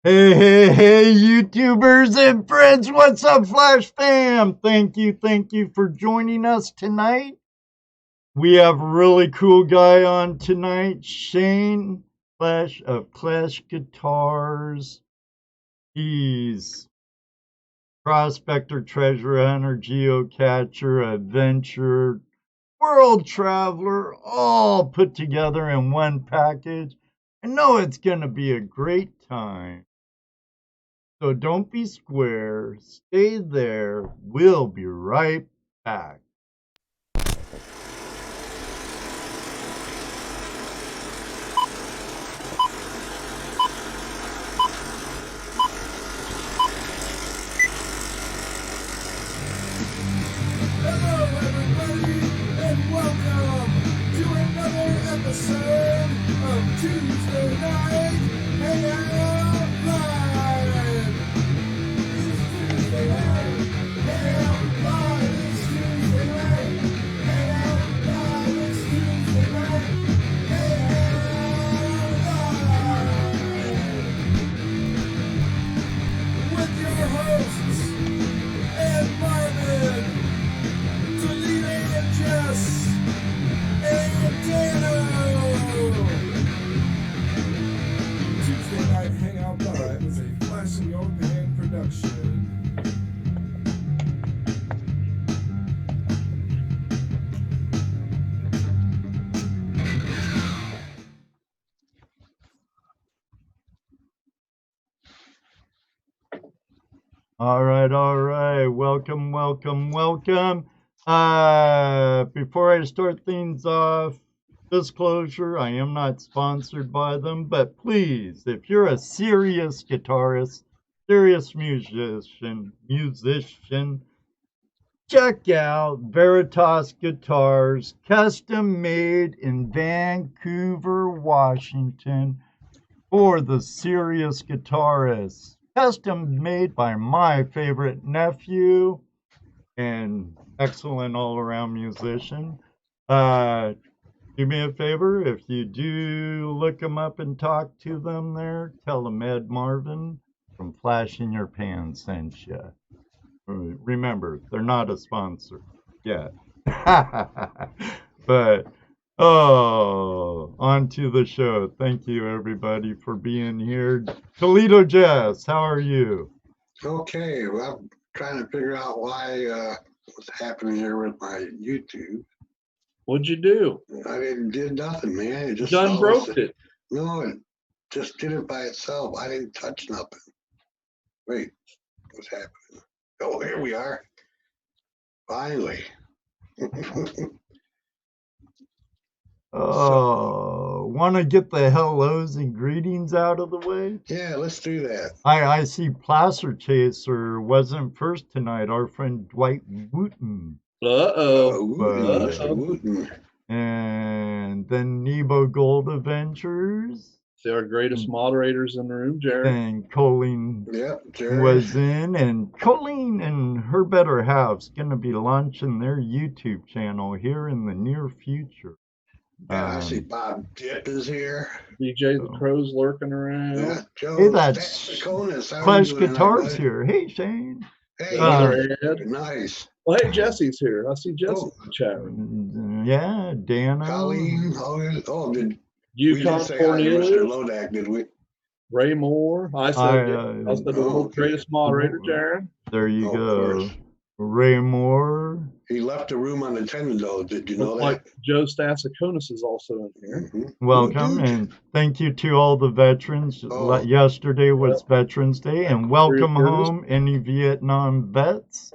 Hey, YouTubers and friends, what's up, Flash fam? Thank you for joining us tonight. We have a really cool guy on tonight, Shane Klesh of Klesh Guitars. He's prospector, treasure hunter, geocacher, adventurer, world traveler, all put together in one package. I know it's gonna be a great time. So don't be square. Stay there. We'll be right back. Hello, everybody, and welcome to another episode of Tuesday Night Hangout Live. It's Tuesday night Hangout Live. It's Tuesday night Hangout Live. It's Tuesday night Hangout Live. With your hosts, Ed Marvin, Toledo and Jess, and Dano. Tuesday Night Hangout Live is a Flash in Your Pan production. All right. Welcome. Before I start things off, disclosure, I am not sponsored by them, but please, if you're a serious guitarist, serious musician, check out Veritas Guitars, custom made in Vancouver, Washington, for the serious guitarist. Custom made by my favorite nephew and excellent all around musician. Do me a favor, if you do look them up and talk to them there, tell them Ed Marvin from Flash in Your Pan sent you. Remember, they're not a sponsor yet. But on to the show. Thank you everybody for being here. Toledo Jess, how are you? Okay, well, I'm trying to figure out what's happening here with my YouTube. What'd you do? I did nothing, man. It just Done broke it. No, it just did it by itself. I didn't touch nothing. Wait, what's happening? Oh, here we are. Finally. Want to get the hellos and greetings out of the way? Yeah, let's do that. I see Placer Chaser wasn't first tonight. Our friend Dwight Wooten. Mr. Wooten. And then Nebo Gold Adventures. They're our greatest moderators in the room, Jared. And Colleen Jared was in. And Colleen and her better half's going to be launching their YouTube channel here in the near future. I see Bob Dip is here. DJ the Crow's lurking around. Yeah, Joe. Hey, that's Klesh Guitars here. Hey, Shane. Hey, nice. Well, hey, Jesse's here. I see Jesse in the chat room. Yeah, Dana. Colleen. Did Yukon Cornelius? Lodak, did we? Ray Moore. I said the world's greatest moderator, Jared. There you go. Ray Moore. He left the room unattended, though. Did you know that? Like Joe Stasakonis is also in here. Mm-hmm. Welcome, and thank you to all the veterans. Yesterday was Veterans Day, and welcome home any Vietnam vets.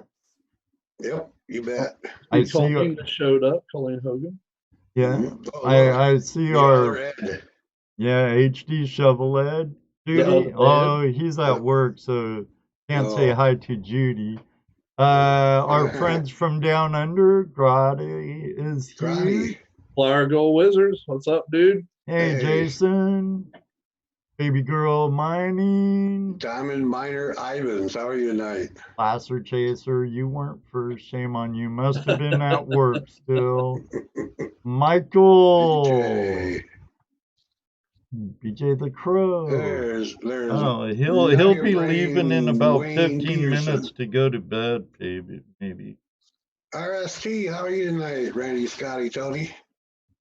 Yep, you bet. I see you showed up, Colleen Hogan. Yeah, mm-hmm. I see our HD Shovel Ed. Judy, he's at work, so can't say hi to Judy. Our friends from down under, Grady is here. Flower Gold Wizards, what's up, dude? Hey, Jason. Baby Girl Mining. Diamond Miner Ivans, how are you tonight? Placer Chaser, you weren't first. Shame on you. Must have been at work still. Michael. BJ the Crow. There's Oh, he'll be Nugget leaving in Brain about Wayne 15 minutes Peterson. to go to bed, maybe. RST, how are you tonight, Randy, Scotty, Tony?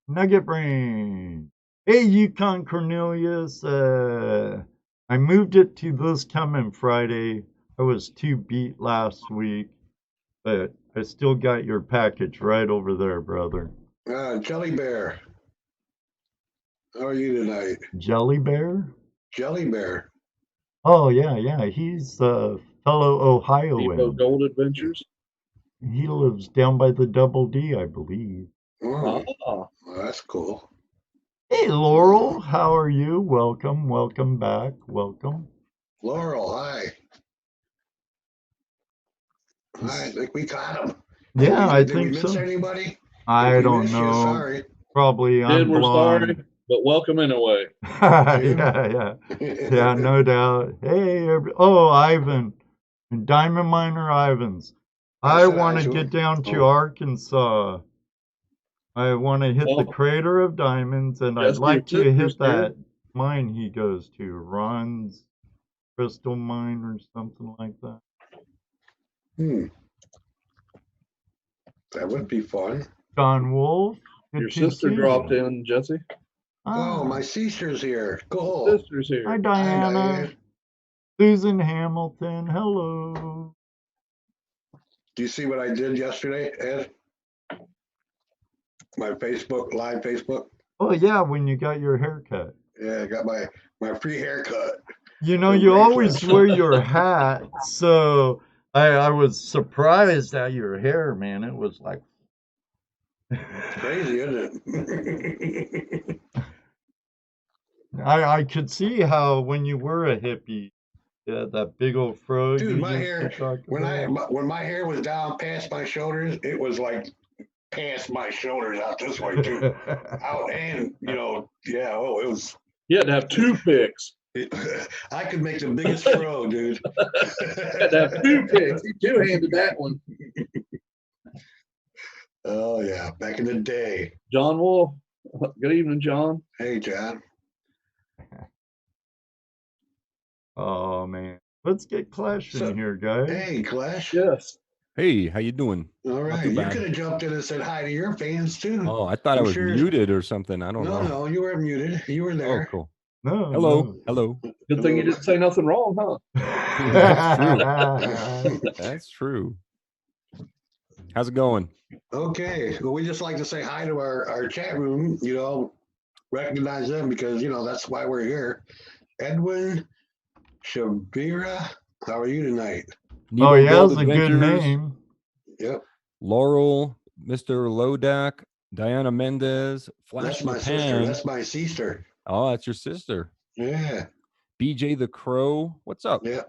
Nugget Brain. Hey, Yukon Cornelius. I moved it to this coming Friday. I was too beat last week, but I still got your package right over there, brother. Jelly Bear, how are you tonight? Jelly Bear? Jelly Bear. Oh, yeah. He's a fellow Ohioan. Depot Gold Adventures. He lives down by the Double D, I believe. Oh, Ah, well, that's cool. Hey, Laurel, how are you? Welcome back. Welcome. Laurel, hi. I think we caught him. Yeah, I Did we think miss so. anybody? I If we don't missed you, know. sorry. Probably I'm we're blonde. sorry, but welcome anyway. Yeah, no doubt. Hey, Ivan, and Diamond Miner Ivans. I want to get down to Arkansas. I want to hit the Crater of Diamonds, and I'd like to hit that mine he goes to, Ron's Crystal Mine or something like that. That would be fun. John Wolf. Your sister dropped in, Jesse. Oh, my sister's here. Cool. Sister's here. Hi, Diana. Hi, Diane. Susan Hamilton. Hello. Do you see what I did yesterday, Ed? My live Facebook. Oh yeah, when you got your haircut. Yeah, I got my free haircut. You know, you always wear your hat, so I was surprised at your hair, man. It was like crazy, isn't it? I could see how when you were a hippie, yeah, that big old fro. Dude, my hair when my hair was down past my shoulders, it was like past my shoulders out this way too. Out and it was. You had to have two picks. I could make the biggest fro, dude. Had to have two picks. He two-handed that one. Oh yeah, back in the day. John Wolf. Good evening, John. Hey, John. Oh man, let's get Klesh in here, guys. Hey, Klesh. Yes. Hey, how you doing? All right, you could have jumped in and said hi to your fans too. Oh, I thought I was muted or something. I don't know. No, you weren't muted. You were there. Oh, cool. No. Hello. Good thing you didn't say nothing wrong, huh? That's true. That's true. How's it going? Okay. Well, we just like to say hi to our chat room, recognize them because, that's why we're here. Edwin Shabira, how are you tonight? Oh, he has a good name. Yep. Laurel, Mr. Lodak, Diana Mendez, Flash That's my sister. That's my sister. Oh, that's your sister. Yeah. BJ the Crow. What's up? Yeah.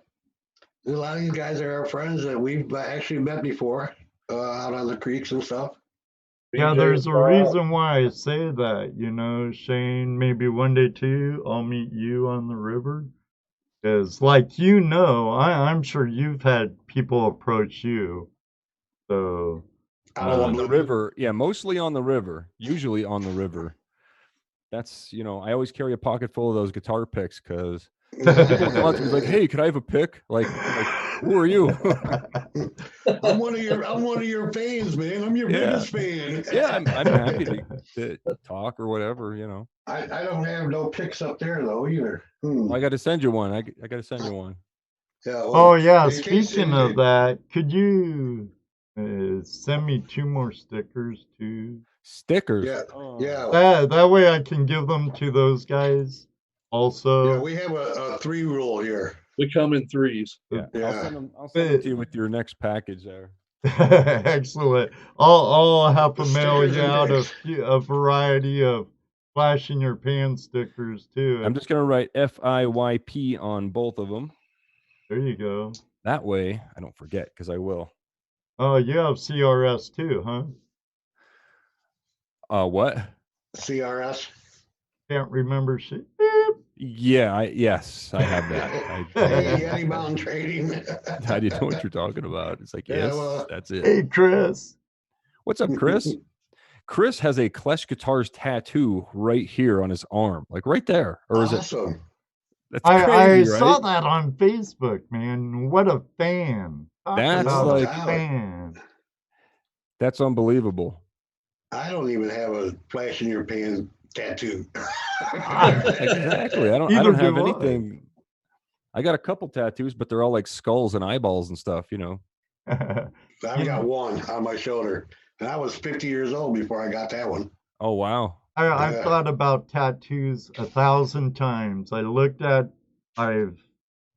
A lot of these guys are our friends that we've actually met before out on the creeks and stuff. Yeah, there's a reason why I say that, Shane, maybe one day too, I'll meet you on the river. Because, I'm sure you've had people approach you. So. On the river. Yeah, mostly on the river. Usually on the river. That's, I always carry a pocket full of those guitar picks because people come up to me like, hey, could I have a pick? Like who are you? I'm one of your fans, man. I'm your biggest fan. Yeah, I'm happy to talk or whatever, I don't have no picks up there though either. I got to send you one. I got to send you one. Yeah. Well, speaking of that, could you send me 2 more stickers too? Stickers? Yeah. That way I can give them to those guys also. Yeah, we have a 3 rule here. We come in 3s. Yeah. I'll send them to you with your next package there. Excellent. I'll have to mail you out a variety of Flash in Your Pan stickers too. I'm just going to write FIYP on both of them. There you go. That way I don't forget because I will. Oh, you have CRS too, huh? What? CRS? Can't remember shit. Yeah, yes, I have that. Hey, Yeti Mountain Trading. I didn't know what you're talking about. It's like, yes, that's it. Hey, Chris. What's up, Chris? Chris has a Klesh Guitars tattoo right here on his arm, like right there. Or is Awesome. it? That's I crazy, right? saw that on Facebook, man. What a fan. Talk That's about like- a fan. That's unbelievable. I don't even have a flash in your pan tattoo. Exactly. I don't Neither have do I. anything. I got a couple tattoos, but they're all like skulls and eyeballs and stuff, you know. I've got one on my shoulder, and I was 50 years old before I got that one. Oh wow. I've Yeah. thought about tattoos 1,000 times. I've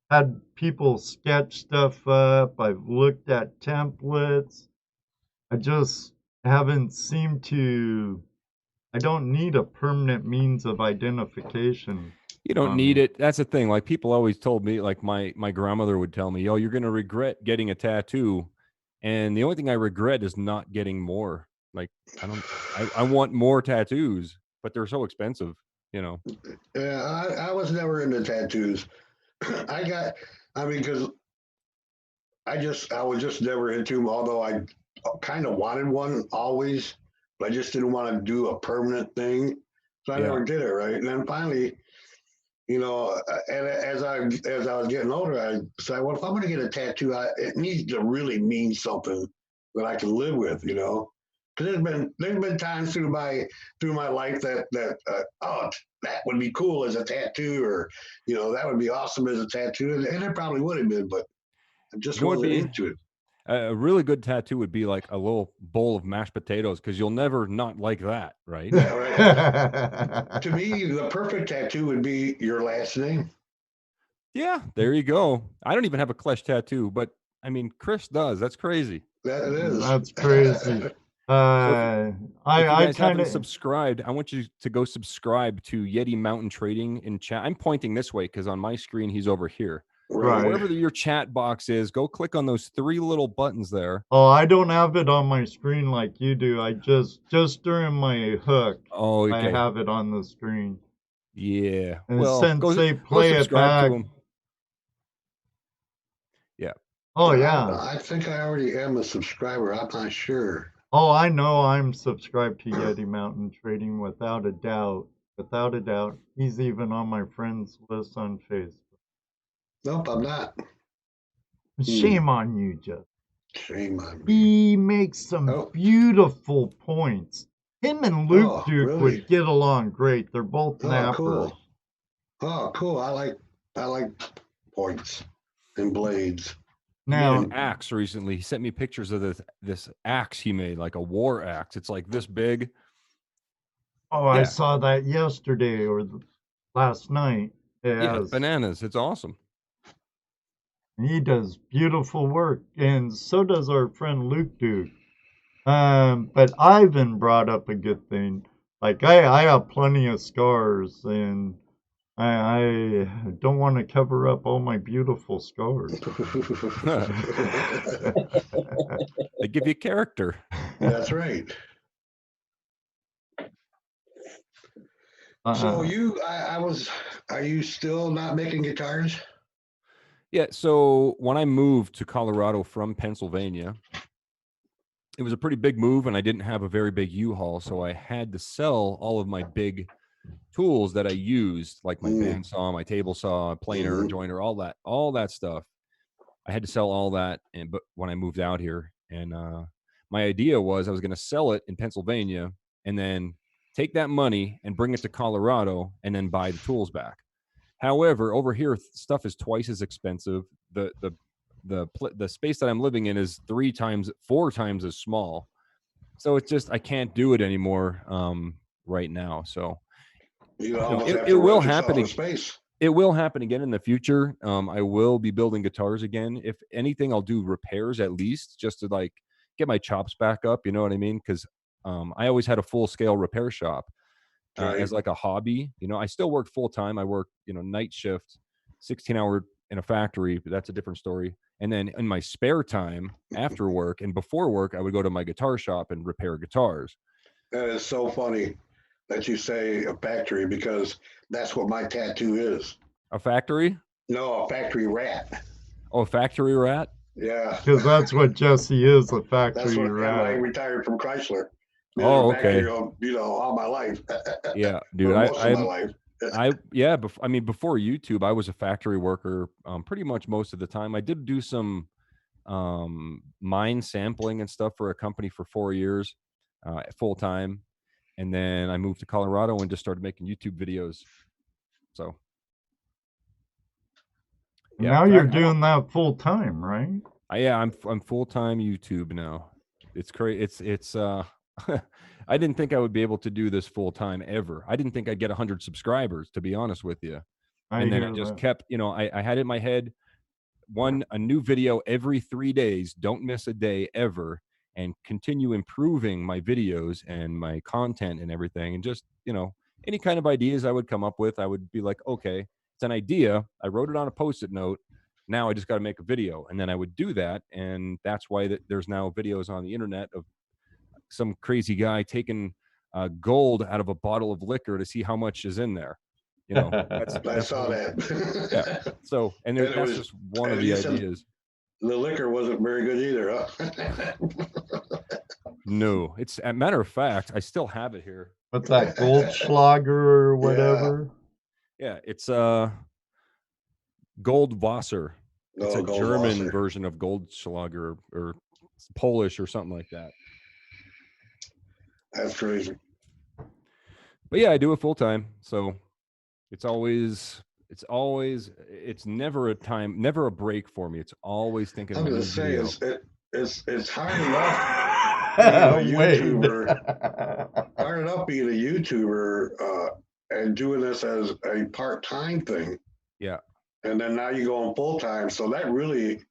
had people sketch stuff up. I've looked at templates. I just haven't seemed to. I don't need a permanent means of identification. You don't need it. That's the thing. Like people always told me, like my grandmother would tell me, "Oh, you're gonna regret getting a tattoo," and the only thing I regret is not getting more. Like I want more tattoos, but they're so expensive, you know. Yeah, I was never into tattoos. Because I was just never into them, although I kind of wanted one always, but I just didn't want to do a permanent thing. So I Yeah. never did it, right? And then finally, and as I was getting older, I said, well, if I'm going to get a tattoo, it needs to really mean something that I can live with, Because there's been times through my life that that would be cool as a tattoo, or that would be awesome as a tattoo, and it probably would have been, but I just wasn't into it. A really good tattoo would be like a little bowl of mashed potatoes, because you'll never not like that, right? Yeah, right. To me, the perfect tattoo would be your last name. Yeah, there you go. I don't even have a Klesh tattoo, but I mean, Chris does. That's crazy. That it is. That's crazy. If you I guys kind haven't of subscribed, I want you to go subscribe to Yeti Mountain Trading in chat. I'm pointing this way because on my screen he's over here. Right. Wherever your chat box is, go click on those 3 little buttons there. Oh, I don't have it on my screen like you do. I just during my hook, Oh, okay. I have it on the screen. Yeah. And well, since they play it subscribe to back, him. Yeah. oh yeah. I think I already am a subscriber. I'm not sure. Oh, I know I'm subscribed to Yeti Mountain Trading without a doubt. Without a doubt. He's even on my friends list on Facebook. Nope, I'm not. Shame on you, Jeff. Shame on me. He makes some beautiful points. Him and Luke Duke really? would get along great. They're both nappers. Cool. Oh, cool. I like points and blades. He Now, made an axe recently. He sent me pictures of this axe he made, like a war axe. It's like this big. oh, I saw that yesterday or last night. Yeah, bananas. It's awesome. He does beautiful work, and so does our friend Luke Duke. But Ivan brought up a good thing. Like I have plenty of scars, and I don't want to cover up all my beautiful scars. They give you character. That's right. So are you still not making guitars? Yeah, so when I moved to Colorado from Pennsylvania, it was a pretty big move, and I didn't have a very big U-Haul, so I had to sell all of my big tools that I used, like my bandsaw, my table saw, planer, joiner, all that stuff. I had to sell all that, but when I moved out here, and my idea was I was going to sell it in Pennsylvania, and then take that money and bring it to Colorado, and then buy the tools back. However, over here, stuff is twice as expensive. The space that I'm living in is 4 times as small. So it's just, I can't do it anymore right now. So it will happen. It will happen again in the future. I will be building guitars again. If anything, I'll do repairs at least, just to like get my chops back up. You know what I mean? Because I always had a full scale repair shop. As like a hobby. I still work full time. I work, night shift, 16-hour in a factory, but that's a different story. And then in my spare time after work and before work, I would go to my guitar shop and repair guitars. That is so funny that you say a factory, because that's what my tattoo is. A factory? No, a factory rat. Oh, a factory rat? Yeah. Because that's what Jesse is, a factory That's what rat. I retired from Chrysler. Oh, back here, okay. all my life. Yeah, dude. Or most of my life. I mean, before YouTube, I was a factory worker pretty much most of the time. I did do some mine sampling and stuff for a company for 4 years, full time, and then I moved to Colorado and just started making YouTube videos. So yeah, Now in you're fact, doing that full time, right? I'm full time YouTube now. It's crazy. It's I didn't think I would be able to do this full time ever. I didn't think I'd get 100 subscribers, to be honest with you. I And then I hear just that. kept, I had in my head a new video every 3 days, don't miss a day ever, and continue improving my videos and my content and everything. And just, any kind of ideas I would come up with, I would be like, okay, it's an idea. I wrote it on a Post-it note. Now I just got to make a video. And then I would do that. And that's why there's now videos on the internet of some crazy guy taking gold out of a bottle of liquor to see how much is in there. I saw that. Yeah. that. So, and that's just one of the ideas. The liquor wasn't very good either, huh? No, it's a matter of fact, I still have it here. What's that, Goldschlager or whatever? Yeah, it's Goldwasser. It's a German version of Goldschlager or Polish or something like that. That's crazy. But yeah, I do it full time. So it's never a break for me. It's always thinking I'm of a gonna new say video. it's hard enough being a YouTuber. Hard enough being a YouTuber and doing this as a part-time thing. Yeah. And then now you go on full time. So that really,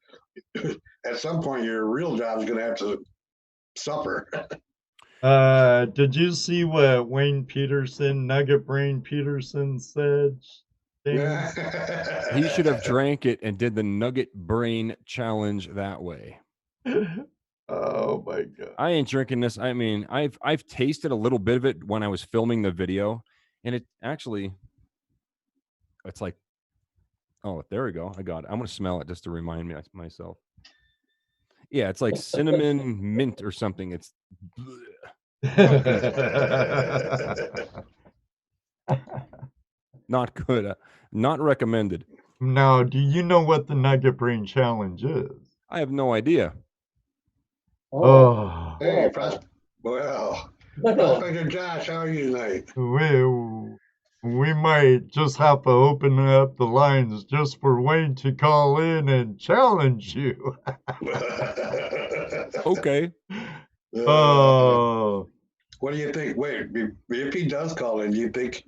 at some point, your real job is going to have to suffer. Did you see what Nugget Brain Peterson said? He should have drank it and did the Nugget Brain challenge that way. Oh my God. I ain't drinking this. I mean, I've tasted a little bit of it when I was filming the video, and it actually, it's like, oh, there we go. I got it. I'm gonna smell it just to remind me myself. Yeah, it's like cinnamon mint or something. It's not good. Not recommended. Now, do you know what the Nugget Brain Challenge is? I have no idea. Oh. Hey, Prospector Josh, how are you tonight? We might just have to open up the lines just for Wayne to call in and challenge you. Okay. Oh. What do you think? Wait, if he does call in, do you think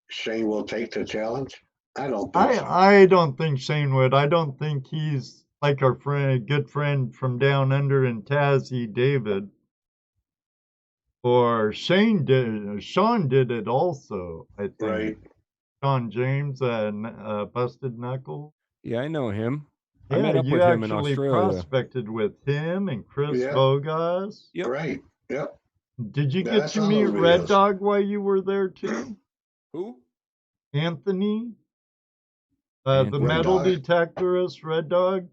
Shane will take the challenge? I don't think so. I don't think Shane would. I don't think he's like our good friend from down under in Tassie, David. Or Sean did it also, I think. Right. Sean James and Busted Knuckles. Yeah, I know him. Yeah, I met up you with him in actually Australia. prospected with him and Chris Bogas. Yep. Right. Yep. Did you get to meet Red Dog while you were there too? Who? Anthony? The metal detectorist, Red Dog?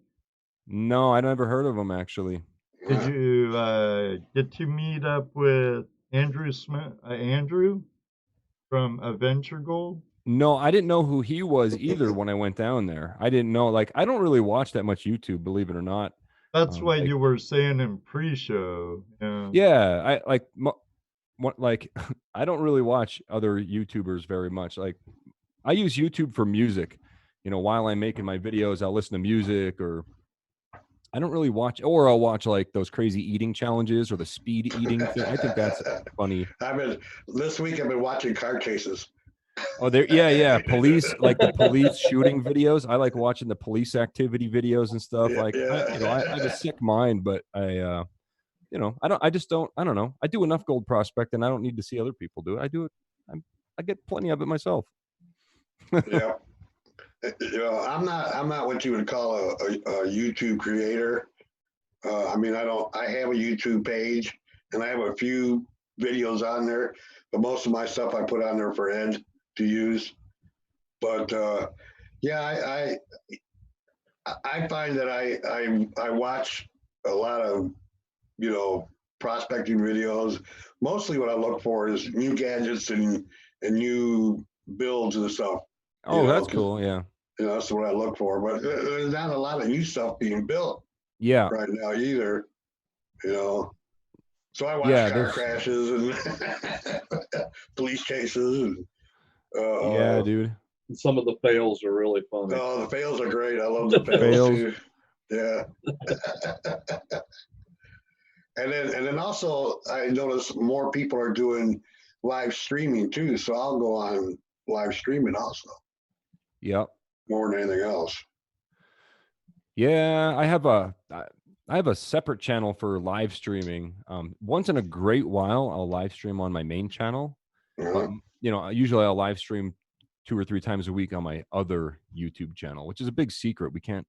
No, I never heard of him actually. Did you get to meet up with Andrew Smith? Andrew from Adventure Gold? No, I didn't know who he was either when I went down there. I didn't know. Like, I don't really watch that much YouTube, believe it or not. That's why you were saying in pre-show. Yeah, I don't really watch other YouTubers very much. Like, I use YouTube for music. While I'm making my videos, I'll listen to music, or I don't really watch, or I'll watch like those crazy eating challenges or the speed eating thing. I think that's funny. This week I've been watching car chases. Oh, yeah. Police, like the police shooting videos. I like watching the police activity videos and stuff. I have a sick mind, but I don't know. I do enough gold prospecting. I don't need to see other people do it. I do it. I get plenty of it myself. Yeah. I'm not what you would call a YouTube creator. I have a YouTube page and I have a few videos on there, but most of my stuff I put on there for Ed to use. But I find that I watch a lot of prospecting videos. Mostly what I look for is new gadgets and new builds and stuff. Oh, that's cool. Yeah. That's what I look for. But there's not a lot of new stuff being built right now either. So I watch car crashes and police chases. And, yeah, dude. Some of the fails are really funny. Oh, the fails are great. I love the fails too. Yeah. And then also I notice more people are doing live streaming too. So I'll go on live streaming also. Yep. More than anything else. Yeah, I have a separate channel for live streaming. Once in a great while, I'll live stream on my main channel. But, usually I'll live stream 2 or 3 times a week on my other YouTube channel, which is a big secret. We can't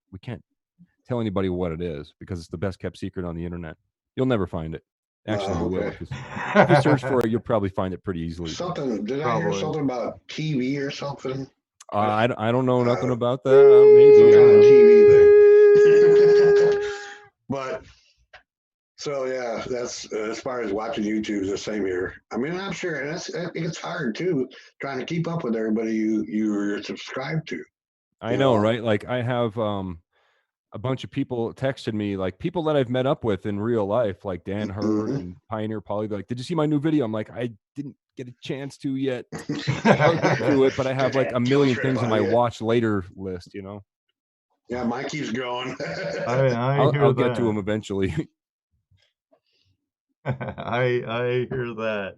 tell anybody what it is because it's the best kept secret on the internet. You'll never find it. Actually, you will. If you search for it, you'll probably find it pretty easily. Did I hear something about TV or something? I don't know nothing about that. Maybe TV thing. But so yeah, that's as far as watching YouTube is the same here. I mean, I'm sure I think it's hard too, trying to keep up with everybody you're subscribed to. I know, right? Like I have a bunch of people texted me, like people that I've met up with in real life, like Dan Hurd and Pioneer Polly. They're like, did you see my new video? I'm like, I didn't get a chance to yet. I'll get to it, but I have like a million things on my watch later list, Yeah, mine keeps growing. I'll get to them eventually. I hear that.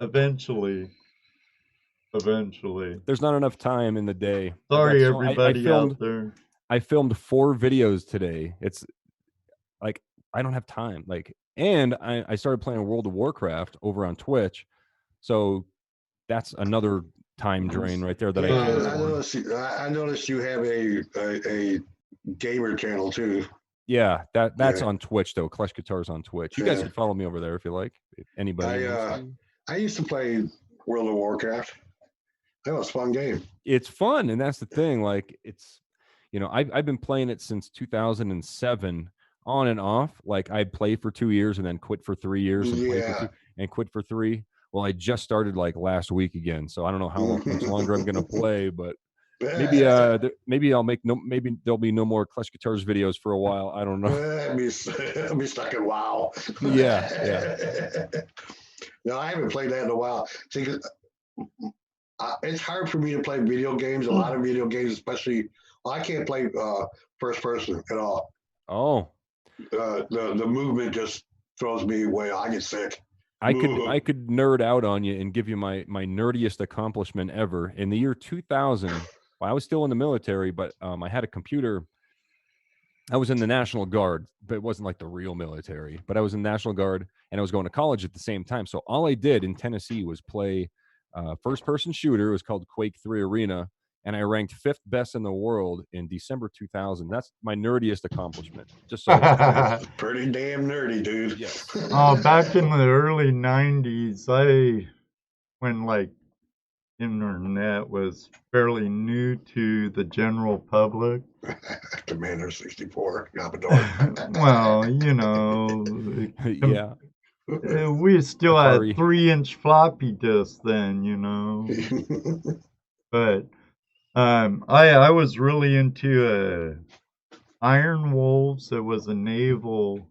Eventually. There's not enough time in the day. Sorry, everybody out there. I filmed 4 videos today. It's like I don't have time. And I started playing World of Warcraft over on Twitch, so that's another time drain right there. That I noticed you have a gamer channel too. Yeah, that's on Twitch though. Klesh Guitars on Twitch. You guys can follow me over there if you like. If anybody. I used to play World of Warcraft. That was a fun game. It's fun, and that's the thing. Like it's. I've been playing it since 2007, on and off. Like I'd play for 2 years and then quit for 3 years and play for 2 and quit for 3. Well, I just started like last week again, so I don't know how much longer I'm going to play, but maybe I'll maybe there'll be no more Klesh Guitars videos for a while. I don't know. I'll be stuck in WoW. Yeah. No, I haven't played that in a while. See, it's hard for me to play video games. A lot of video games, especially. I can't play first person at all. Oh, the movement just throws me away. I get sick. I could nerd out on you and give you my nerdiest accomplishment ever. In the year 2000, I was still in the military, but I had a computer. I was in the National Guard, but it wasn't like the real military. But I was in the National Guard, and I was going to college at the same time. So all I did in Tennessee was play first-person shooter. It was called Quake 3 Arena. And I ranked 5th best in the world in December 2000. That's my nerdiest accomplishment. Just so pretty damn nerdy, dude. Yes. Back in the early 90s, when like internet was fairly new to the general public. Commander 64, Commodore. Well, yeah. We still had 3-inch floppy disks then, But I was really into Iron Wolves. It was a naval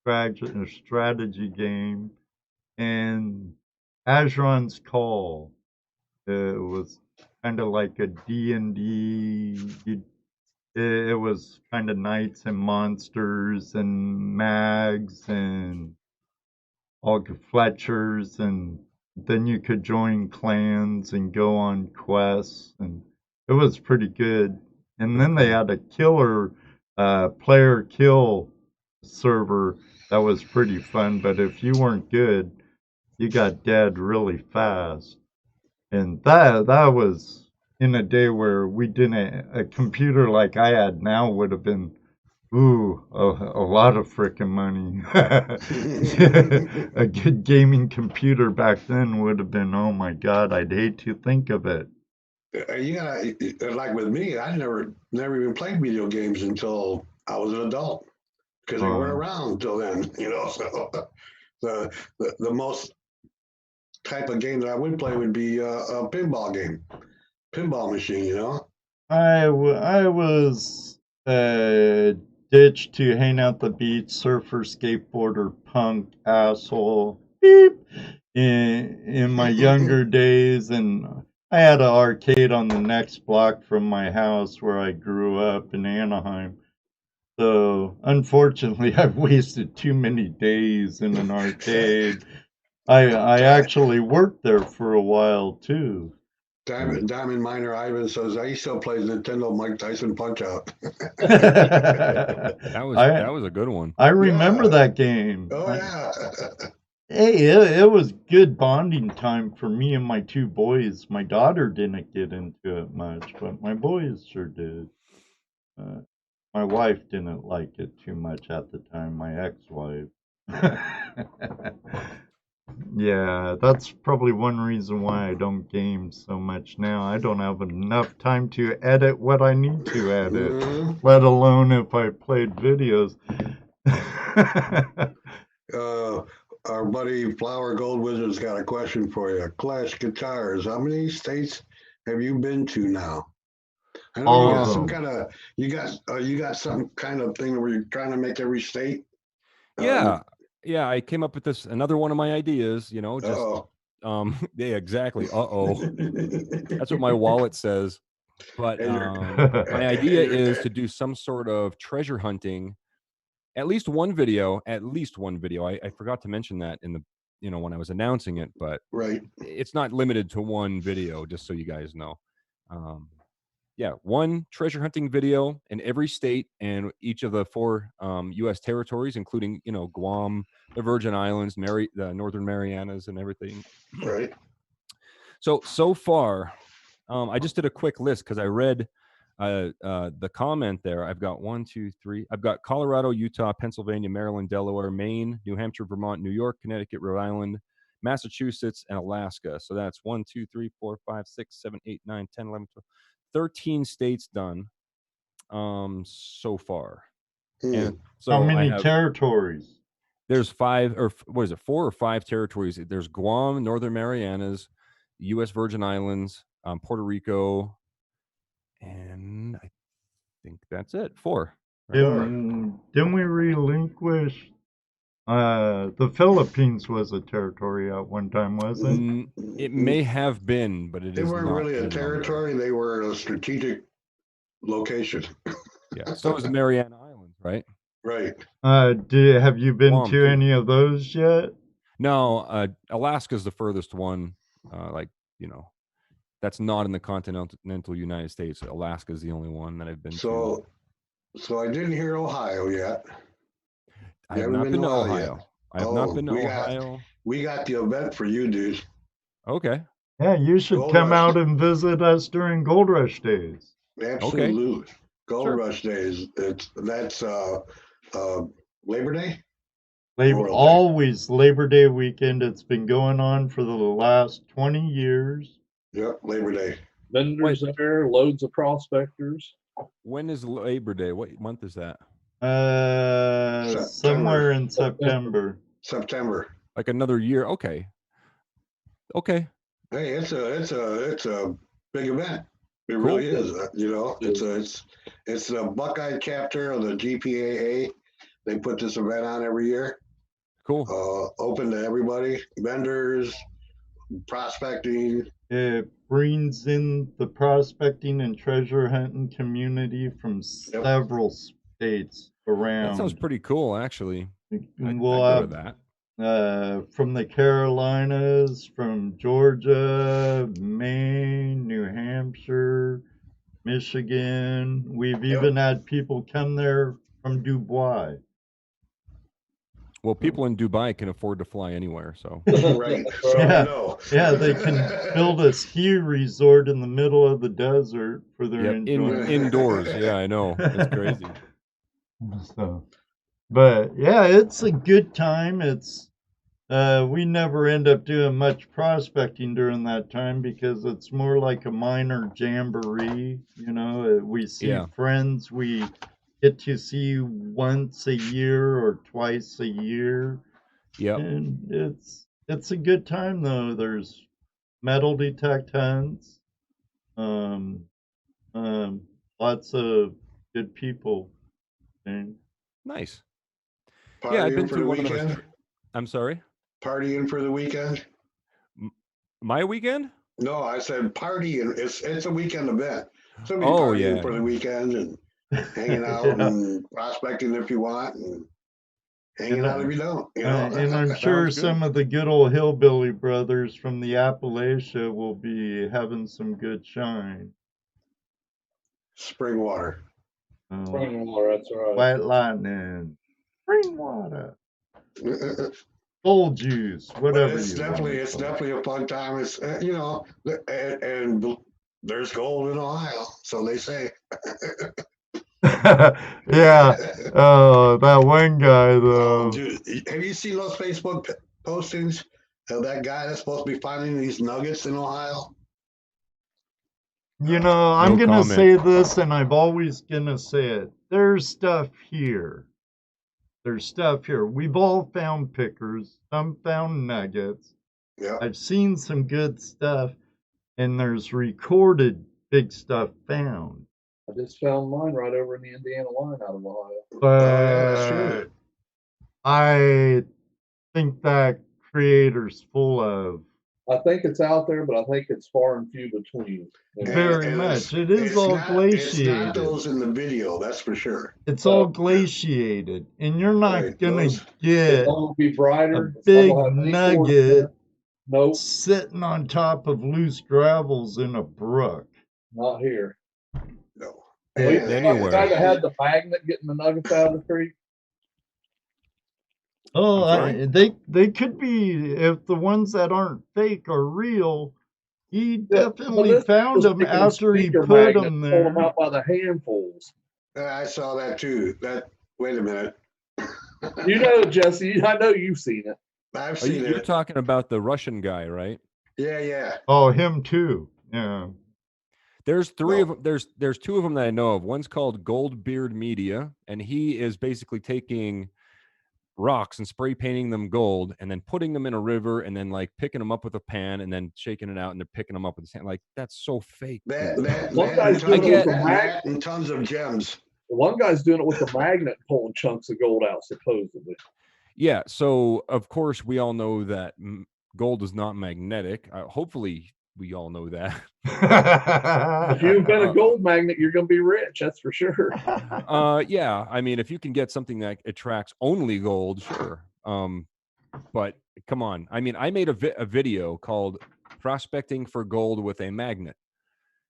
strategy game, and Azeron's Call. It was kind of like a D&D. It was kind of knights and monsters and mags and all Fletchers, and then you could join clans and go on quests, and it was pretty good. And then they had a killer player kill server that was pretty fun, but if you weren't good, you got dead really fast. And that was in a day where we didn't, a computer like I had now would have been a lot of freaking money. A good gaming computer back then would have been, oh my God, I'd hate to think of it. You gotta, like with me, I never even played video games until I was an adult because they weren't around until then, the most type of game that I would play would be a pinball game, pinball machine. You know. I was ditched to hang out the beach, surfer, skateboarder, punk, asshole, beep, in my younger days, and I had an arcade on the next block from my house where I grew up in Anaheim. So unfortunately, I've wasted too many days in an arcade. I actually worked there for a while too. Diamond Miner Ivan says he still plays Nintendo Mike Tyson Punch Out. That was a good one. I remember that game. Oh yeah. Hey, it was good bonding time for me and my two boys. My daughter didn't get into it much, but my boys sure did. My wife didn't like it too much at the time, my ex-wife. Yeah, that's probably one reason why I don't game so much now. I don't have enough time to edit what I need to edit, let alone if I played videos. Our buddy Flower Gold Wizard's got a question for you. Klesh Guitars, how many states have you been to now? I know you got some kind of you got some kind of thing where you're trying to make every state. Yeah. I came up with another one of my ideas, you know, just yeah, exactly. That's what my wallet says. But my idea is to do some sort of treasure hunting. At least one video. I forgot to mention that in the, you know, when I was announcing it, but it's not limited to one video, just so you guys know. Yeah, one treasure hunting video in every state and each of the 4 U.S. territories, including, you know, Guam, the Virgin Islands, the Northern Marianas, and everything. Right. So far, I just did a quick list because I read the comment there. I've got 1, 2, 3. I've got Colorado, Utah, Pennsylvania, Maryland, Delaware, Maine, New Hampshire, Vermont, New York, Connecticut, Rhode Island, Massachusetts, and Alaska. So that's 1, 2, 3, 4, 5, 6, 7, 8, 9, 10, 11, 12. 13 states done so far. And so how many territories? There's 5 or what is it, 4 or 5 territories. There's Guam, Northern Marianas, U.S. Virgin Islands, Puerto Rico, and I think that's it. 4. Didn't we relinquish? The Philippines was a territory at one time, wasn't it? It may have been, but they weren't really a territory. They were a strategic location. Yeah. So was the Mariana Islands, right? Right. Have you been to any of those yet? No. Alaska's the furthest one. Like, you know, that's not in the continental United States. Alaska's the only one that I've been to. So I didn't hear Ohio yet. I have not been to Ohio. I have not been to Ohio. We got the event for you, dude. Okay. Yeah, you should come out and visit us during Gold Rush days. Absolutely. Okay. Gold Rush days. That's Labor Day? Always Labor Day weekend. It's been going on for the last 20 years. Yep, Labor Day. Vendors there, loads of prospectors. When is Labor Day? What month is that? Somewhere in September. September. Like another year. Okay. Hey, it's a big event. It really is. You know, it's the Buckeye chapter of the GPAA. They put this event on every year. Cool. Open to everybody, vendors, prospecting. It brings in the prospecting and treasure hunting community from several states around. That sounds pretty cool, actually. We'll have that. From the Carolinas, from Georgia, Maine, New Hampshire, Michigan. We've even had people come there from Dubai. Well, people in Dubai can afford to fly anywhere, so. Right. So yeah, they can build a ski resort in the middle of the desert for their enjoyment. Indoors. Yeah, I know. It's crazy. So, but yeah, it's a good time. It's we never end up doing much prospecting during that time because it's more like a minor jamboree. You know, we see friends we get to see once a year or twice a year. Yep. And it's a good time though. There's metal detectants, um, lots of good people. And Nice. Partying Yeah, I've been for to the one of those. weekend. I'm sorry. Partying for the weekend. My weekend? No, I said partying. It's a weekend event. Somebody Oh partying yeah. for the weekend and hanging out yeah. and prospecting if you want, and hanging out if you don't. You know. And I'm sure Sounds good. some of the good old hillbilly brothers from the Appalachia will be having some good shine. Spring water. Spring water, that's right. White lightning, spring water, gold juice, But whatever it's you definitely want to call it. definitely a fun time. It's you know, and there's gold in Ohio, so they say. yeah. Oh, that one guy though. Oh, dude, have you seen those Facebook postings of that guy that's supposed to be finding these nuggets in Ohio? You know, I'm No gonna comment. say this, and I'm always gonna say it. There's stuff here. There's stuff here. We've all found pickers. Some found nuggets. Yeah. I've seen some good stuff, and there's recorded big stuff found. I just found mine right over in the Indiana line out of Ohio. But Yeah, that's true. I think that creator's full of I think it's out there, but I think it's far and few between. You know? very And much. It is it's all not glaciated. those in the video, that's for sure. It's all glaciated, and you're not Right, gonna those- get It's all gonna be brighter. a It's not big gonna have any nugget force. Nope, sitting on top of loose gravels in a brook. not here. No. Well, you Yeah. know, Anywhere. the guy that had the magnet getting the nuggets out of the creek. Oh, I'm sorry? they could be, if the ones that aren't fake are real. He Yeah, definitely this found was them making after he speaker put magnets, them pulled them there. out by the handfuls. I saw that too. Wait a minute. You know, Jesse, I know you've seen it. I've Are you, seen you're it. talking about the Russian guy, right? Yeah. Oh, him too. Yeah. There's three No. of them. There's two of them that I know of. One's called Goldbeard Media, and he is basically taking rocks and spray painting them gold, and then putting them in a river, and then like picking them up with a pan, and then shaking it out, and they're picking them up with his hand. Like that's so fake. One guy's I doing it get- with a magnet. and tons of gems. One guy's doing it with a magnet, pulling chunks of gold out, supposedly. Yeah. So of course we all know that gold is not magnetic. Hopefully we all know that. If you invent a gold magnet, you're going to be rich. That's for sure. Yeah. I mean, if you can get something that attracts only gold, sure. But come on. I mean, I made a video called "Prospecting for Gold with a Magnet."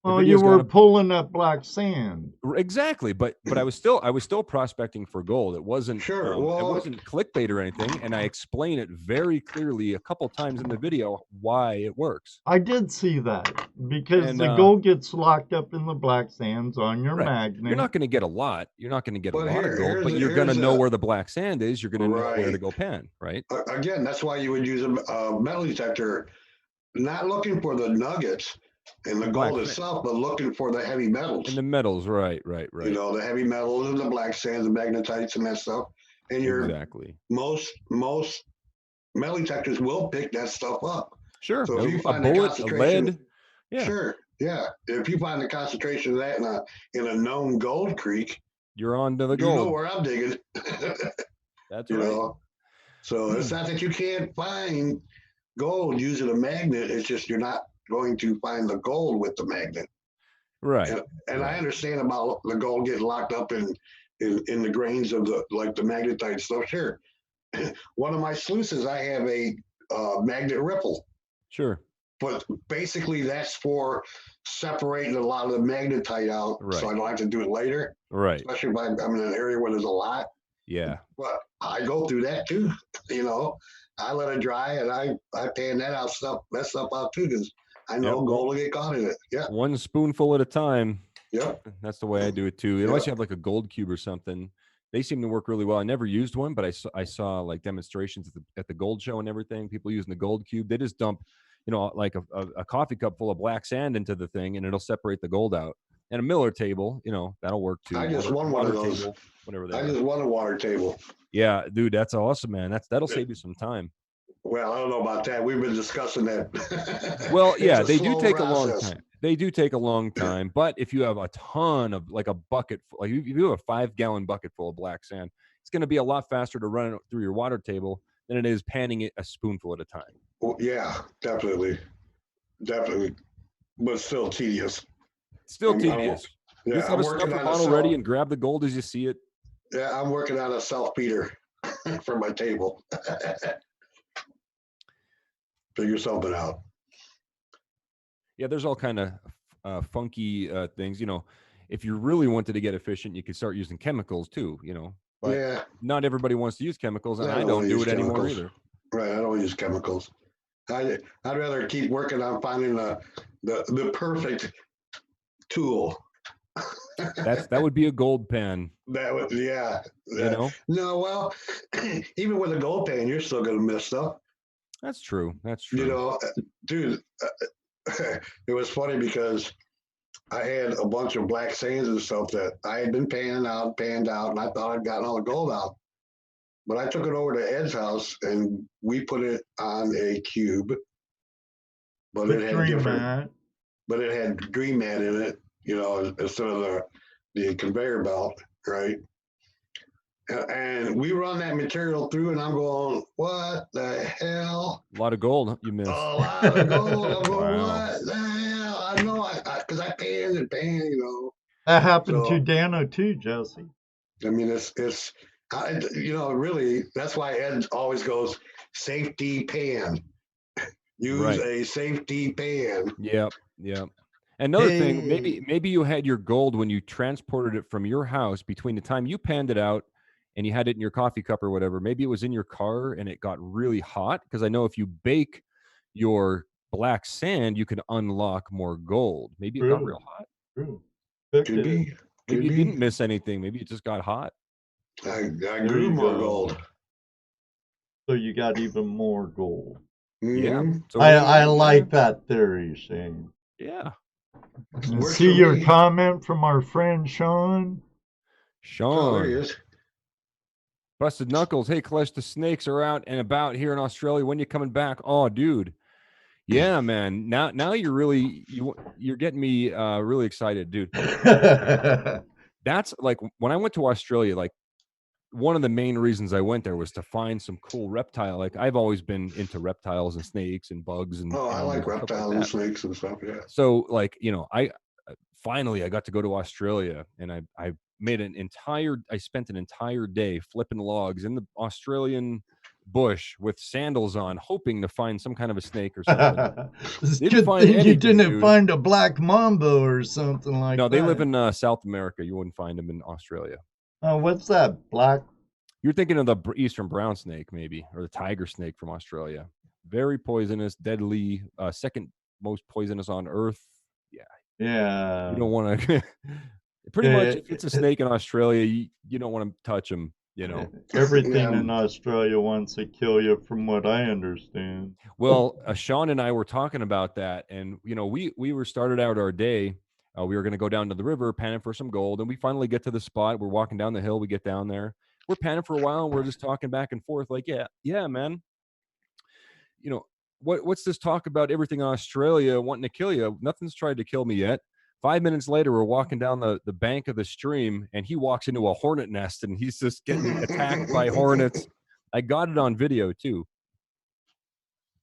Oh, you were pulling up black sand. Exactly, but I was still prospecting for gold. It wasn't Sure. it Well, wasn't clickbait or anything, and I explain it very clearly a couple times in the video why it works. I did see that because And, the gold gets locked up in the black sands on your Right. magnet. You're not going to get a lot. You're not going to get a But lot of here's gold, but the- you're going to here's know the- where the black sand is. You're going to know where to Right. go pan, right? Again, that's why you would use a metal detector, not looking for the nuggets and the Black gold sand. itself, but looking for the heavy metals. And the metals, right. You know, the heavy metals and the black sands, the magnetites and that stuff. And your Exactly. most metal detectors will pick that stuff up. Sure. So if you A find the bullet, a concentration, lead. Yeah. sure, yeah. If you find the concentration of that in a known gold creek, You're on to the you know gold. where I'm digging. That's You right. know, so it's not that you can't find gold using a magnet. It's just you're not going to find the gold with the magnet. Right. And I Right. understand about the gold getting locked up in the grains of the magnetite stuff. Sure. One of my sluices, I have a magnet ripple, Sure. but basically that's for separating a lot of the magnetite out, Right. so I don't have to do it later. Right. Especially if I'm in an area where there's a lot. Yeah. But I go through that too. You know, I let it dry and I pan that stuff out too, because I know Yep. gold will get caught in it. Yeah. One spoonful at a time. Yep. That's the way I do it too. Unless you have like a gold cube or something. They seem to work really well. I never used one, but I saw like demonstrations at the gold show and everything. People using the gold cube. They just dump, like a coffee cup full of black sand into the thing, and it'll separate the gold out. And a Miller table, that'll work too. I just won one of those. Table, whatever they I are. just won a water table. Yeah, dude, that's awesome, man. That'll save you some time. Well, I don't know about that. We've been discussing that. Well, yeah, It's a they do slow take a long process. time. They do take a long time, but if you have a ton of like a bucket, like if you have a 5-gallon bucket full of black sand, it's going to be a lot faster to run it through your water table than it is panning it a spoonful at a time. Well, yeah, definitely, but still tedious. Still tedious. Yeah, Just have a stuffer bottle ready and grab the gold as you see it. Yeah, I'm working on a self-beater for my table. Figure something out. Yeah, there's all kind of funky things. If you really wanted to get efficient, you could start using chemicals too. But Yeah, not everybody wants to use chemicals, and I I don't don't do use it anymore chemicals. either. right. I don't use chemicals. I'd rather keep working on finding the perfect tool. That would be a gold pen. That would, yeah. No, well, even with a gold pan, you're still gonna miss stuff. That's true. That's true. Dude, it was funny because I had a bunch of black sands and stuff that I had been panned out, and I thought I'd gotten all the gold out. But I took it over to Ed's house and we put it on a cube. But it had dream mat in it, instead of the conveyor belt, right? And we run that material through, and I'm going, what the hell? A lot of gold you missed. A lot of gold. I'm going, Wow. what the hell? I know, because I panned and panned, That happened to Dano too, Jesse. I mean, it's really, that's why Ed always goes, safety pan. Use a safety pan. Yep. Another thing, maybe you had your gold when you transported it from your house between the time you panned it out and you had it in your coffee cup or whatever. Maybe it was in your car and it got really hot, because I know if you bake your black sand, you can unlock more gold. Maybe it got real hot. True. Could be. Maybe you didn't miss anything. Maybe it just got hot. I grew more gold. So you got even more gold. Mm-hmm. Yeah. So I like that theory, Shane. Yeah. See your comment from our friend Sean. Oh, there he is. Busted Knuckles. Hey, Klesh, the snakes are out and about here in Australia. When you coming back? Oh, dude. Yeah, man. Now you're getting me really excited, dude. That's like when I went to Australia, like one of the main reasons I went there was to find some cool reptile. Like I've always been into reptiles and snakes and bugs and I like reptiles and snakes and stuff. Yeah. So like, I finally got to go to Australia, and I made I spent an entire day flipping logs in the Australian bush with sandals on, hoping to find some kind of a snake or something. You didn't find a black mamba or something like that. No, they live in South America. You wouldn't find them in Australia. Oh, what's that? Black? You're thinking of the eastern brown snake, maybe, or the tiger snake from Australia. Very poisonous, deadly, second most poisonous on Earth. Yeah. You don't want to. Pretty much, if it's a snake in Australia, you don't want to touch them. Everything in Australia wants to kill you, from what I understand. Well, Sean and I were talking about that, and we were started out our day. We were going to go down to the river, panning for some gold, and we finally get to the spot. We're walking down the hill. We get down there. We're panning for a while, and we're just talking back and forth, like, yeah, man. What's this talk about everything in Australia wanting to kill you? Nothing's tried to kill me yet. 5 minutes later, we're walking down the bank of the stream, and he walks into a hornet nest, and he's just getting attacked by hornets. I got it on video too.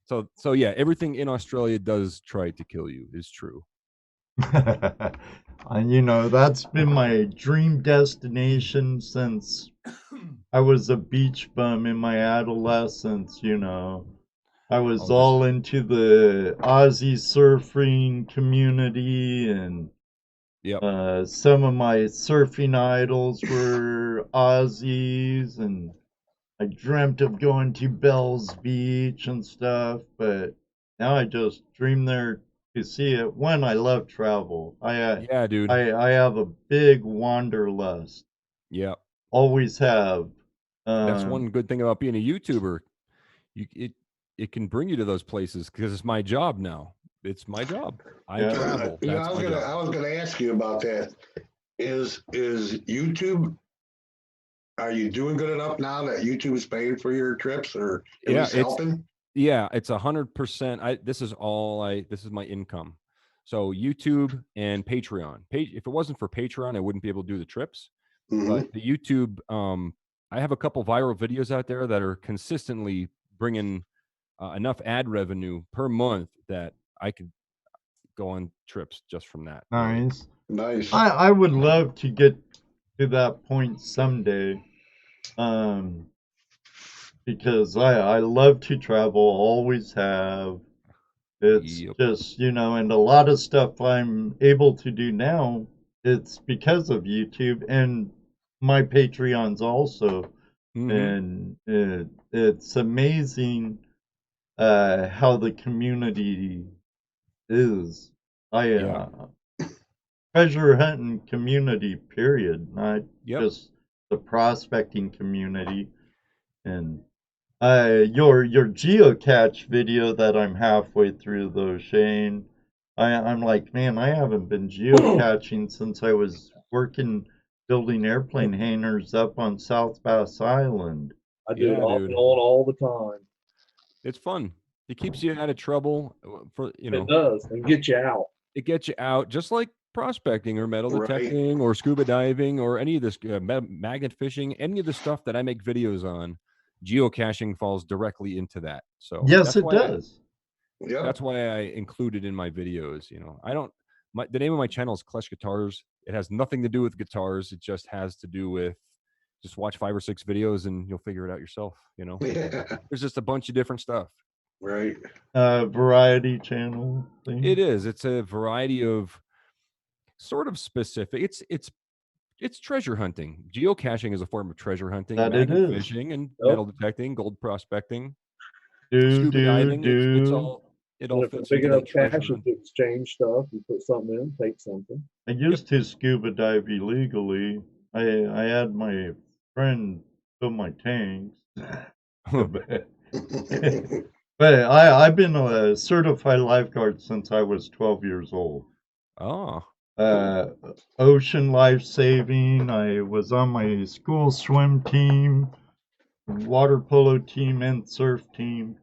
So yeah, everything in Australia does try to kill you is true. And that's been my dream destination since I was a beach bum in my adolescence. I was all into the Aussie surfing community, and some of my surfing idols were Aussies, and I dreamt of going to Bell's Beach and stuff, but now I just dream there to see it. When I love travel. Dude. I have a big wanderlust. Yeah. Always have. That's one good thing about being a YouTuber. It can bring you to those places, because it's my job now. it's my job. I Yeah. travel. You know, That's my job. I was gonna ask you about that. Is YouTube? Are you doing good enough now that YouTube is paying for your trips, or at Yeah, least helping? Yeah, it's 100%. This is this is my income. So YouTube and Patreon. If it wasn't for Patreon, I wouldn't be able to do the trips. Hmm. But the YouTube, I have a couple viral videos out there that are consistently bringing enough ad revenue per month that I could go on trips just from that. Really. Nice. Nice. I would love to get to that point someday. Because I love to travel, always have. It's Yep. just, and a lot of stuff I'm able to do now, it's because of YouTube and my Patreons also. Mhm. And it's amazing how the community is. I Yeah. treasure hunting community, period, not Yep. just the prospecting community. And your geocache video that I'm halfway through though, Shane. I'm like, man, I haven't been geocaching since I was working building airplane hangars up on South Bass Island. I do it Yeah, off dude. and on all the time. It's fun. It keeps you out of trouble for, It does, and get you out. it gets you out just like prospecting or metal Right. detecting or scuba diving or any of this magnet fishing, any of the stuff that I make videos on. Geocaching falls directly into that. So Yes, it does. Yep. that's why I include it in my videos. I don't, the name of my channel is Klesh Guitars. It has nothing to do with guitars. It just has to do with, just watch 5 or 6 videos and you'll figure it out yourself. Yeah. There's just a bunch of different stuff. Right. Variety channel thing. It is. It's a variety of sort of specific. It's treasure hunting. Geocaching is a form of treasure hunting. That it Magnet is. fishing and Yep. metal detecting, gold prospecting, Do scuba do diving. It's do. all it And all if it's fits big into enough that treasure caches hunt. to exchange stuff, you put something in, take something. I used to scuba dive illegally. I had my friend fill my tanks. But I've been a certified lifeguard since I was 12 years old. Oh, Ocean life saving. I was on my school swim team, water polo team, and surf team.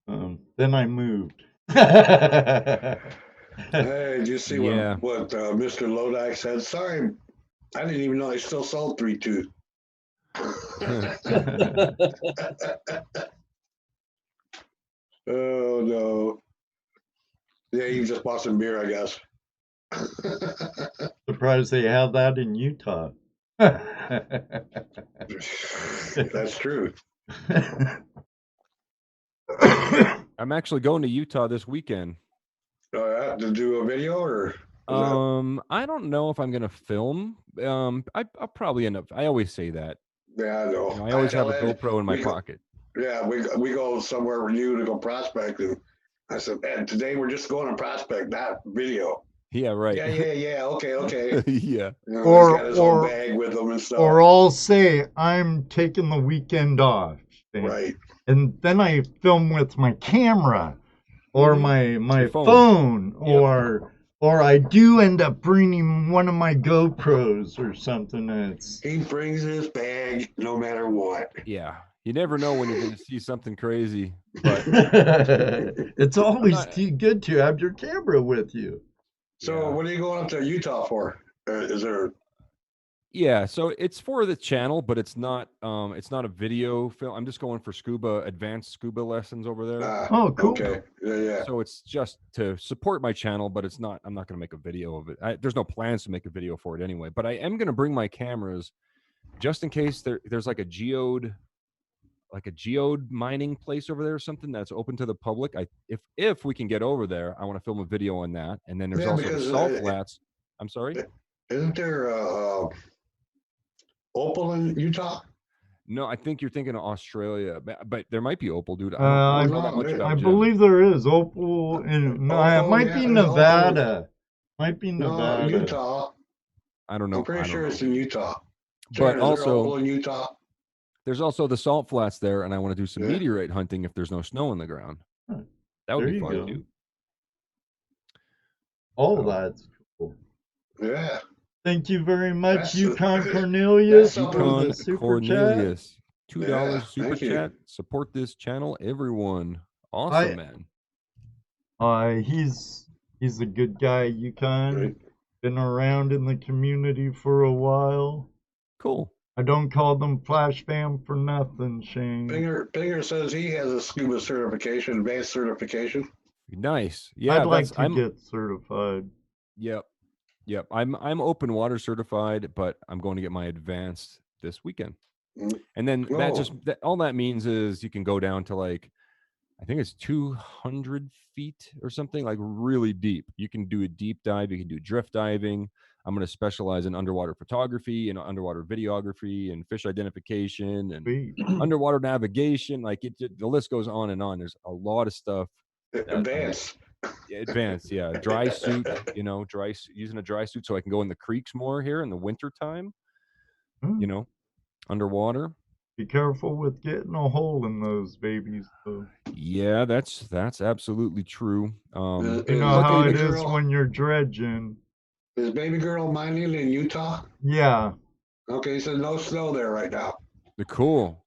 Then I moved. Hey, did you see Yeah. what Mr. Lodak said? Sorry, I didn't even know I still sold 3 tooth. Oh no. Yeah, you just bought some beer, I guess. Surprised they have that in Utah. That's true. I'm actually going to Utah this weekend. To do a video or? I don't know if I'm gonna film. I'll probably end up. I always say that. Yeah, I know. I always have a tell Ed, GoPro in my we go- pocket. Yeah, we go somewhere with you to go prospect, and I said, Ed, today we're just going to prospect, not video. Yeah, right. Yeah. Okay. Yeah. You know, Or- he's got his own or- bag with him and stuff. Or I'll say I'm taking the weekend off. Right. And then I film with my camera or my Your phone, Yep. or I do end up bringing one of my GoPros or something. He brings his bag no matter what. Yeah. You never know when you're gonna see something crazy. But It's always not- too good to have your camera with you. So Yeah. what are you going up to Utah for? Is there? Yeah, so it's for the channel, but it's not a video film. I'm just going for advanced scuba lessons over there. Oh, cool. Okay. Yeah. So it's just to support my channel, but I'm not going to make a video of it. There's no plans to make a video for it anyway, but I am going to bring my cameras just in case there's like a geode mining place over there or something that's open to the public. If we can get over there, I want to film a video on that. And then there's Yeah, also the because, salt flats. I'm sorry? Isn't there opal in Utah? No, I think you're thinking of Australia, but there might be opal, dude. I don't know that much about gems. believe there is opal in. No, it Opal, might yeah, be there's Nevada. Might be No, Nevada. Utah. I don't know. I'm pretty sure it's in Utah. But Sharon, is there also, opal in Utah. there's also the salt flats there, and I want to do some Yeah. meteorite hunting if there's no snow on the ground. Hmm. That would There be you fun go. too. Oh, So- that's cool. Yeah. Thank you very much, That's- Yukon that's Cornelius, something- for the Yukon super chat. Cornelius, $2 Yeah, super thank you. chat. Support this channel, everyone. Awesome, man. He's a good guy, Yukon. Right. Been around in the community for a while. Cool. I don't call them Flash Fam for nothing, Shane. Pinger says he has a scuba certification, advanced certification. Nice. Yeah, I'd like to I'm get certified. Yep. I'm open water certified, but I'm going to get my advanced this weekend. Mm. And then that Oh. just all that means is you can go down to like, I think it's 200 feet or something, like really deep. You can do a deep dive. You can do drift diving. I'm going to specialize in underwater photography and underwater videography and fish identification and Sweet. underwater navigation. Like the list goes on and on. There's a lot of stuff. Advanced. Advanced, yeah. Dry suit, using a dry suit so I can go in the creeks more here in the winter time. Hmm. Underwater. Be careful with getting a hole in those babies, though. Yeah, that's absolutely true. You know how it is when you're dredging. Is baby girl mining in Utah? Yeah. Okay, so no snow there right now. Cool.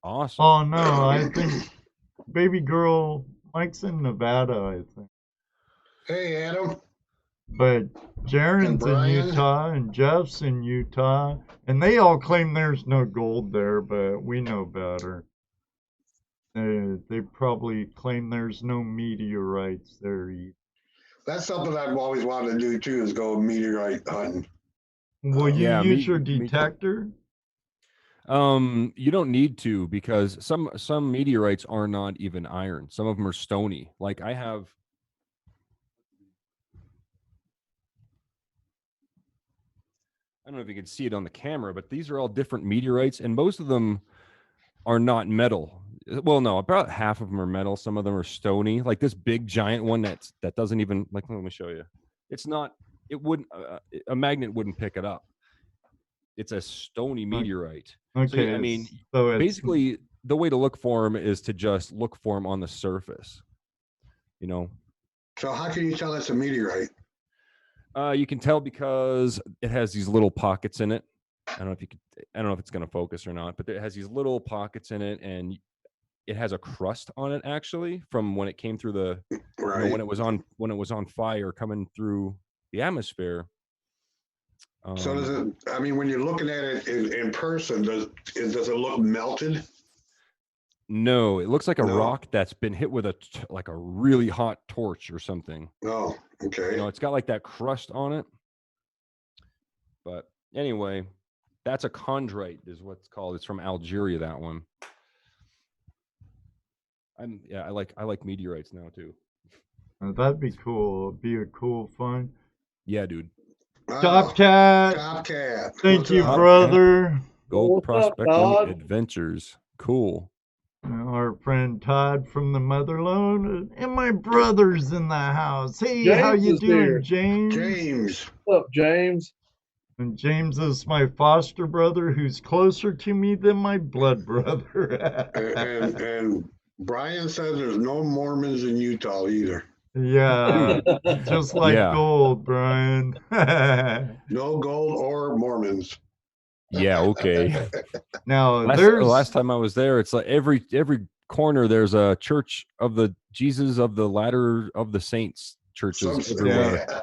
Awesome. Oh no, I think baby girl Mike's in Nevada, I think. Hey, Adam. But Jaren's in Utah and Jeff's in Utah, and they all claim there's no gold there, but we know better. They probably claim there's no meteorites there either. That's something I've always wanted to do too, is go meteorite hunting. Will you Yeah, use your detector? You don't need to, because some meteorites are not even iron. Some of them are stony. Like I don't know if you can see it on the camera, but these are all different meteorites, and most of them are not metal. Well, no, about half of them are metal. Some of them are stony. Like this big giant one that doesn't even, like, let me show you. It's not. It wouldn't. A magnet wouldn't pick it up. It's a stony meteorite. Okay. So, I mean, so basically, the way to look for them is to just look for them on the surface. So how can you tell it's a meteorite? You can tell because it has these little pockets in it. I don't know if it's going to focus or not, but it has these little pockets in it, and it has a crust on it actually from when it came through the Right. when it was on fire coming through the atmosphere. So does it? I mean, when you're looking at it in person, does it look melted? No, it looks like a rock that's been hit with a really hot torch or something. Oh, okay. It's got like that crust on it. But anyway, that's a chondrite is what it's called. It's from Algeria, that one. I like meteorites now too. That'd be cool. It'd be a cool find. Yeah, dude. Top Cat. Thank you, brother. Gold Prospecting Adventures. Cool. Our friend Todd from the Motherlode, and my brother's in the house. Hey, James how you doing, here. James? What's up, James? And James is my foster brother, who's closer to me than my blood brother. and Brian says there's no Mormons in Utah either. Yeah, just like gold, Brian. No gold or Mormons. Yeah, okay. Now, last time I was there, it's like every corner there's a church of the Jesus of the Ladder of the Saints churches everywhere.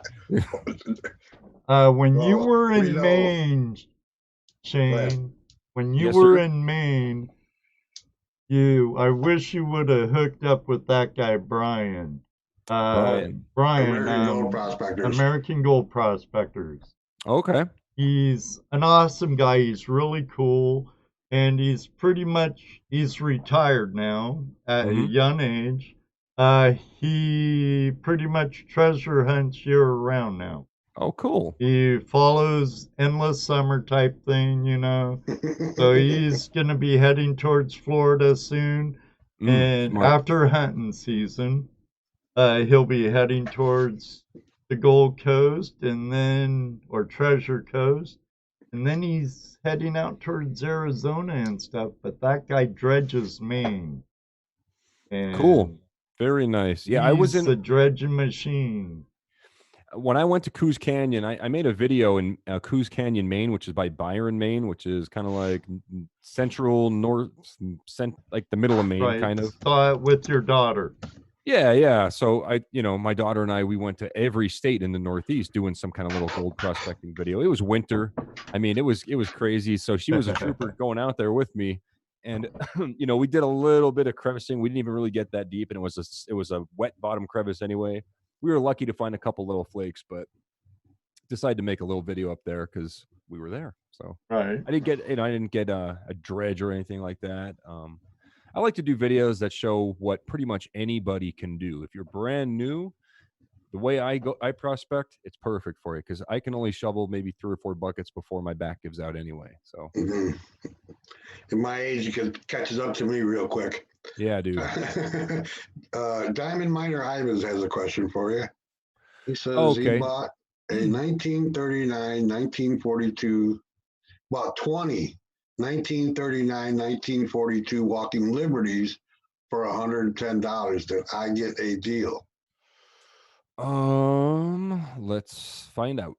When you were in Maine, Shane, when you were in Maine, I wish you would have hooked up with that guy, Brian. Brian, American Gold Prospectors. Okay. He's an awesome guy. He's really cool. And he's retired now at a young age. He pretty much treasure hunts year round now. Oh, cool. He follows endless summer type thing, So he's going to be heading towards Florida soon. And smart. after hunting season, he'll be heading towards the Gold Coast or Treasure Coast. And then he's heading out towards Arizona and stuff. But that guy dredges Maine. And cool. Very nice. Yeah, I was He's in the dredging machine. when I went to Coos Canyon. I made a video in Coos Canyon, Maine, which is by Byron, Maine, which is kind of like central north, like the middle of Maine, Right. kind of. Saw it with your daughter. Yeah. So my daughter and I, we went to every state in the Northeast doing some kind of little gold prospecting video. It was winter. I mean, it was crazy. So she was a trooper going out there with me, and we did a little bit of crevicing. We didn't even really get that deep, and it was a wet bottom crevice anyway. We were lucky to find a couple little flakes, but decided to make a little video up there because we were there. So Right. I didn't get a dredge or anything like that. I like to do videos that show what pretty much anybody can do. If you're brand new, the way I prospect, it's perfect for you because I can only shovel maybe 3 or 4 buckets before my back gives out anyway. So in my age, it catches up to me real quick. yeah, dude. Diamond Miner Ivans has a question for you. He says he Okay. bought a 1939, 1942, well, 20 1939, 1942 Walking Liberties for $110. Did I get a deal? Let's find out.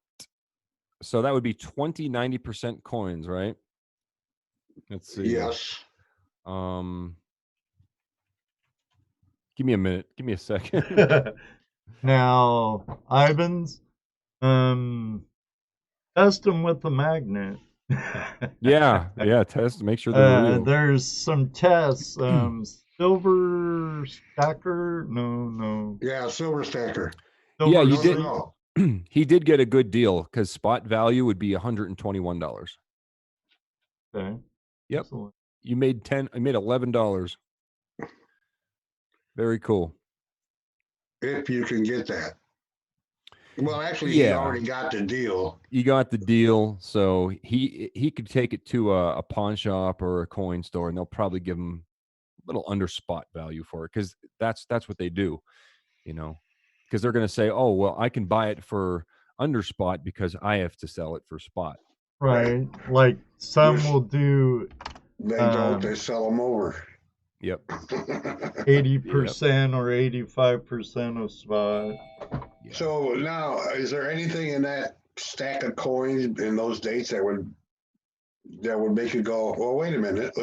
So that would be 90% coins, right? Let's see. Yes. Give me a minute. Give me a second. Now, Ivans, test them with the magnet. yeah. Test. Make sure they're real. There's some tests. Silver stacker? No. Yeah, silver stacker. Yeah, you did. No. He did get a good deal because spot value would be $121. Okay. Yep. Excellent. You made $11. Very cool. If you can get that. Well, actually, Yeah. he already got the deal. You got the deal, so he could take it to a pawn shop or a coin store, and they'll probably give him a little under spot value for it because that's what they do, because they're going to say, oh, well, I can buy it for under spot because I have to sell it for spot. Right. Like some will do. They don't. They sell them over. Yep. 80% or 85% of spot. Yeah. So now, is there anything in that stack of coins in those dates that would make you go, well, wait a minute,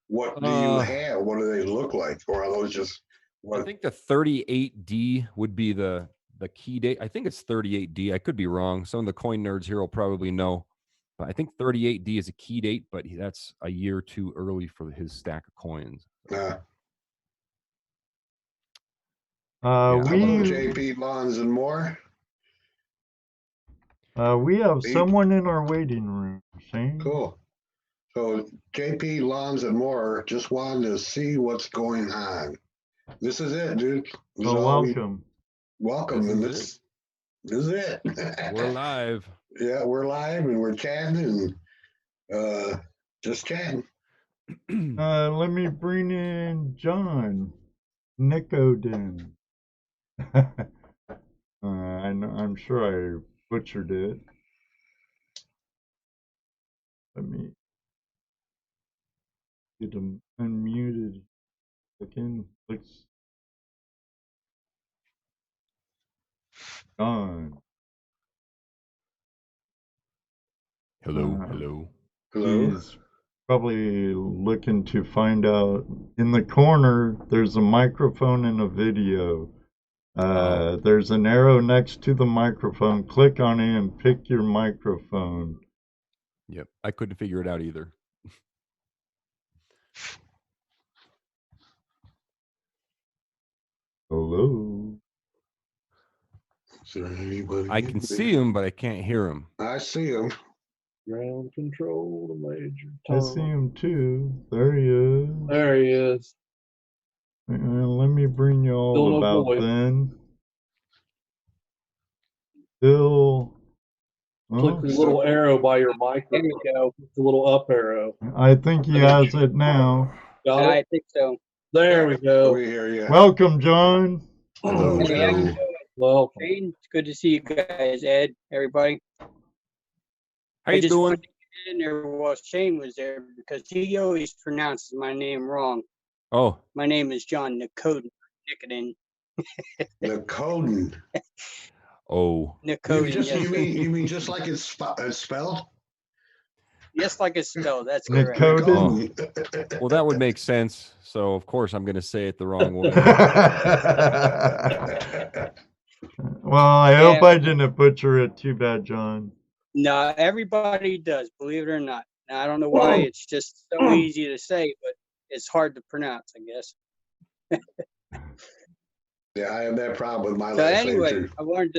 what do you have? What do they look like? Or are those just I think the 38D would be the key date. I think it's 38D. I could be wrong. Some of the coin nerds here will probably know. But I think 38D is a key date, but that's a year too early for his stack of coins. JP Bonds and more. We have someone in our waiting room, Shane. Cool. So JP Lawns and more just wanted to see what's going on. This is it, dude. Welcome. Welcome. This is it. We're live. Yeah, we're live and we're chatting and just chatting. Let me bring in John Nicodem. I'm sure I butchered it. Let me get him unmuted. Again, looks John. Hello. He's probably looking to find out. In the corner, there's a microphone and a video. There's an arrow next to the microphone. Click on it and pick your microphone. Yep, I couldn't figure it out either. Hello. Is there anybody? I can see him, but I can't hear him. I see him. Ground control to Major Tom. I see him too. There he is. There he is. Let me bring you all Still no about voice. then. Still. Click the little arrow by your mic. There we go. The little up arrow. I think he has it now. Got it? I think so. There we go. We hear you. Welcome, John. Hello, Yeah. Joe. Well, Shane, it's good to see you guys. Ed, everybody. How you doing? wanted to get in there while Shane was there because he always pronounces my name wrong. Oh, My name is John Nicodem. nicotine. Nicodin. Oh, Nicotine, yes, You sir. mean just like it's spelled? Just like it's spelled. That's correct. Nicodin. Nicodin. well, that would make sense. So of course I'm going to say it the wrong way. Well, I hope Yeah. I didn't butcher it too bad, John. No, everybody does, believe it or not. Now, I don't know why. It's just so easy to say, but it's hard to pronounce, I guess. Yeah, I have that problem with my So last name anyway, too. I wanted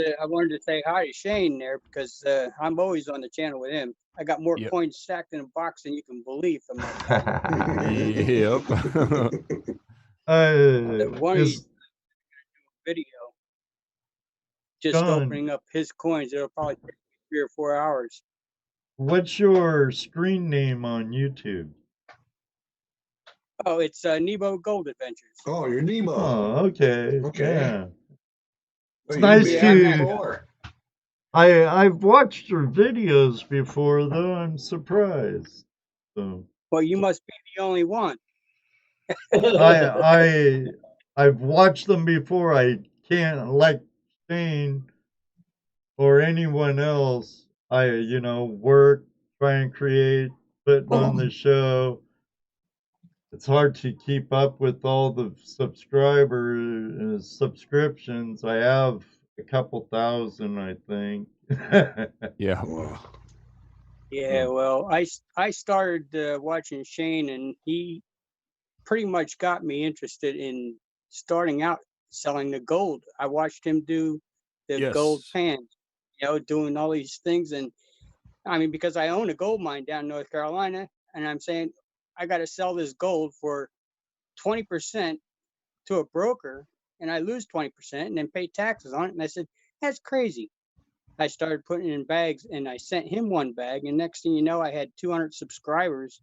to say hi to Shane there because I'm always on the channel with him. I got more Yep. coins stacked in a box than you can believe from that. Yep. One of Is these video just John, opening up his coins. It'll probably take me 3 or 4 hours. what's your screen name on YouTube? Oh, it's Nebo Gold Adventures. Oh, you're Nebo. Oh, okay. Okay. Yeah. Well, It's nice you've been here to. before. I've watched your videos before, though. I'm surprised. So Well, you must be the only one. I've watched them before. I can't, like Shane or anyone else. I work, try and create, putting on the show. It's hard to keep up with all the subscriptions. I have a couple thousand, I think. Yeah. Whoa. Yeah, well, I started watching Shane, and he pretty much got me interested in starting out selling the gold. I watched him do the gold Yes. pans, doing all these things. And I mean, because I own a gold mine down in North Carolina, and I'm saying I got to sell this gold for 20% to a broker, and I lose 20% and then pay taxes on it. And I said, that's crazy. I started putting it in bags, and I sent him one bag, and next thing you know, I had 200 subscribers.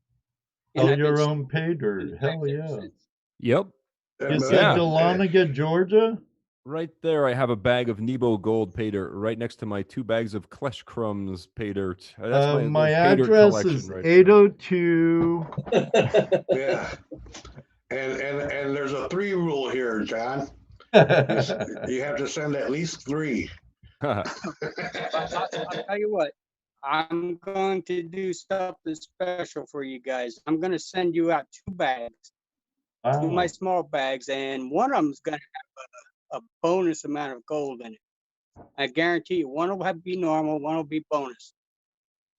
And Sell I've been your selling own pay dirt. bags Hell ever yeah. since. Yep. You said Yeah. Dahlonega, Georgia? Right there, I have a bag of Nebo Gold pay dirt right next to my 2 bags of Klesh Crumbs pay dirt. That's my little My pay dirt address collection is right there. 802. Yeah. And there's a 3 rule here, John. You have to send at least 3. I'll tell you what, I'm going to do something special for you guys. I'm going to send you out 2 bags, 2 of my Wow. small bags, and one of them's going to have a bonus amount of gold in it. I guarantee you, one will be normal, one will be bonus.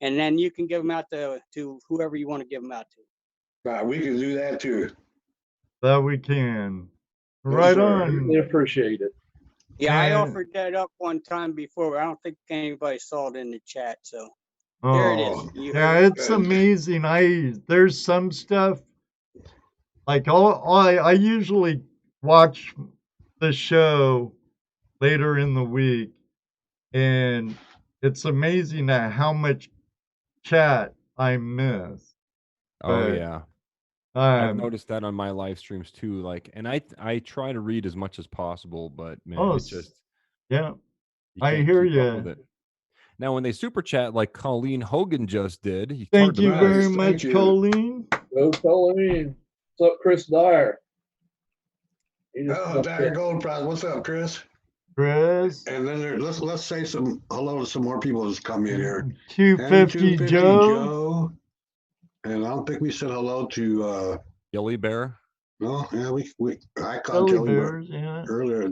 And then you can give them out to whoever you want to give them out to. We can do that too. That we can. Yes, Right sir. on. We appreciate it. Yeah, I And- offered that up one time before, but I don't think anybody saw it in the chat. So there it is. Oh, You Yeah, heard it. it's amazing. There's some stuff like I usually watch the show later in the week, and it's amazing at how much chat I miss. Oh But, yeah. I've Um, noticed that on my live streams too. Like, and I try to read as much as possible, but man, Oh, it's just yeah, you I can't hear keep up ya. with it. Now, when they super chat like Colleen Hogan just did, it's hard Thank to you Nice, very thank much, you. Colleen. Go Colleen. What's up, Chris Dyer? He just Oh, popped Dyer in. Gold Prize. What's up, Chris? Chris. And then let's say some hello to some more people who's come in here. 250 250 Joe. And I don't think we said hello to Yelly Bear. no, yeah, I called Jelly Jelly Bears, yeah. earlier.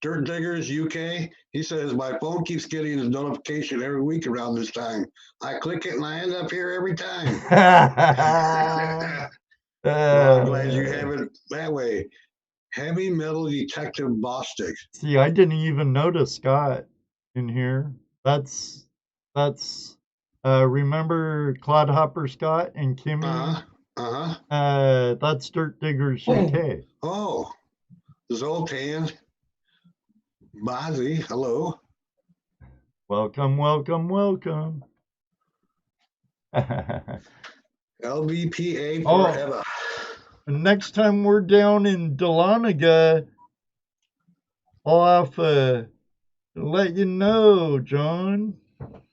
Dirt Diggers UK. He says my phone keeps getting a notification every week around this time. I click it and I end up here every time. Well, I'm glad you have it that way. Heavy Metal Detective Bostic. See, I didn't even notice Scott in here. That's remember Clodhopper Scott and Kimmy? That's Dirt Diggers UK. Oh, Zoltan. Bozzy, hello. Welcome, welcome, welcome. LVPA Oh. forever. Next time we're down in Dahlonega, I'll have to let you know, John.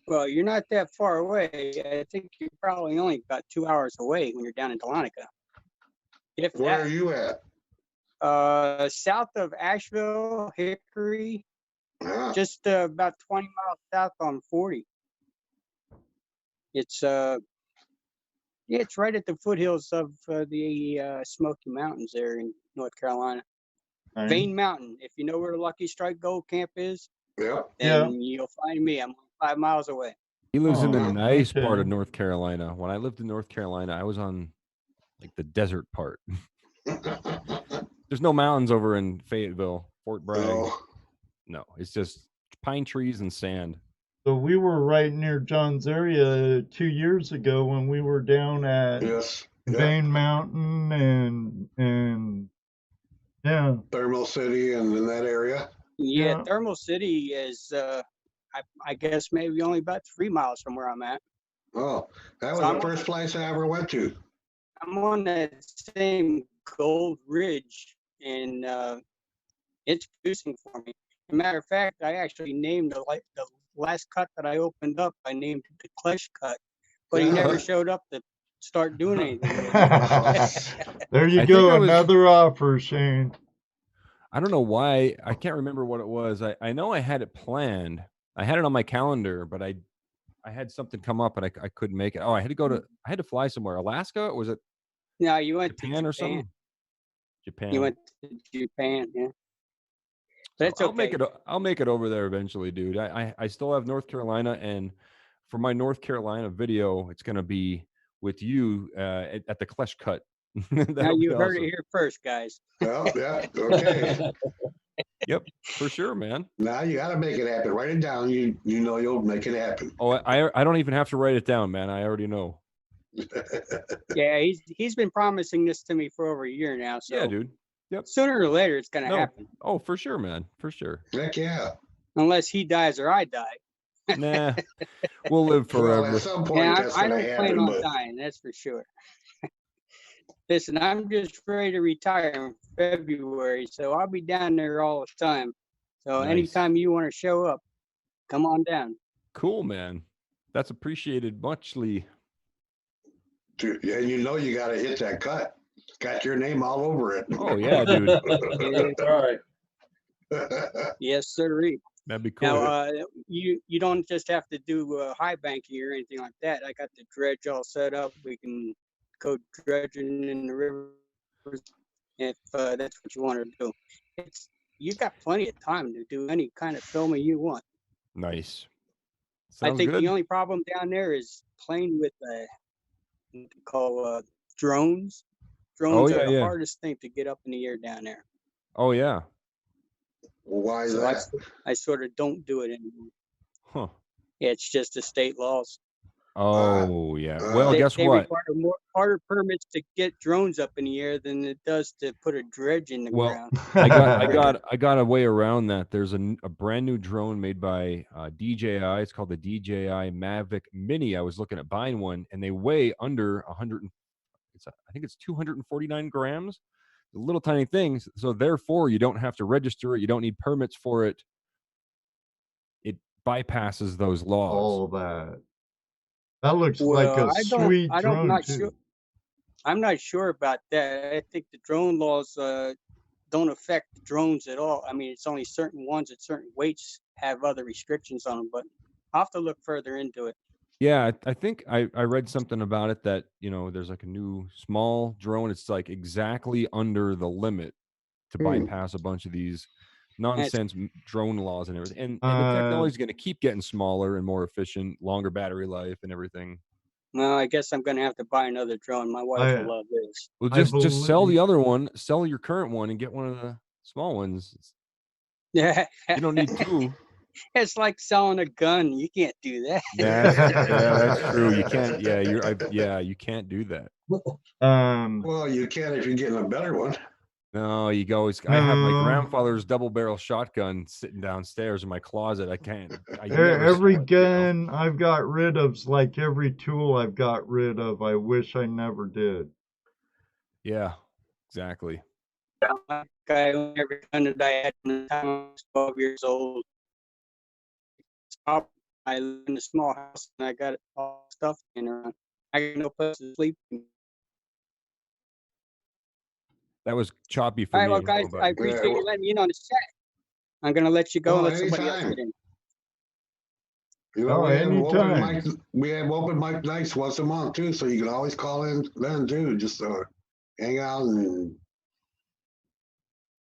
Well, you're not that far away. I think you're probably only about 2 hours away when you're down in Dahlonega. If Where that. are you at? South of Asheville, Hickory, Yeah. just about 20 miles south on 40. It's yeah, it's right at the foothills of the Smoky Mountains there in North Carolina. Right. Vane Mountain. If you know where Lucky Strike Gold Camp is, Yep. then you'll find me. I'm 5 miles away. He lives in the Oh, nice part okay. of North Carolina. When I lived in North Carolina, I was on like the desert part. There's no mountains over in Fayetteville, Fort Bragg. Oh, No, it's just pine trees and sand. So we were right near John's area 2 years ago when we were down at yes. Yeah. Vane Mountain and yeah. Thermal City and in that area. Yeah, Yeah. Thermal City is, I guess, maybe only about 3 miles from where I'm at. Oh, that was So I'm the first place I ever went to. I'm on that same Gold Ridge, and it's producing for me. As a matter of fact, I actually named the last cut that I opened up. I named it the Klesh cut, but he never showed up to start doing anything with it. There you I go, think I was- another offer, Shane. I don't know why. I can't remember what it was. I know I had it planned. I had it on my calendar, but I had something come up and I couldn't make it. Oh, I had to fly somewhere. Alaska? Or was it No, you went to Japan or Japan. something? Japan. You went to Japan, yeah. But it's I'll okay. I'll make it over there eventually, dude. I still have North Carolina, and for my North Carolina video, it's gonna be with you at the Klesh cut. Now you heard it here first, guys. Well, yeah. Okay. Yep, for sure, man. Now you got to make it happen. Write it down. You know you'll make it happen. Oh, I don't even have to write it down, man. I already know. Yeah, he's been promising this to me for over a year now. So Yeah, dude. Yep. sooner or later it's gonna happen. Oh, for sure, man. For sure. Heck yeah. Unless he dies or I die. Nah, we'll live Well, forever. at some point Yeah, that's I going to don't plan happen. on But dying, that's for sure. Listen, I'm just ready to retire in February, so I'll be down there all the time. So Nice. anytime you want to show up, come on down. Cool, man. That's appreciated muchly. yeah, you know you got to hit that cut. Got your name all over it. Oh yeah, dude. All right. Yes, sir. That'd be cool. Now, you don't just have to do high banking or anything like that. I got the dredge all set up. We can go dredging in the river if that's what you want to do. You got plenty of time to do any kind of filming you want. Nice. I Sounds think good. the only problem down there is playing with what you call drones. Drones are the hardest thing to get up in the air down there. Oh yeah. Why is So that? I sort of don't do it anymore. Huh. It's just the state laws. Oh yeah. Well, guess They what? require harder permits to get drones up in the air than it does to put a dredge in the ground. I got a way around that. There's a brand new drone made by DJI. It's called the DJI Mavic Mini. I was looking at buying one, and they weigh under 100. I think it's 249 grams. The little tiny things. So therefore, you don't have to register it. You don't need permits for it. It bypasses those laws. All that. That looks like a sweet drone too. I'm not sure about that. I think the drone laws don't affect drones at all. I mean, it's only certain ones at certain weights have other restrictions on them, but I'll have to look further into it. Yeah, I think I read something about it that, there's like a new small drone. It's like exactly under the limit to bypass a bunch of these nonsense drone laws and everything. And the technology is going to keep getting smaller and more efficient, longer battery life and everything. Well, I guess I'm going to have to buy another drone. My wife will love this. Well, just sell the other one, sell your current one, and get one of the small ones. Yeah. You don't need two. It's like selling a gun. You can't do that. Yeah, that's true. You can't. Yeah, you can't do that. Well, you can if you're getting a better one. No, you go. I have my grandfather's double barrel shotgun sitting downstairs in my closet. I can't. Every gun I've got rid of is like every tool I've got rid of. I wish I never did. Yeah, exactly. Every gun that I had from the time I was 12 years old. I live in a small house and I got all stuff in around. I got no place to sleep. That was choppy for All right, me. well, guys, I appreciate you letting me in on the set. I'm gonna let you go and let somebody else get in. You know, anytime. We have open mic nights once a month too, so you can always call in then too, just hang out and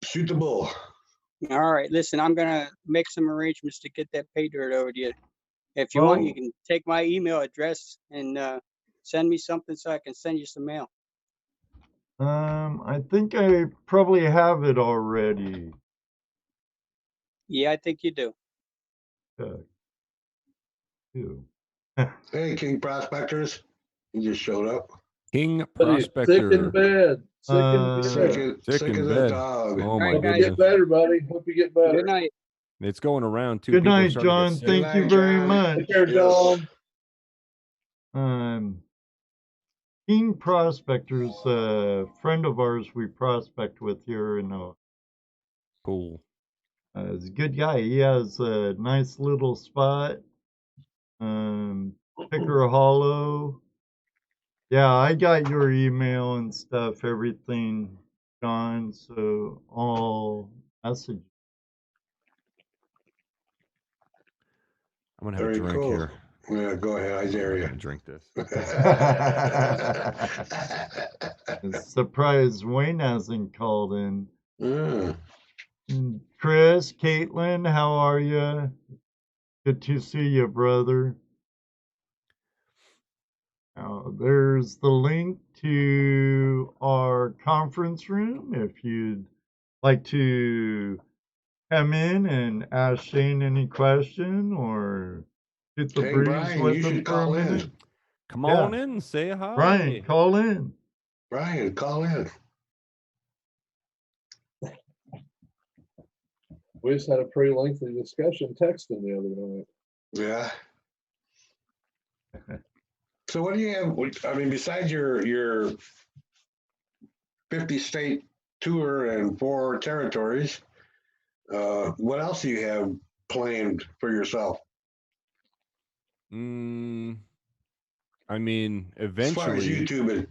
shoot the bull. All right, listen, I'm gonna make some arrangements to get that pay dirt over to you. If you want, you can take my email address and send me something so I can send you some mail. I think I probably have it already. Yeah, I think you do. Hey, King Prospectors, you just showed up. King Buddy, Prospector. sick in bed. Sick in bed. Sick in as bed. a dog. Oh my right, guys. Hope you get better, buddy. Hope you get better. Good night. It's going around too. Good People are night, starting to get John. sick. Thank you very much. Take care, John. King Prospector's a friend of ours we prospect with here in Cool. he's a good guy. He has a nice little spot. Picker Hollow. Yeah, I got your email and stuff, everything, John. So I'll message. I'm gonna have a Very drink cool. here. Yeah, go ahead. I dare I'm you. gonna drink this. Surprised Wayne hasn't called in. Mm. Chris, Caitlin, how are you? Good to see you, brother. There's the link to our conference room if you'd like to come in and ask Shane any question or shoot the breeze Brian, with you him should for a call minute. in. Come on in, say hi. Brian, call in. Brian, call in. We just had a pretty lengthy discussion texting the other night. Yeah. So what do you have? I mean, besides your 50-state tour and 4 territories, what else do you have planned for yourself? I mean, As far as eventually. YouTubing.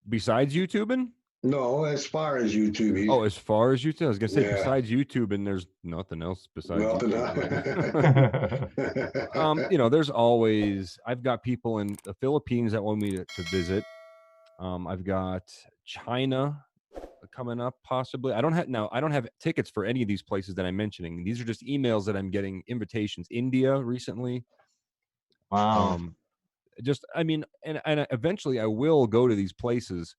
Besides YouTubing? No, as far as YouTube. Oh, as far as YouTube, I was gonna say Yeah. besides YouTube, and there's nothing else besides Nothing YouTube. You know, there's always. I've got people in the Philippines that want me to visit. I've got China coming up possibly. I don't have tickets for any of these places that I'm mentioning. These are just emails that I'm getting invitations. India recently. Wow. I mean, and eventually I will go to these places.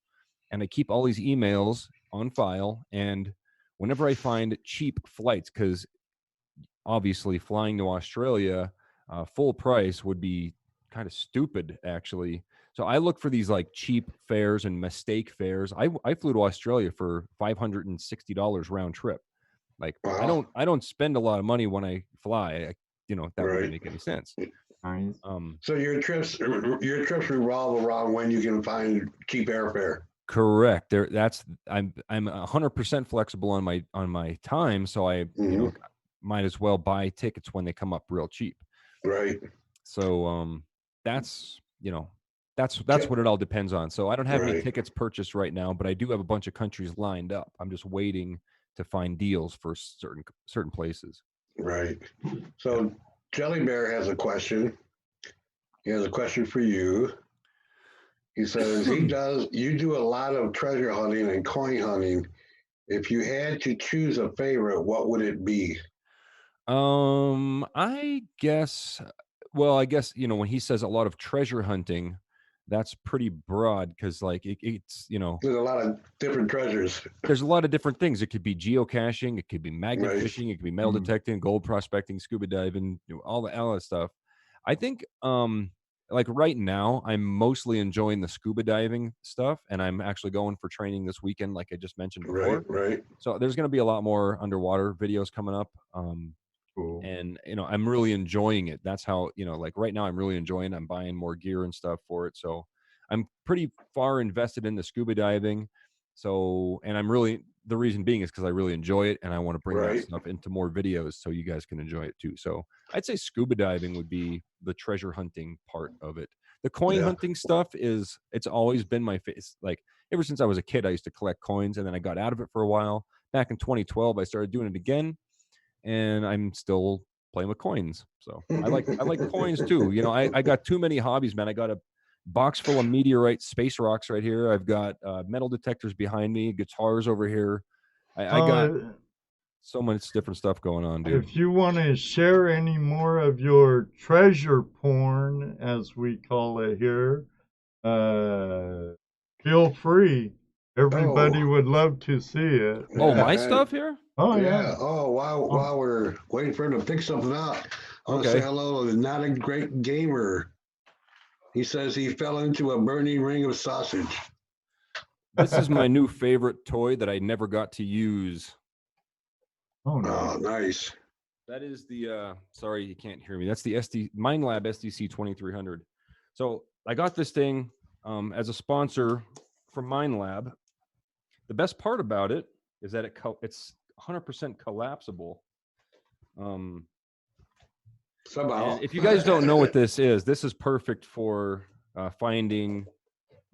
And I keep all these emails on file. And whenever I find cheap flights, because obviously flying to Australia full price would be kind of stupid, actually. So I look for these like cheap fares and mistake fares. I flew to Australia for $560 round trip. Like Wow. I don't spend a lot of money when I fly. That wouldn't make any sense. Nice. So your trips revolve around when you can find cheap airfare. Correct. I'm 100% flexible on my time, so I might as well buy tickets when they come up real cheap. Right. So that's what it all depends on. So I don't have any tickets purchased right now, but I do have a bunch of countries lined up. I'm just waiting to find deals for certain places. Right. So Jelly Bear has a question. He has a question for you. He says you do a lot of treasure hunting and coin hunting. If you had to choose a favorite, what would it be? I guess when he says a lot of treasure hunting, that's pretty broad because like it's there's a lot of different treasures. There's a lot of different things. It could be geocaching, it could be magnet fishing, it could be metal detecting, gold prospecting, scuba diving, all that stuff. I think like right now I'm mostly enjoying the scuba diving stuff, and I'm actually going for training this weekend like I just mentioned before. Right. So there's going to be a lot more underwater videos coming up. Cool. And I'm really enjoying it. That's how, like right now I'm really enjoying it. I'm buying more gear and stuff for it. So I'm pretty far invested in the scuba diving. So, and the reason being is because I really enjoy it and I want to bring that stuff into more videos so you guys can enjoy it too. So I'd say scuba diving would be the treasure hunting part of it. The coin hunting stuff it's always been my face. Like ever since I was a kid, I used to collect coins, and then I got out of it for a while. Back in 2012, I started doing it again, and I'm still playing with coins. So I like coins too. You know, I got too many hobbies, man. I got a box full of meteorite space rocks right here. I've got metal detectors behind me, guitars over here. I got so much different stuff going on, dude. If you want to share any more of your treasure porn, as we call it here, feel free. Everybody would love to see it. Oh, my stuff here? Oh, Yeah. yeah. Oh, while we're waiting for him to pick something out, I want to say hello to Not a Great Gamer. He says he fell into a burning ring of sausage. This is my new favorite toy that I never got to use. Oh, nice. Oh, nice. That is the sorry, you can't hear me. That's the MindLab SDC 2300. So I got this thing as a sponsor from MindLab. The best part about it is that it's 100% collapsible. Somehow. If you guys don't know what this is perfect for finding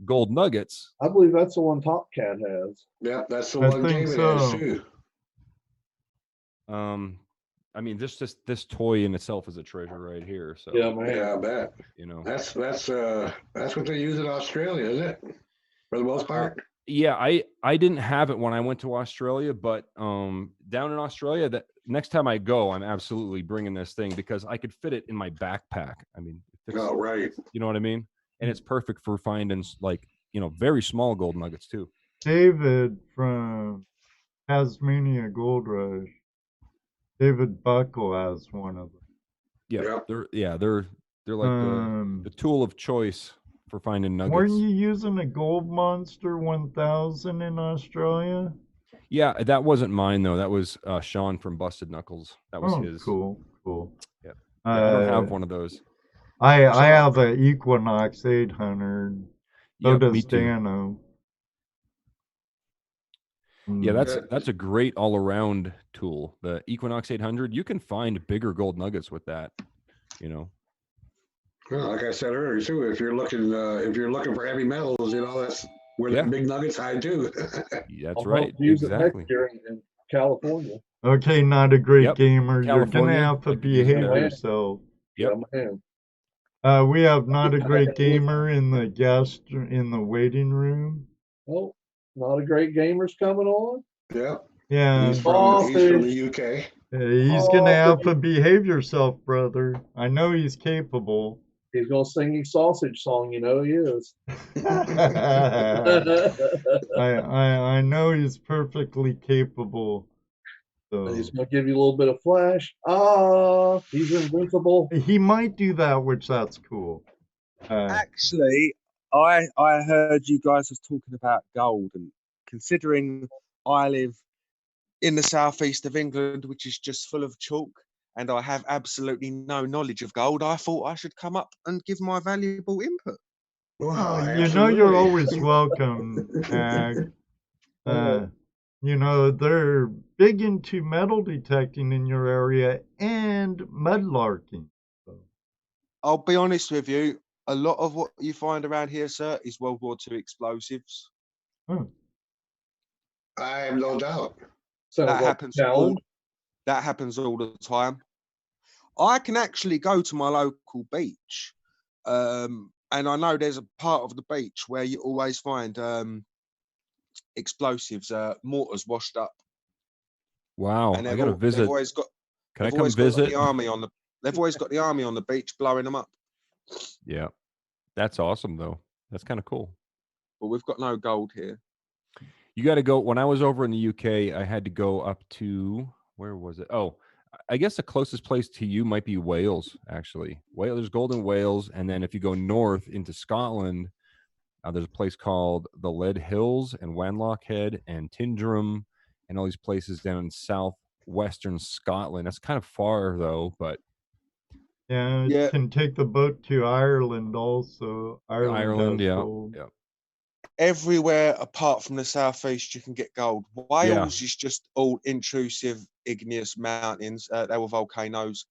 gold nuggets. I believe that's the one Top Cat has. Yeah, that's the one David has too. I mean, this toy in itself is a treasure right here. So yeah, man. Yeah, I bet. You know, that's what they use in Australia, isn't it? For the most part. Yeah, I didn't have it when I went to Australia, but down in Australia, that next time I go, I'm absolutely bringing this thing because I could fit it in my backpack. I mean, oh, right. You know what I mean? And it's perfect for finding very small gold nuggets too. David from Tasmania Gold Rush. David Buckle has one of them. Yeah, they're like the tool of choice for finding nuggets. Weren't you using a Gold Monster 1000 in Australia? Yeah, that wasn't mine though. That was Sean from Busted Knuckles. That was his. Cool. Yeah, I don't have one of those. I have an Equinox 800. So does Dano. Yeah, that's a great all-around tool. The Equinox 800, you can find bigger gold nuggets with that. You know. Well, like I said earlier too, if you're looking for heavy metals, that's where the big nuggets hide too. That's right. Use it next year in California. Okay, not a great gamer. You're gonna have to behave yourself. Yep. We have not a great gamer in the waiting room. Oh, not a great gamer's coming on. Yeah. Yeah. He's from the UK. He's gonna have to behave yourself, brother. I know he's capable. He's gonna sing his sausage song. You know he is. I know he's perfectly capable. So. He's gonna give you a little bit of flash. He's invincible. He might do that, which that's cool. Actually, I heard you guys was talking about gold, and considering I live in the southeast of England, which is just full of chalk, and I have absolutely no knowledge of gold, I thought I should come up and give my valuable input. Well, you're always welcome, Ag. They're big into metal detecting in your area and mudlarking. So. I'll be honest with you, a lot of what you find around here, sir, is World War II explosives. I have no doubt. That happens all the time. I can actually go to my local beach, and I know there's a part of the beach where you always find explosives, mortars washed up. Wow, I gotta visit. Can I come visit? They've always got the army on the beach blowing them up. Yeah, that's awesome though. That's kind of cool. But we've got no gold here. You got to go. When I was over in the UK, I had to go up to, where was it? Oh, I guess the closest place to you might be Wales, actually. There's gold in Wales. And then if you go north into Scotland, there's a place called the Lead Hills and Wanlock Head and Tyndrum and all these places down in southwestern Scotland. That's kind of far, though, but. Yeah, you can take the boat to Ireland also. Ireland, yeah. Everywhere apart from the southeast, you can get gold. Wales is just all intrusive igneous mountains. They were volcanoes.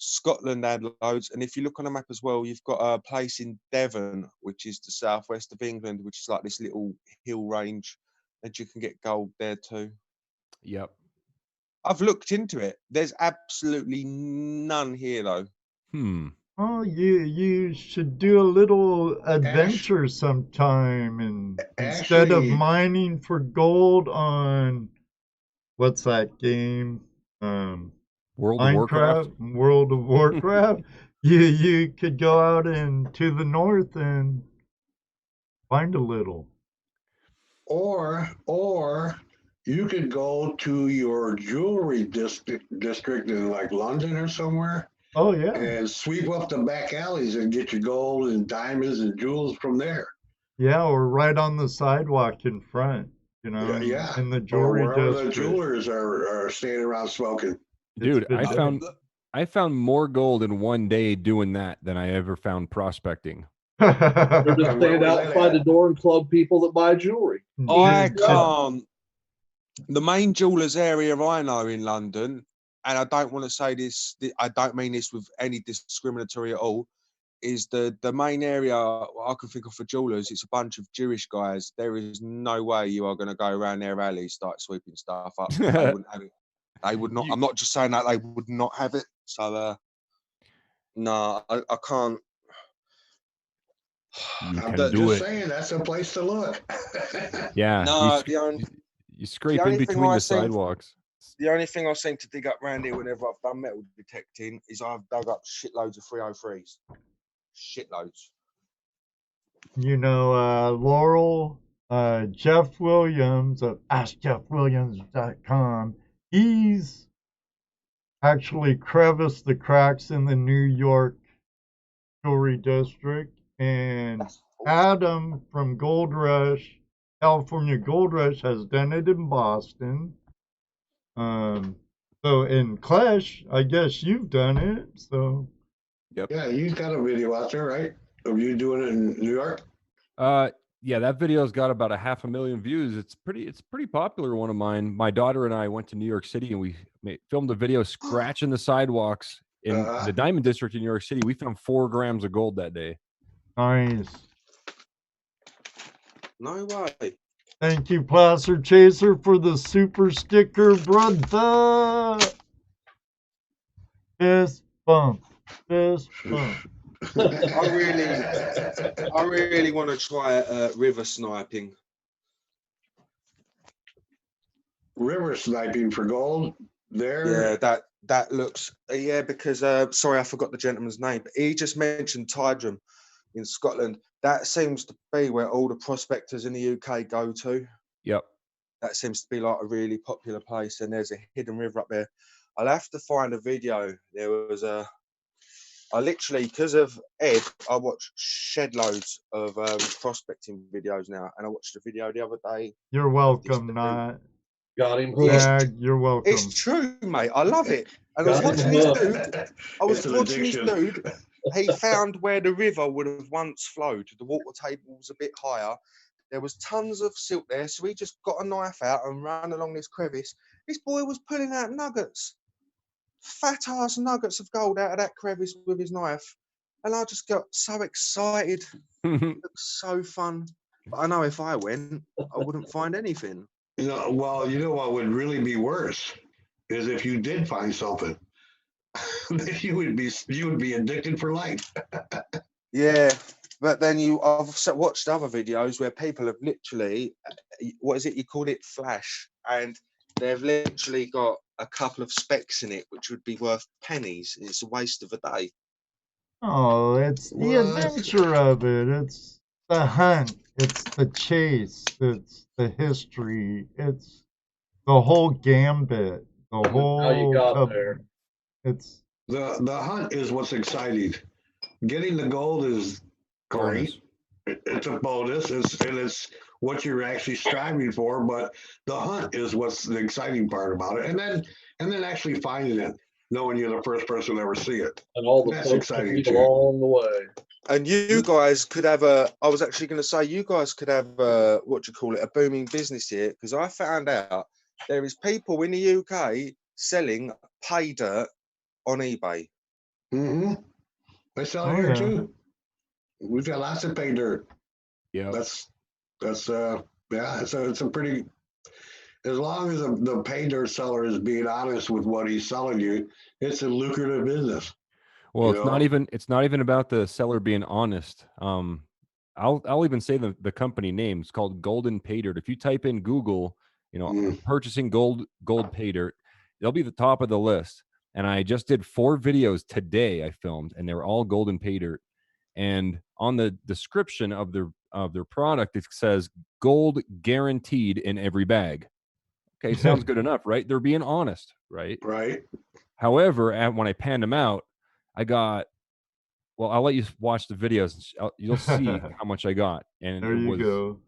Scotland had loads, and if you look on the map as well, you've got a place in Devon, which is the southwest of England, which is like this little hill range, and you can get gold there too. Yep. I've looked into it. There's absolutely none here though. Oh, you should do a little adventure sometime, and instead of Actually- mining for gold on what's that game? World of Warcraft. World of Warcraft. you could go out and to the north and find a little. Or you could go to your jewelry district in like London or somewhere Oh yeah. and sweep up the back alleys and get your gold and diamonds and jewels from there. Yeah, or right on the sidewalk in front, you know, Yeah. in the Or jewelry wherever the district. jewelers are standing around smoking. Dude, been done. I found more gold in one day doing that than I ever found prospecting. They're just Where stand was outside that the door and club people that buy jewelry. I Yeah. can't. The main jewelers area I know in London, and I don't want to say this, I don't mean this with any discriminatory at all, is the main area I can think of for jewelers. It's a bunch of Jewish guys. There is no way you are going to go around their alley, start sweeping stuff up. They wouldn't have it. They would not. I'm not just saying that, they would not have it. So, no, I can't. You I'm can do just it. saying that's a place to look. Yeah. No, you scrape only in thing between I the think- sidewalks. The only thing I seem to dig up around here whenever I've done metal detecting is I've dug up shitloads of 303s. Shitloads. You know, Laurel, Jeff Williams of AskJeffWilliams.com, he's actually creviced the cracks in the New York jewelry district. And That's Adam from Gold Rush, California Gold Rush, has done it in Boston. So in Klesh, I guess you've done it. So Yeah, you got a video out there, right? Of you doing it in New York? Yeah, that video's got about 500,000 views. It's pretty popular one of mine. My daughter and I went to New York City and we filmed a video scratching the sidewalks in the Diamond District in New York City. We found 4 grams of gold that day. nice. no way. Thank you, Placer Chaser, for the super sticker, brother. Fist bump. Fist bump. I really want to try river sniping. River sniping for gold there. Yeah, that looks. Yeah, because sorry, I forgot the gentleman's name. But he just mentioned Tydrum in Scotland. That seems to be where all the prospectors in the UK go to. Yep. That seems to be like a really popular place, and there's a hidden river up there. I'll have to find a video. There was I literally, because of Ed, I watch shed loads of prospecting videos now, and I watched a video the other day. You're welcome, not. Got him Yeah. hooked. You're welcome. It's true, mate. I love it. And I was Got him watching this hooked. dude. I was It's an watching this addiction. dude. He found where the river would have once flowed. The water table was a bit higher. There was tons of silt there, so he just got a knife out and ran along this crevice. This boy was pulling out nuggets, fat ass nuggets of gold out of that crevice with his knife, and I just got so excited. It looks so fun. But I know if I went, I wouldn't find anything. You know what would really be worse is if you did find something. you would be addicted for life. Yeah, but then I've watched other videos where people have literally, what is it? You called it flash, and they've literally got a couple of specks in it, which would be worth pennies. It's a waste of a day. Oh, it's the What? adventure of it. It's the hunt. It's the chase. It's the history. It's the whole gambit. The whole. How you got there. It's The hunt is what's exciting. Getting the gold is great. It's a bonus. It's what you're actually striving for. But the hunt is what's the exciting part about it. And then actually finding it, knowing you're the first person to ever see it. And all the That's folks exciting, meet too. along the way. And you guys could have I was actually going to say, you guys could have a booming business here, because I found out there is people in the UK selling pay dirt on eBay. Mm-hmm. They sell it Oh, here yeah. too. We've got lots of pay dirt. Yeah. That's yeah. It's a pretty. As long as the pay dirt seller is being honest with what he's selling you, it's a lucrative business. Well, You it's not even about the seller being honest. I'll even say the company name. It's called Golden Pay Dirt. If you type in Google, purchasing gold pay dirt, they'll be the top of the list. And I just did 4 videos today I filmed, and they're all golden pay dirt. And on the description of their product, it says gold guaranteed in every bag. Okay, sounds good enough, right? They're being honest, right? Right. However, when I panned them out, I got. Well, I'll let you watch the videos. You'll see how much I got, and There it you was go.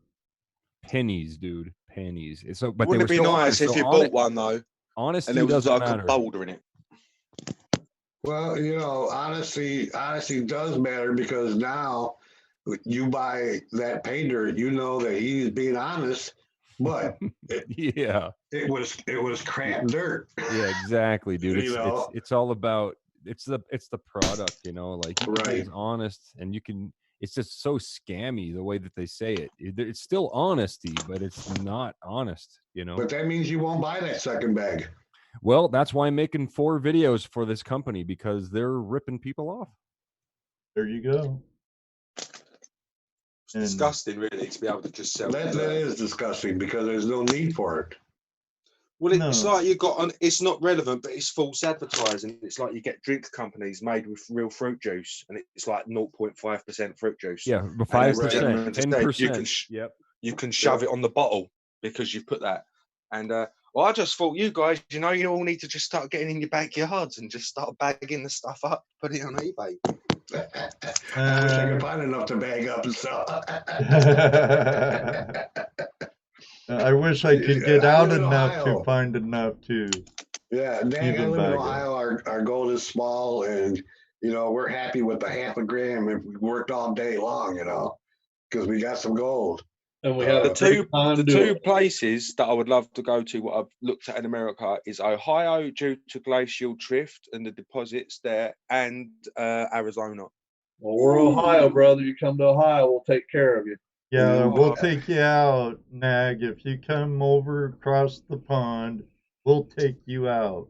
pennies, dude, pennies. So, but Wouldn't it they be were still nice honest. if So you bought one though, and honesty there was doesn't like a matter. boulder in it? Well, honesty does matter because now you buy that pay dirt, you know that he's being honest, but Yeah, it was crap dirt. yeah, exactly, dude. You It's all about it's the product, like you can be as Right. honest, and you can. It's just so scammy the way that they say it. It's still honesty, but it's not honest, But that means you won't buy that second bag. Well, that's why I'm making 4 videos for this company, because they're ripping people off. There you go. It's disgusting, really, to be able to just sell. That is disgusting because there's no need for it. Well, it's No. like you got on. It's not relevant, but it's false advertising. It's like you get drink companies made with real fruit juice, and it's like 0.5% fruit juice. Yeah, And as 5%, the gentleman just said, 10%. Yep. You can shove it on the bottle because you've put that. And well, I just thought you guys, you all need to just start getting in your backyards and just start bagging the stuff up, put it on eBay. I wish I could find enough to bag up and sell. I wish I could get I out live in enough Ohio. to find enough to. Yeah, Dang, I Even live in bag Ohio. Our gold is small, and we're happy with the half a gram if we worked all day long, because we got some gold. And we had The a great time two doing it. places that I would love to go to, what I've looked at in America, is Ohio due to glacial drift and the deposits there, and Arizona. Well, we're Ohio, brother. You come to Ohio, we'll take care of you. Yeah, Ooh. we'll take you out, Nag. If you come over across the pond, we'll take you out.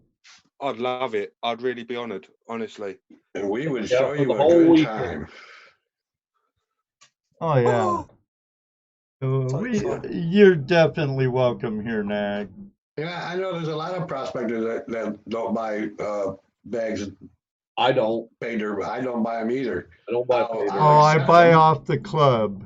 I'd love it. I'd really be honored, honestly. And we would Yeah, show for you the a whole good weekend. time. Oh yeah. You're definitely welcome here, Nag. Yeah, I know there's a lot of prospectors that don't buy bags of I don't. pay dirt, but I don't buy them either. I don't buy pay dirt. Oh, I buy off the club.